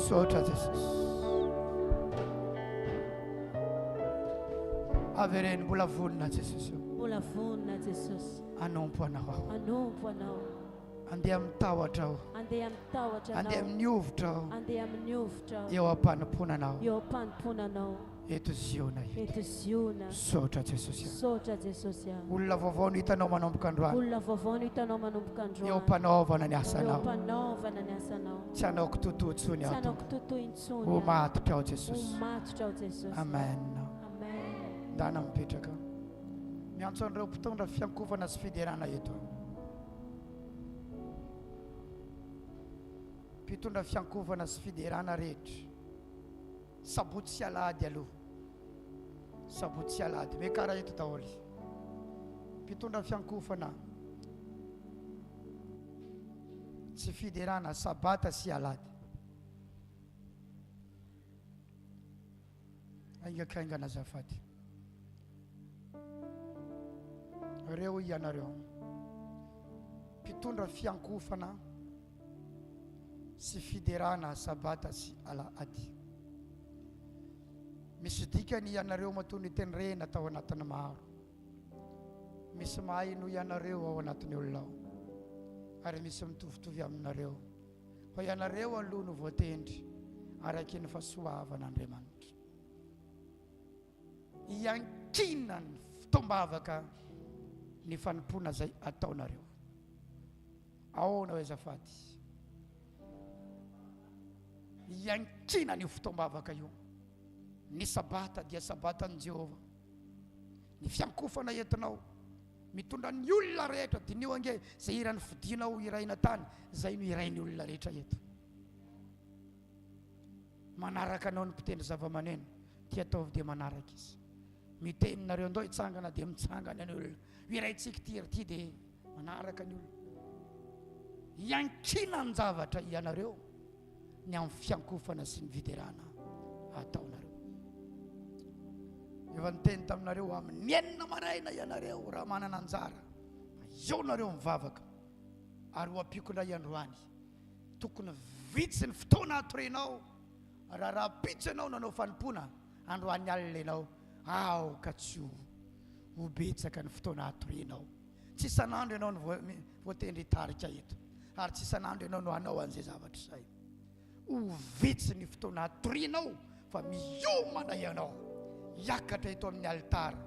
sotra Jesus. Avereny mbola vonina Jesus,
mbola vonina Jesus,
anompo anao,
anompo anao,
andeha mitahotra aho,
andeha mitahotra
andeha
anao,
amin'ny ovitra aho,
andeha amin'ny ovitra aho,
eo am-panomponanao,
eo am-panomponanao,
eto ziona
eto ziona,
sotra Jesus.
sotra Jesosy.
Olona vaovao no hitanao manomboka androany,
olona vaovao no hitanao manomboka androany,
eo mpanaovana ny
eo
asanao,
mpanaovana ny asanao,
tsy anao kitototsony
tsy
ato,
anao kitoto intsony,
ho matotra ao Jesus.
ho matotra ao Jesosy.
Amen.
Amen.
Ndana mipetraka miantso an'ireo mpitondra fiankovana sy fiderana eto, mpitondra fiankovana sy fiderana rehetra, sabotsy sy alahady aloha, sabotsy sy alahady mekara eto daholo, mpitondra fiankovana sy fiderana, sabata sy alahady, aingakaingana azafady. Reo ianareo mpitondra fiankofana sy fiderana, sabata sy alahady, misy dikany ianareo matony tenrena tao anatin'ny maro, misy mahay no ianareo ao anatin'ny olona ao, ary misy mitovitovy aminareo, fa ianareo aloha no voatendry araky ny fahasoavan'Andriamanitra, iankina ny fitombavaka ny fanompona zay ataonareo. Ahoana azafady, iankina ny fitombavaka io, ny sabata dia sabatan'i Jehova, ny fiankofana entinao mitondra ny olona rehetra, dinio ange zay irany fidinao iraina tany, zay no irainy olona rehetra eto, manaraka anao ny mpitendry zava-maneno, ty ataovy dia manaraka izy, miteninareo ndao hitsangana dia mitsangana ny olona, iraintsika ty dia manaraka ny olona, iankina ny zavatra ianareo ny amin'ny fiankofana sy ny fiderana ataonareo. Efa niteny taminareo amin'ny enina maraina ianareo raha manana anjara, eo nareo mivavaka, ary ho ampikondray androany, tokony vitsy ny fotoana atorenao, raha pitso ianao nanao fanompona, androany alina ianao, ao ka tsy ho betsaka ny fotoana atorenao, tsy isan'andro ianao no voatendry tarika eto, ary tsy isan'andro ianao no hanao an'izay zavatra izay, ho vitsy ny fotoana atorenao, fa miomana ianao, hiakatra eto amin'ny altara,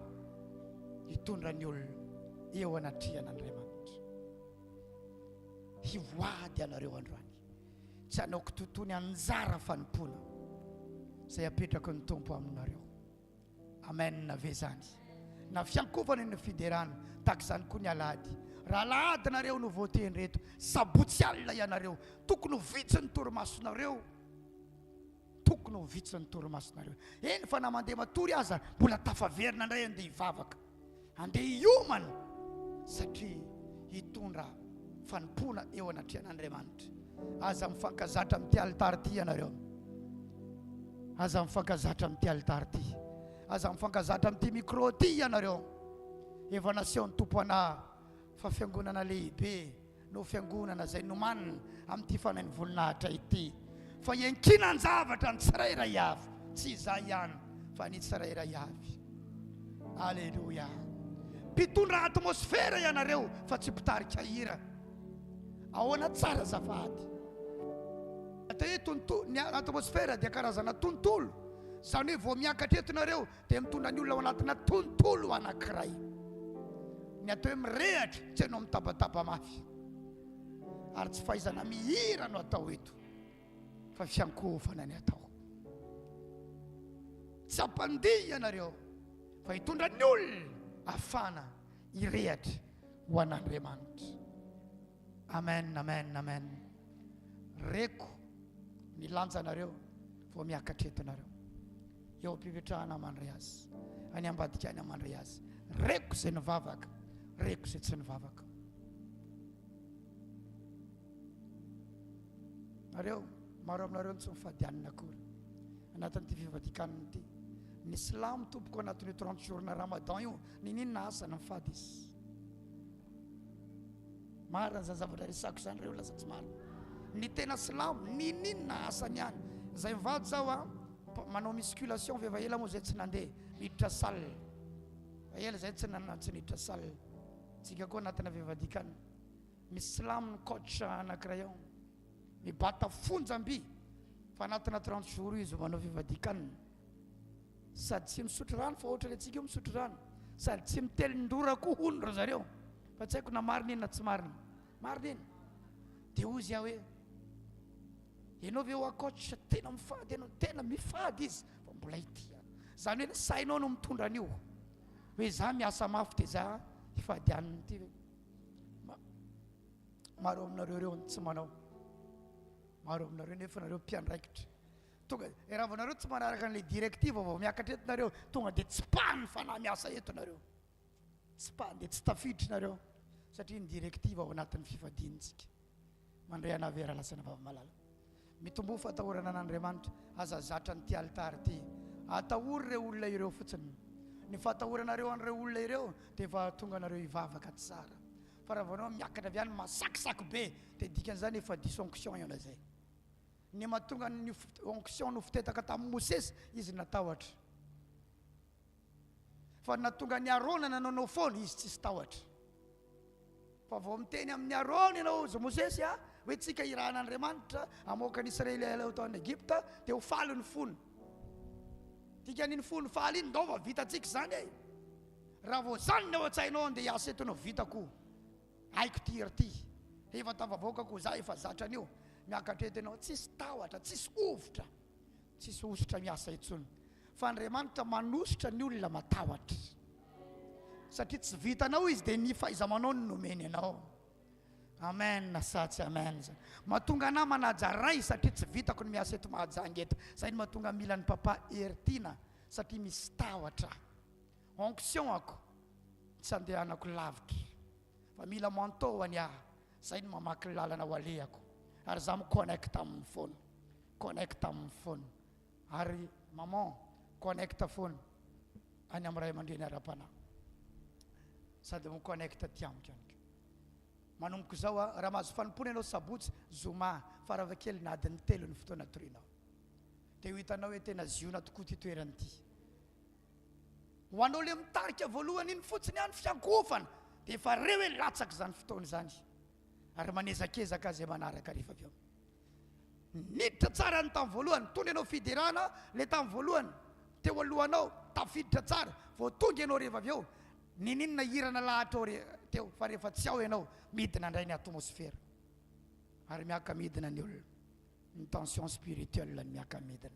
hitondra ny olona eo anatrihan'Andriamanitra, hivoady anareo androany, tsy hanao kitotoany anjara fanompona zay apetraka ny tompo aminareo. Amen. Ve zany na fiankovana ny fiderana, tak zany koa ny alahady, raha alahady nareo no voatendry eto, sabotsy alina ianareo, tokony ho vitsy ny toromasonareo, tokony ho vitsy ny toromasonareo. Eny fa na mandeha matory aza, mbola tafaverina indray andeha hivavaka, andeha hiomana, satria hitondra fanompona eo anatrihan'Andriamanitra. Aza mifankazatra amin'ity altara ty ianareo, aza mifankazatra amin'ity altara ty, aza mifankazatra amin'ity micro ty ianareo, efa nasehon'ny tompo ana fa fiangonana lehibe no fiangonana zay nomanina amin'ity fanahin'ny voninahitra ity, fa iankina ny zavatra ny tsirairay avy, tsy iza ihany fa ny tsirairay avy. Alleluia. Mpitondra atmosfera ianareo fa tsy mpitarika hira, ahoana tsara zafady, atao ny atmosfera dia karazana tontolo, zany hoe vao miakatra etonareo dia mitondra ny olona ao anatina tontolo anankiray, ny atao hoe mirehatra tsy hanao mitabataba mafy, ary tsy fahaizana mihira no atao eto, fa fiankofana ny atao, tsy ampandihy ianareo fa hitondra ny olona afana hirehatra ho an'Andriamanitra. Amen, amen, amen. Reko ny lanjanareo vao miakatra etonareo, eo am-pipetrahana mandray azy, any ambadika any mandray azy. Reko izay nivavaka, reko izay tsy nivavaka. Nareo, maro aminareo tsy mifadianina akory anatin'ity fivadikanana ity. Ny silamo tompoko anatin'io 30 jours na Ramadan io, ninona asany mifady izy. Marina zany zavatra resako zany reo lasa tsy marina. Ny tena silamo ninona asany ihany. Zay mivady zao manao musculation veva ela moa zay tsy nandeha miditra salle. Ela zay tsy niditra salle. Tsika koa anatina fivadikana. Misy silamo ny coach anankiray eo. Mibata fonjam-by fa anatina 30 jours izy manao fivadikana. Sady tsy misotro rano fa ohatra antsika misotro rano. Sady tsy mitelin-dora koa hono ry zareo. Fa tsy haiko na marina iny na tsy marina. Marina iny. Dia ozy aho hoe ianao ve ho coach tena mifady, ianao tena mifady izy fa mbola ity. Zany hoe sainao no mitondra an'io. Hoe za miasa mafy dia za ifadianina ity. Maro aminareo reo tsy manao. Maro aminareo nefa nareo mpiandraikitra. Tonga ravanareo tsy manaraka an'ilay direktiva vao miakatra eto nareo, tonga dia tsy pahany fanahy miasa eto nareo. Tsy pahany dia tsy tafiditra nareo satria ny direktiva ao anatin'ny fifadiantsika. Mandray anavera lasana vavamalala. Mitombo fatahorana an'Andriamanitra aza zatra n'ity altara ity. Atahory ireo olona ireo fotsiny. Ny fatahoranareo an'ireo olona ireo dia efa tonga nareo ivavaka tsara. Fa raha vanao miakatra avy any masakisaky be dia dikan'izany efa diso onction iona zay. Ny mahatonga ny onction no fitetaka tamin'ny Mosesy izy natahotra. Fa natonga ny Arona nanao foana izy tsisy tahotra. Fa vao miteny amin'ny Arona ianao za Mosesy hoe tsika irahan'Andriamanitra amoaka ny Israelela tao any Egypta dia ho faly ny fony. Tikan'iny fony faly iny ndao fa vitatsika zany e. Raha vao zany ny ao an-tsainao andeha hiasa eto anao vitako. Haiko ty ry. Efa tavavoakako za efa zatra an'io. Miakatra eto ianao tsisy tahotra, tsisy ovotra. Tsisy osotra miasa etsony. Fa Andriamanitra manositra ny olona matahotra. Satria tsy vitanao izy dia ny fahaiza-manao no nomeny anao. Amen na satsy amen. Mahatonga anahy manajaray satria tsy vitako ny miasa eto Mahajanga eto. Zay ny mahatonga mila ny papa heritiana satria misy tahotra. Onction ako tsy andehanako lavitra. Fa mila manto any aho. Zay ny mamaky lalana ho alehako. Ary za mi-connecta amin'ny phone. Connecta amin'ny phone. Ary maman connecta phone any amin'ny ray aman-dreny ara-panahy. Sady mi-connecta ty amiko ihany. Manomboka zao raha mahazo fanompona ianao sabotsy zoma fa raha kely na adiny 3 ny fotoana torinao. Dia ho hitanao hoe tena ziona tokoa ty toerana ity. Ho anao le mitarika voalohany iny fotsiny ihany fiankofana dia efa reo hoe latsaka zany fotoana zany. Ary manezakezaka azy manaraka rehefa avy eo. Niditra tsara ny tamin'ny voalohany, tonga ianao fidirana le tamin'ny voalohany, teo alohanao tafiditra tsara, vao tonga ianao rehefa avy eo, ninona hirana lahatra teo fa rehefa tsy ao ianao midina indray ny atmosfera. Ary miaka midina ny olona, ny tension spirituelle ny miaka midina.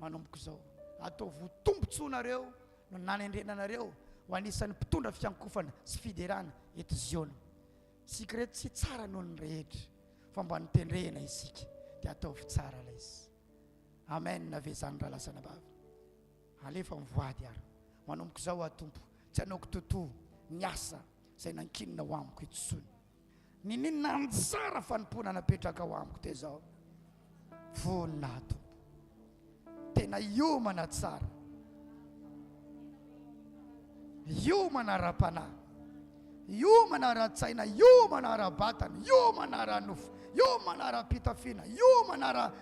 Manomboka zao, atao votombotsonareo no nanendrenanareo ho anisan'ny mpitondra fiankofana sy fidirana eto Ziona. Sika reto tsy tsara noho ny rehetra fa mba nitendrena isika dia ataovy tsara ilay izy. Amen na ve zany raha lasana bava. Alefa mivoady ary. Manomboka zao atompo, tsy anaoko totoa ny asa izay nankinina ho amiko itsony. Ninona ny tsara fanompona napetraka ho amiko te zao. Vonina atompo. Tena iomana tsara. Iomana ra-panahy. Iomana ra-tsaina, iomana ra-batana, iomana ra-nofo, iomana ra-pitafiana, iomana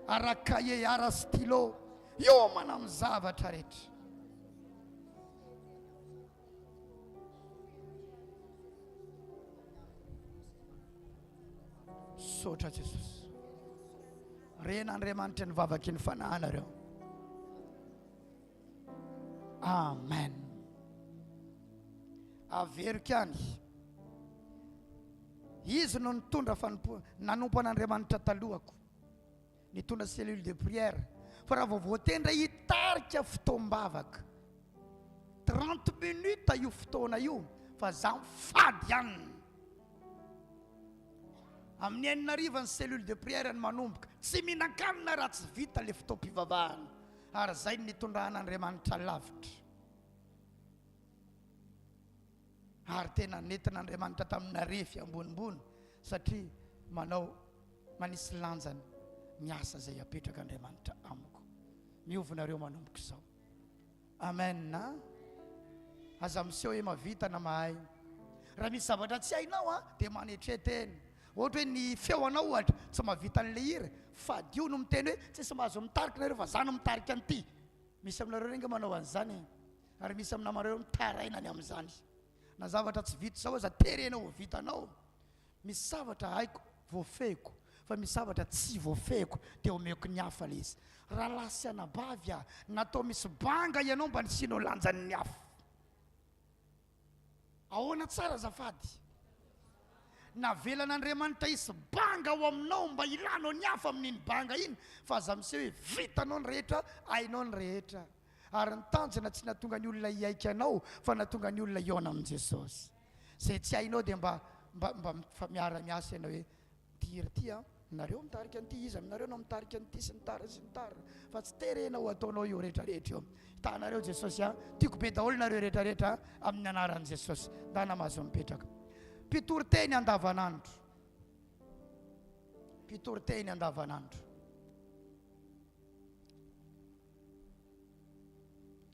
ra-kaye, ra-stylo, iomana amin'ny zavatra rehetra. Sotra Jesus. Ren'Andriamanitra ny vavaky ny fanahinareo. Amen. Averiko ihany. Izy no nitondra nanompo an'Andriamanitra talohako. Nitondra cellule de prière. Fa raha vao voatendra hitarika fotoam-bavaka 30 minutes io fotoana io fa za mifady ihany. Amin'ny 9 ny cellule de prière ny manomboka. Tsy mihinan-kanina raha tsy vita le fotoam-pivavahana. ary zay nitondrahan'Andriamanitra lavitra ary tena nentin'Andriamanitra tamina refy ambonimbony satria manisy lanjany miasa zay apetraka Andriamanitra amiko. Miovonareo manomboka izao. Amen na aza miseho mavita na mahay. Raha misy zavatra tsy hainao dia manetreteny. Ohatra hoe ny feonao ohatra tsy mavita an'le hira fa dio no miteny hoe tsy mahazo mitarika nareo fa zany mitarika an'ity. Misy aminareo renga manao an'izany ary misy aminamareo mitarainany amin'izany. Na zavatra tsy vita zao aza terenao ho vitanao. Misy zavatra haiko voafehiko fa misy zavatra tsy voafehiko dia omeko ny hafa le izy. Raha lasy anabavy natao misy banga ianao mba nisinao lanjan'ny hafa. Ahoana tsara zafady? Navelan'Andriamanitra isy banga ao aminao mba ilanao ny hafa amin'iny banga iny fa aza miseho hoe vitanao ny rehetra, hainao ny rehetra. Ary ny tanjona tsy natonga ny olona hiaika anao fa natonga ny olona hiona amin' Jesosy. Zay tsy hainao dia mba miara-miasa ianao hoe tiry ty nareo mitarika an'ity izy aminareo no mitarika an'ity sy ny tariny sy ny tariny fa tsy terenao ataonao io rehetrarehetra io. Hitanareo Jesosy tiako be daholo nareo rehetrarehetra amin'ny anaran'i Jesosy. Ndana mahazo mipetraka. Mpitoroteny andavanandro. Mpitoroteny andavanandro.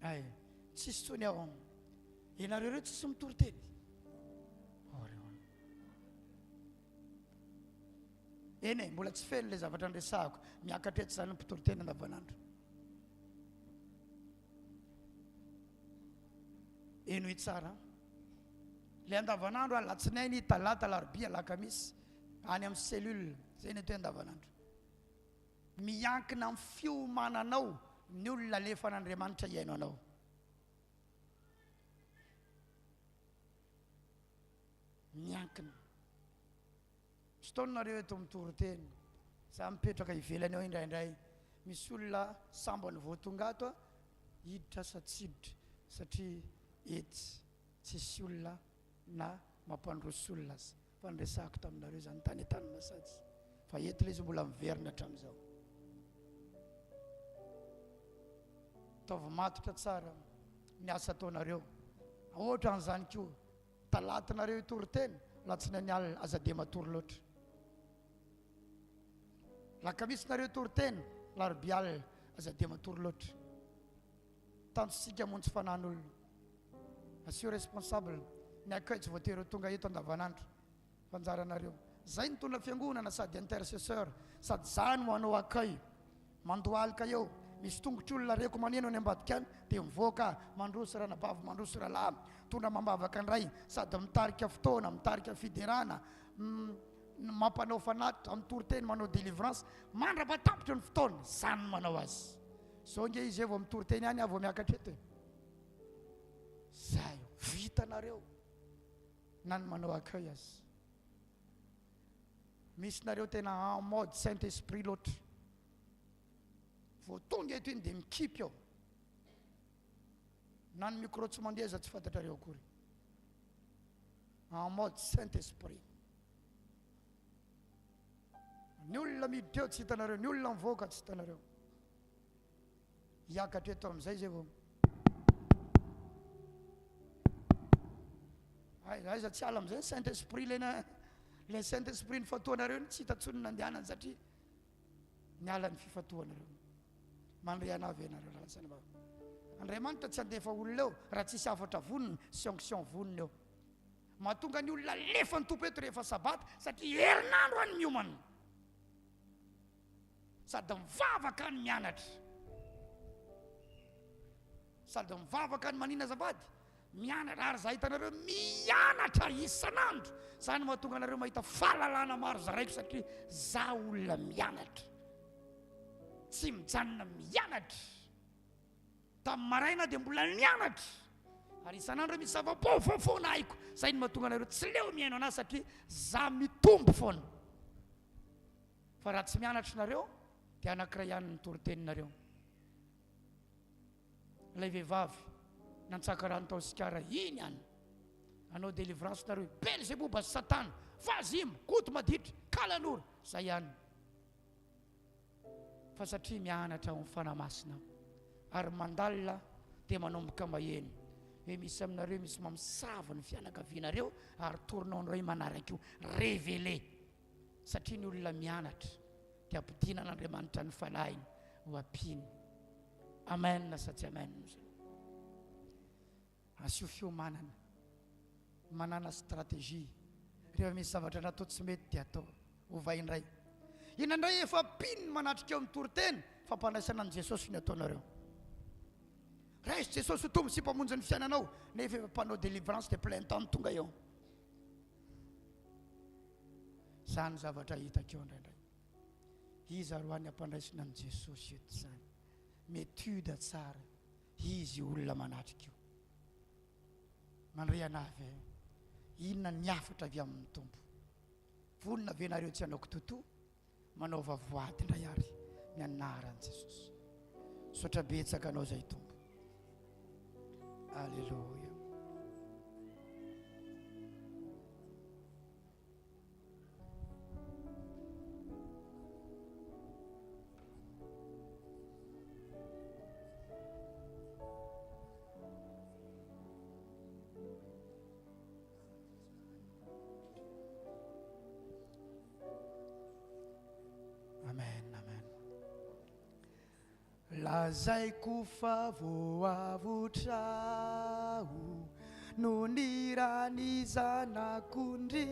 Ay, tsisy tsony aho. Ianareo reo tsisy mitoroteny. Eny mbola tsy feno le zavatra andresahako. Miakatra eto zany mpitoroteny andavanandro. Eno i tsara. Le andavanandro alatsinainy, talata, alarobia, alakamisy any amin'ny cellule zay ny atao andavanandro. Miankina amin'ny fiomananao ny olona alefan'Andriamanitra iaino anao. Miankina. Fotoanareo eto mitoroteny, za mipetraka ivelany ao indraindray. Misy olona sambany voatonga ato hiditra sa tsy hiditra satria etsy tsisy olona na mampandroso olona azy. Fandresahako taminareo zany tany masazy. Fa eto le izy mbola miverina hatramin'izao. Taova matotra tsara ny asa ataonareo. Ohatra an'izany koa talatinareo itoroteny, latsinainy alina aza dia matory loatra. Lakamisy nareo itoroteny, larobia alina aza dia matory loatra. Tanjosika montsy fanan'olona. Asio responsable ny accueil tsy voatery tonga eto andavanandro. Fanjaranareo. Zay ny tondra fiangonana sady intercesseur, sady zany manao accueil. Mandohalika eo. Misy tongotr'olona reko maneno any ambadika any dia mivoaka mandroso ranabavy, mandroso ralahy, tondra mambavaka ndray sady mitarika fotoana, mitarika fiderana, mampanao fanatitra, mitoroteny manao délivrance, mandrapahatapitra ny fotoana, zany manao azy. Zao nge izy vao mitoroteny any vao miakatra eto. Zay vitanareo na ny manao accueil azy. Misy nareo tena en mode Saint-Esprit loatra. Vao tonga eto iny dia mikipy ao. Na ny micro tsy mandeha za tsy fantatrareo akory. En mode Saint-Esprit. Ny olona miditra eo tsy hitanareo, ny olona mivoaka tsy hitanareo. Hiakatra eto amin'izay zay vao. Aiza tsy ala amin'izay Saint-Esprit le Saint-Esprit ny fatoanareo tsy hitantsony nandehanany satria ny ala ny fifatoanareo. Mandriana avy ianareo lasana ba. Andriamanitra tsy andefa olona eo raha tsisy afatra voniny, sanction voniny eo. Mahatonga ny olona lefa ny tompo eto rehefa sabata satria herinandro any miomana. Sady mivavaka ny mianatra. Sady mivavaka ny manina zabady. Mianatra ary za hitanareo mianatra isanandro. Zany mahatonga anareo mahita fahalalana maro zaraiko satria za olona mianatra. Tsy mijanona mianatra. Tamin'ny maraina dia mbola mianatra. Ary isanandro misy zava-baovao foana haiko. Zay ny mahatonga anareo tsy leo miaino anazy satria za mitombo foana. Fa raha tsy mianatra nareo dia anankiray ihany ny toroteninareo. Ilay vehivavy nantsaka rano tao sikara iny ihany. Anao délivrance nareo Belzébuba Satana, vazimo, koto maditra, kalanora, zay ihany. Fa satria mianatra amin'ny fanamasina. ary mandalina dia manomboka maheny hoe misy aminareo misy mamosava ny fianakavianareo ary torinaonareo manaraka io révélé satria ny olona mianatra dia ampidina n'Andriamanitra ny fanahiny ho ampiny. Amen sa tsy amen? Asio fiomanana, manana stratégie. Rehefa misy zavatra natao tsy mety dia atao ovaindray. Inandray efa piny manatrika eo amin'ny toriteny fampandraisana an' Jesosy ny ataonareo. Raha izy Jesosy ho tombo sy mpamonjy ny fiainanao nefa efa mpanao délivrance de plein temps tonga eo. Zany zavatra hitako eo indraindray. Izy aroany ampandraisana an' Jesosy eto zany. Métude tsara. Izy olona manatrika io. Mandray anavy inona ny afatra avy amin'ny tompo. Vonina ve nareo tsy hanao kitoto manao vavoady indray ary ny anaran'i Jesosy. Sotra betsaka anao zay tompo. Alléluia. Amen, amen. Lazaiko fa voavotrao no nirany zanak'ondry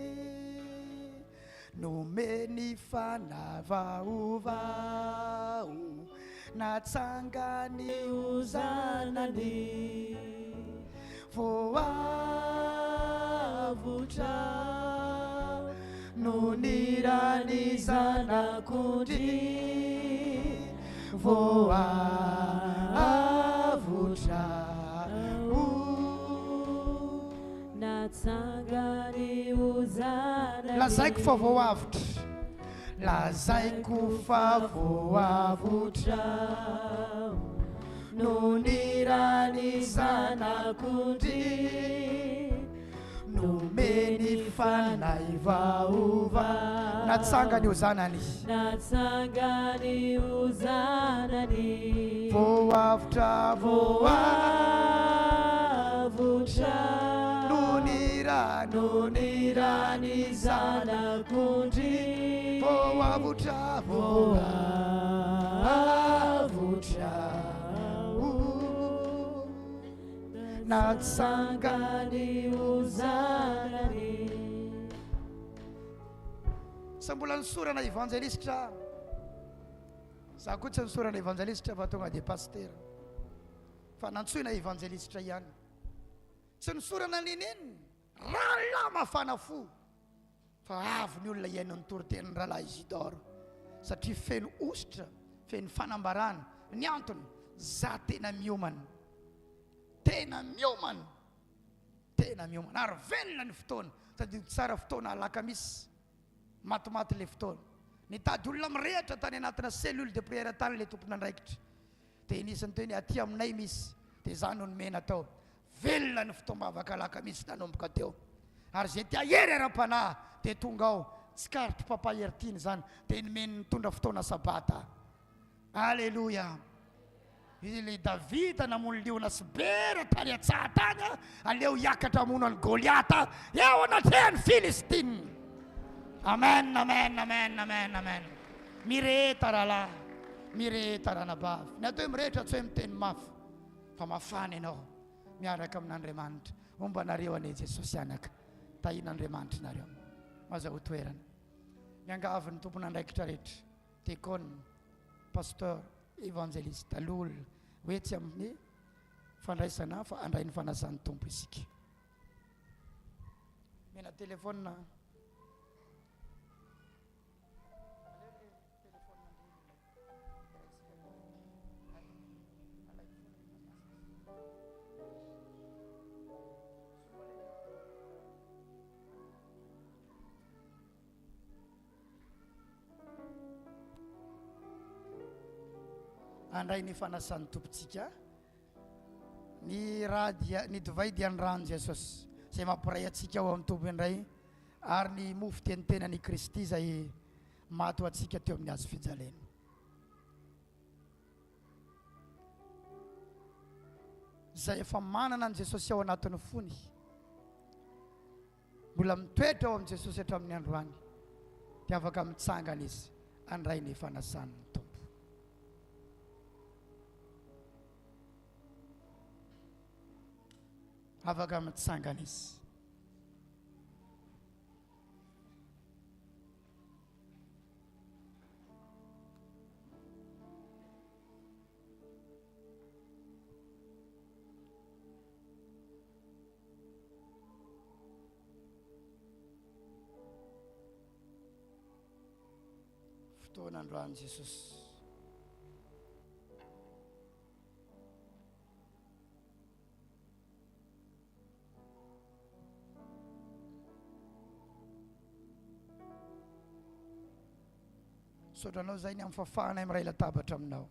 nomeny fanavaovao natsangany ho zanany voavotrao no nirany zanak'ondry voavotrao
natsangany ho zanany.
Lazaiko fa voavotra. Lazaiko fa voavotrao no nirany zanak'ondry nomeny fanahy vaovao natsangany ho zanany
natsangany ho zanany
voavotra
no nirany zanak'ondry
voavotra natsangany ho zanany. Sa mbola nisorana evangelistra za koa tsy nisorana evangelistra fa tonga dia pasteur fa nantsoina evangelistra ihany tsy nisorana nineny raha mafana fo fa avy ny olona iainon'ny toritenin'ny rahalahy Isidore satria feno ositra feno fanambarana ny antony za tena miomana ary velona ny fotoana tadidio tsara fotoana alakamisy matimaty le fotoana nitady olona mirehatra tany anatina cellule de prière tany le tompona andraikitra dia nisany teny aty aminay misy dia za no nomena tao velona ny fotoana mavaka alakamisy nanomboka teo ary zay tia hery ara-panahy dia tonga ao tsy karitry papa hertiny zany dia nomeny nitondra fotoana sabata. Alleluia. Izy le Davida namono liona sy bera tany an-tsahatany aleo hiakatra mono any Goliata eo anatrehan'ny Filistiny. Amen, amen, amen, amen, amen. Mireheta rahalahy, mireheta ranabavy. Ny atao hoe mirehitra tsy hoe miteny mafy fa mafana ianao miaraka amin'Andriamanitra. Omba nareo ane Jesosy anaka tahin'Andriamanitra nareo maza ho toerana. Miangavy ny tompon'andraikitra rehetra tekony Pasteur Evangeliste alol hoe tsy amin'ny fandraisana fa andray ny fanasan'ny tompo isika. Mena telefona andray ny fanasan'ny tompontsika ny raha dia ny divay dia ny rano Jesosy zay mampiray atsika ao amin'ny tompo indray ary ny mofo tenitenany Kristy zay mato atsika teo amin'ny hazo fijaliana. zay efa manana an Jesosy ao anatin'ny fony mbola mitoetra ao am Jesosy hatramin'ny androany dia afaka mitsangana izy andray ny fanasany ny tompo. Afaka mitsangana izy. Fotoan'androany Jesosy. Sotranao zay ny amin'ny fafana amin'ny ray latabatra aminao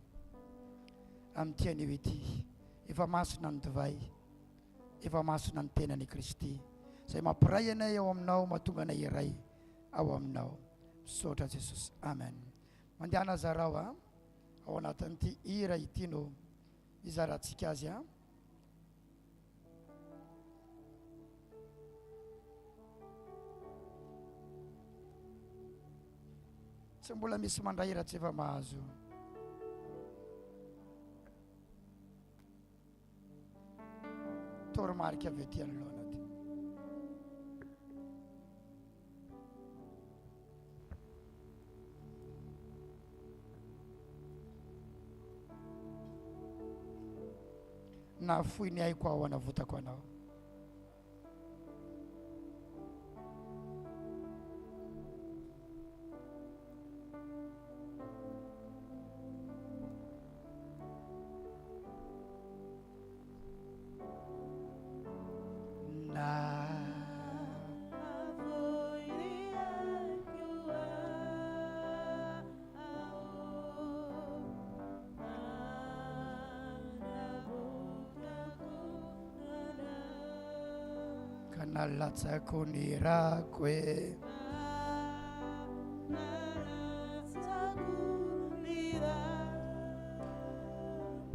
amin'ny tian'io ity efa masina ny divay efa masina ny tenan'i Kristy zay mampiray anay ao aminao mahatonga anay iray ao aminao. Misaotra Jesosy. Amen. Mandehana zarao ao anatin'ity hira ity no izarantsika azy tsy mbola misy mandray hira tsy efa mahazo. Toromarika avy ety anoloana ty. Na foy ny aiko ao anavotako anao. Nalatsako ny rako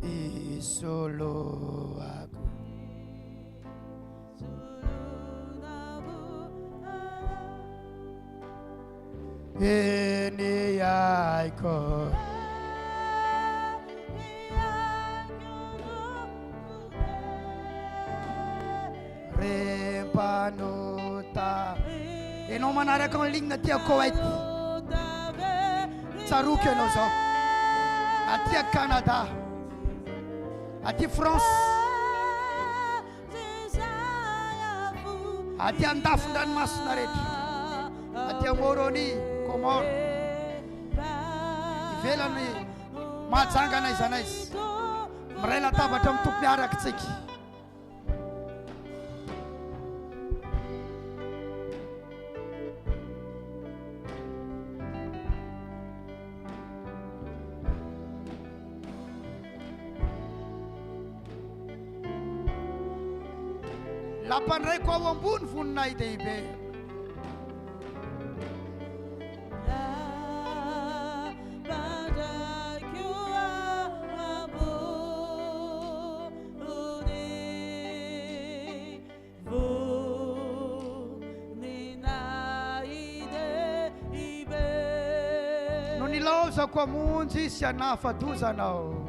isolo ako ini aiko panuta enao manaraka ny ligne aty Koweït tsaroky ianao zao aty Canada aty France aty andafon-dranomasina rehetra aty Moroni Comore ivelany mahajanga anay zanaizy miray latabatra amin'ny tompo miaraka tsika. Lapandray ko ao ambony voninay dehibe. No nilaozako amonjy sy anafadozanao.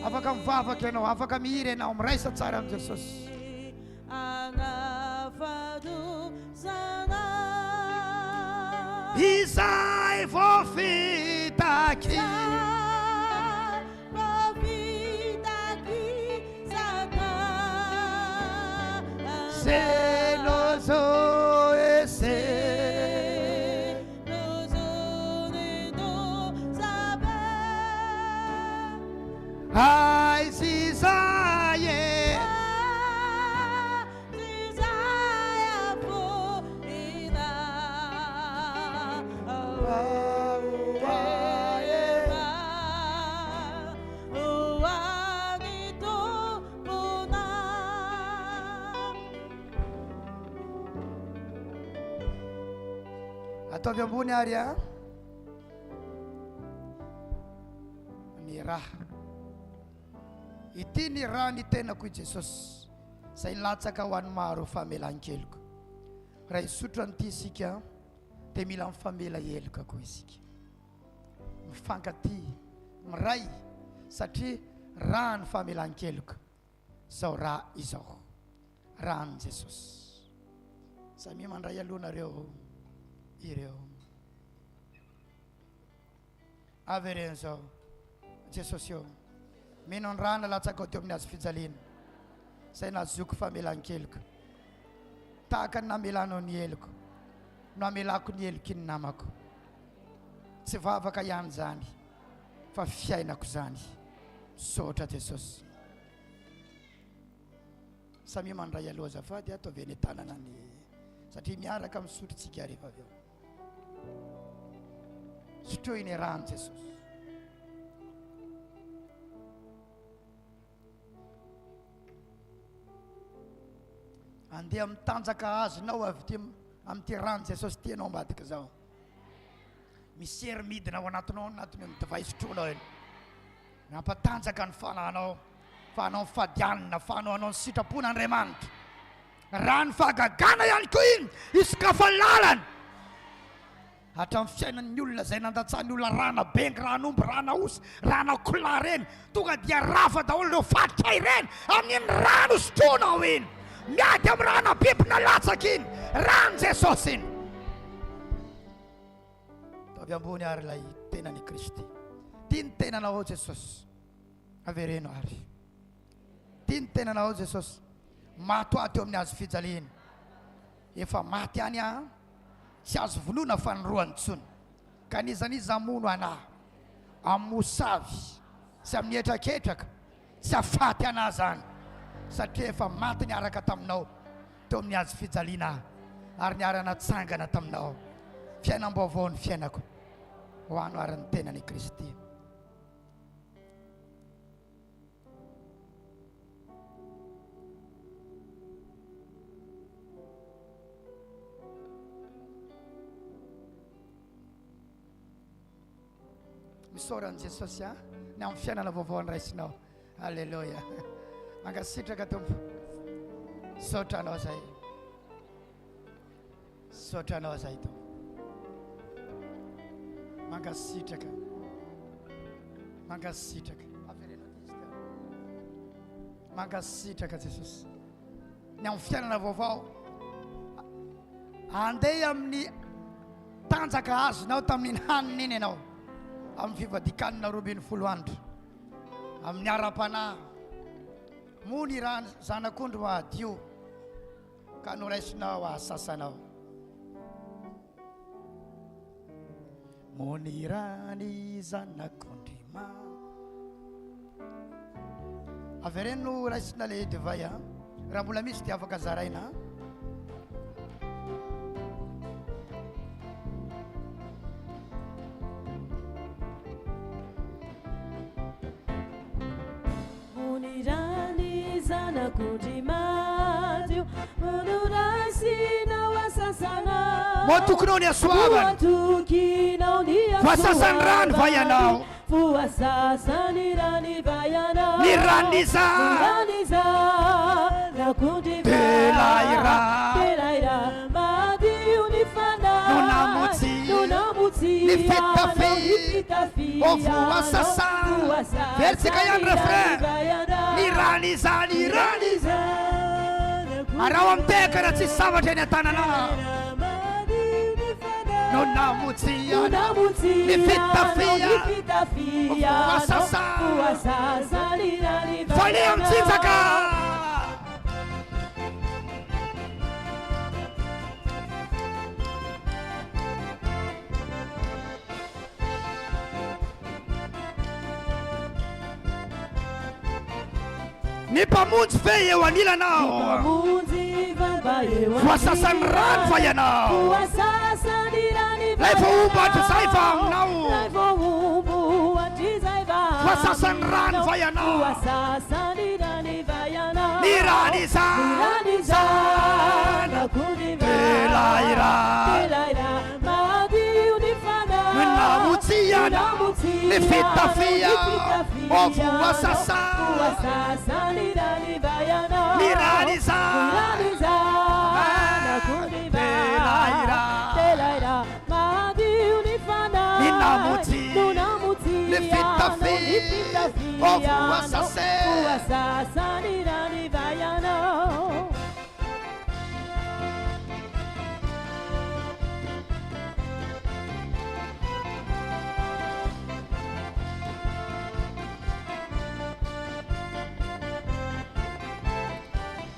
Afaka mivavaka ianao, afaka mihira ianao, miraisa tsara amin'ny Jesosy. Izay vao fitaky se lozo e se ai zizaye voina Ataovy ambony ary a ny raha ity ny raha ny tenako i Jesosy zay latsaka ho an'ny maro famelan-keloko. Raha isotro an'ity isika dia mila mifamela heloka koa isika, mifankaty miray satria raha ny famelan-keloka zao raha izao raha ny Jesosy. Samy mandray alohanareo ireo avy ireny zao Jesosy eo mino ny raha nalatsaka teo amin'ny azo fijaliana zay nazoko famelan-keloka tahaka ny namelanao ny heloko no amelako ny heloky ny namako. Tsy vavaka ihany zany fa fiainako zany. Sotra Jesosy. Samy mandray aloha azafady ataovy eny tanana ny satria miaraka misotrotsika rehefa avy eo. Sotroiny rano Jesosy. Andeha mitanjaka azonao avy ty amin'ty rano Jesosy tianao ambadika zao. Misery midina ao anatinao divay sotroanao eny. Nampatanjaka ny fanahinao, fahanao fadianina, fahanao anao ny sitrapona Andriamanitra. Rano fahagagana ihany koa iny isokafa lalana hatramin'ny fiainan'ny olona zay nandatsahany olona rana bengy, ranomby, rana osy, rana kola reny, tonga dia rafa daholo ireo fatotra ireny amin'iny rano sotroanao iny. Miady amin'ny rana bibina latsaka iny, rano Jesosy iny. Tavy ambony ary lay tenany Kristy. Ty ny tenanao Jesosy. Avereno ary. Ty ny tenanao Jesosy. Mato ato amin'ny azo fijaliana. Efa maty any a tsy azo vonona fa ny roany tsony. Kanizaniza mono anahy amin'ny mosavy sy amin'ny etraketraka tsy afaty anahy zany satria efa maty niaraka taminao teo amin'ny azo fijaliana ary niarana tsangana taminao. Fiainam-baovao ny fiainako ho ano ary ny tenany Kristy. Misaoran'i Jesosy a ny amin'ny fiainana vaovao ny raisinao. Alleluia. Mangasitraka tompo. Saotranao zay. Saotranao zay tompo. Mangasitraka. Mangasitraka. Mangasitraka Jesosy. Ny amin'ny fiainana vaovao. Andeha amin'ny tanjaka azonao tamin'ny haniny iny ianao. Amin'ny fivadikanina 20 andro amin'ny ara-panahy mony raha zanak'ondry ho adio ka noraisinao asasanao. Mony rany zanak'ondry ma avy ireny no raisina le divay a raha mbola misy dia afaka zaraina. Motukunao ni aswaban Fasasan ran vayanao Ni raniza Telaira Nunamutsi Ni fitafi Ofu asasan Versi kayan refrain Ni raniza Arawam teka na sisavatra eny an-tanana. Nunamutsia Ni fitafia Ofuasasa Fali am tsitsaka Ni pamunzi fe eo anilanao Fasasan rano fa ianao Lay fomba hatry zay fa aminao Fasasan rano fa ianao Ni rany izany Telaira Nifitafia Ovua sasa Miraniza Telaira Ninamuti Nifitafia Ovua sasa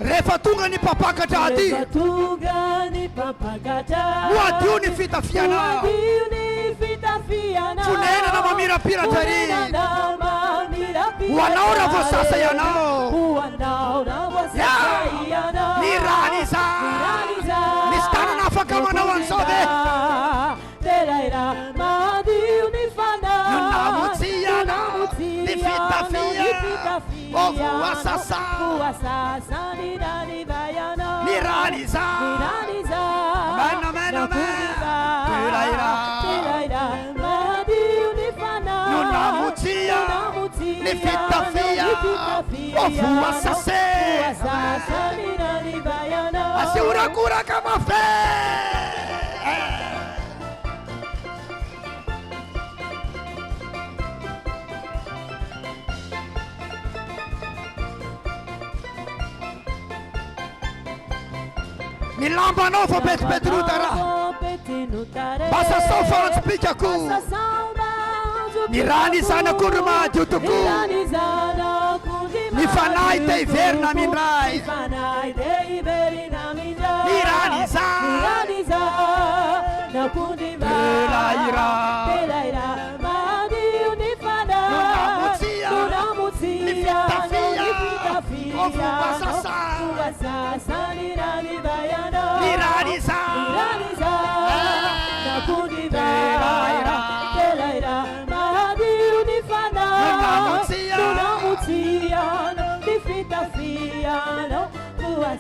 Refa tunga ni papa tadi Wadiu ni fitafiana Tunena na mamira pira tari Wanaura vo sasa yanao Niraniza Nistana nafaka mana wansobe Nunamutiana Nifitafia Ovua sasa Niraniza Mena Telaira Nunamutia Nifitafia Ovua sasa Asiurakura kama fe Milamba novo Petnutara Basa sofa spikaku Nirani sana kurma jutuku Nifanai te verna minrai Nirani za Telaira Nunamutsia Nifitafia Ovua sasa Niraniza Telaira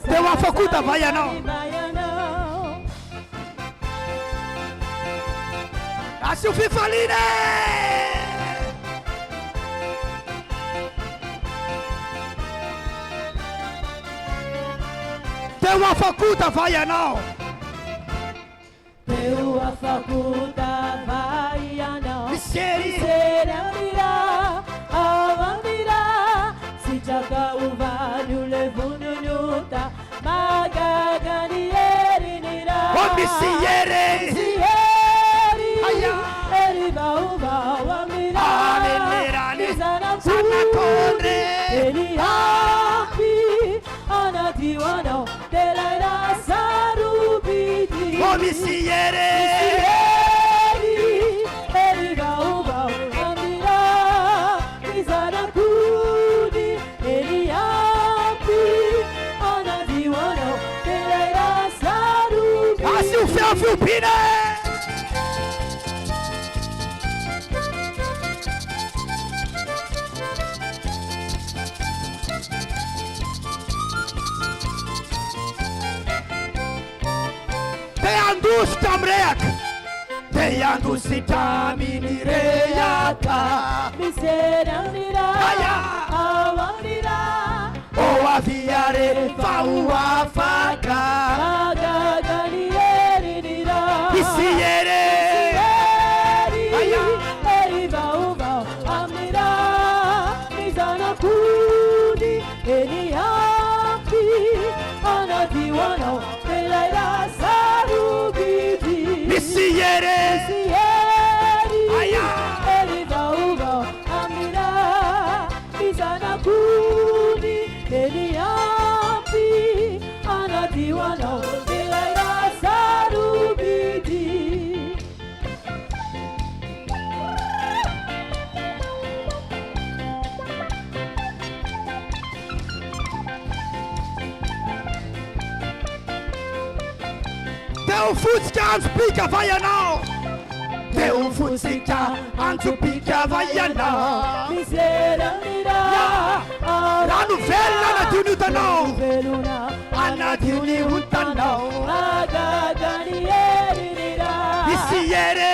Tewa fakuta vayano Asiufifaline Tewa fakuta vayano
Tewa fakuta vayano
Miseri
Avandira Sichaka uvanu levununuta Magaganierinira
Omisiere
Eriba uva wamira
Sana kondre
Eliapi Anatiwano Telaira sarubiti
Omisiere
Eriba uva wamira Izana kudi Eliapi Anatiwano Telaira sarubiti
Asiufia pine Teandus tamreak Teandus itaminireyaka
Miseranira Awanira
Oaviare fauafaka
Magaganierinira
Isiere
Eriba uva amira Mizana kudi Eliapi Anatiwano Telaira sarubiti
Isiere
Eriba uva amira Mizana kudi Eliapi Anatiwano Telaira sarubiti
Teu futsika antsupika vayanao Teu futsika antsupika vayanao Rano velona anationy utanao Anationy utanao Isiere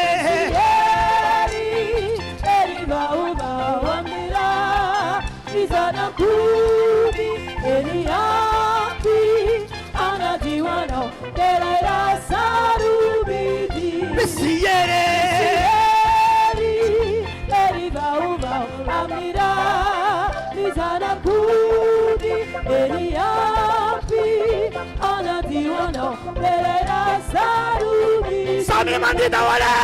Terera sarugi
Sami mandita wale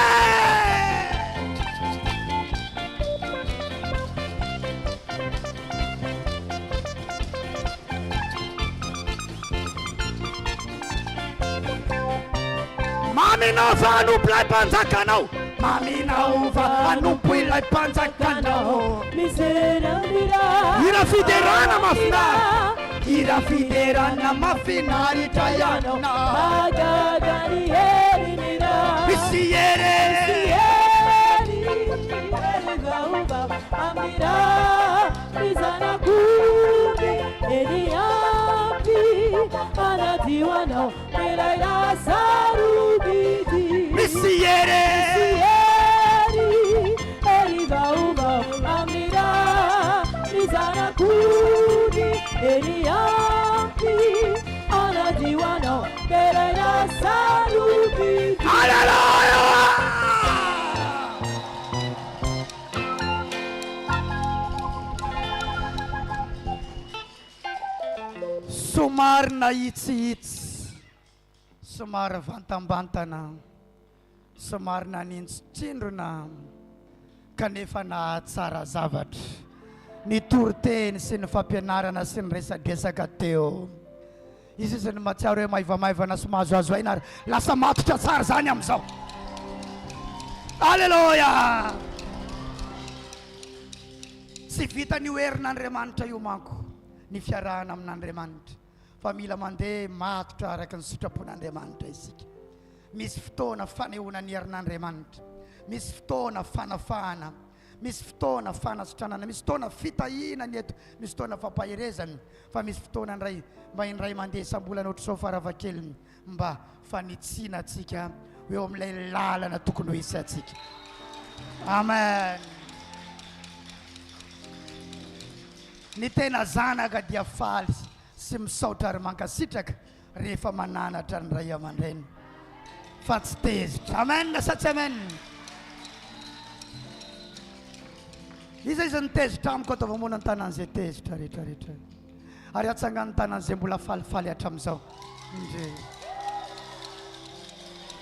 Mami nova anompoilay mpanjakanao Mami nova anompoilay mpanjakanao Ira fiderana mafinaritra Ira fiderana mafinaritra ianao
Magagani herinira
Isiere
Amira Izanakumi Eliapi Anadiwanao Meraira Sarugiti
Isiere
Elibauba Amira Izanakumi Eliapi Anadiwanao Meraira Sarugiti
Hallelujah Somary nahitsihitsy somary vantambantana somary nanintsitsindrona kanefa nahatsara zavatra ny toriteny sy ny fampianarana sy ny resadresaka teo izy izy ny matsiaro hoe maivamaivana sy mahazoazo aina ary lasa matotra tsara zany am'izao alleloia tsy vita ny hoerin'Andriamanitra io manko ny fiarahana amin'Andriamanitra fa mila mandeha matotra araka ny sitrapon'Andriamanitra isika misy fotoana fanehoana ny herin'Andriamanitra misy fotoana fanafahana misy fotoana fanasitranana misy fotoana fitahinany eto misy fotoana fampaherezany fa misy fotoana ndray mba indray mandeha sambolana ohatr'izao faravakely mba fanitsiana atsika eo amin'ilay lalana tokony ho isy atsika amen ny tena zanaka dia faly sy misaotra ary mankasitraka rehefa mananatra ny ray aman-dreny fa tsy tezitra amen sa tsy amen izy izy nitezitra amiko atao vamona ny tanan'izay tezitra rehetrarehetra ary atsangany tanan'izay mbola falifaly hatramin'izao indre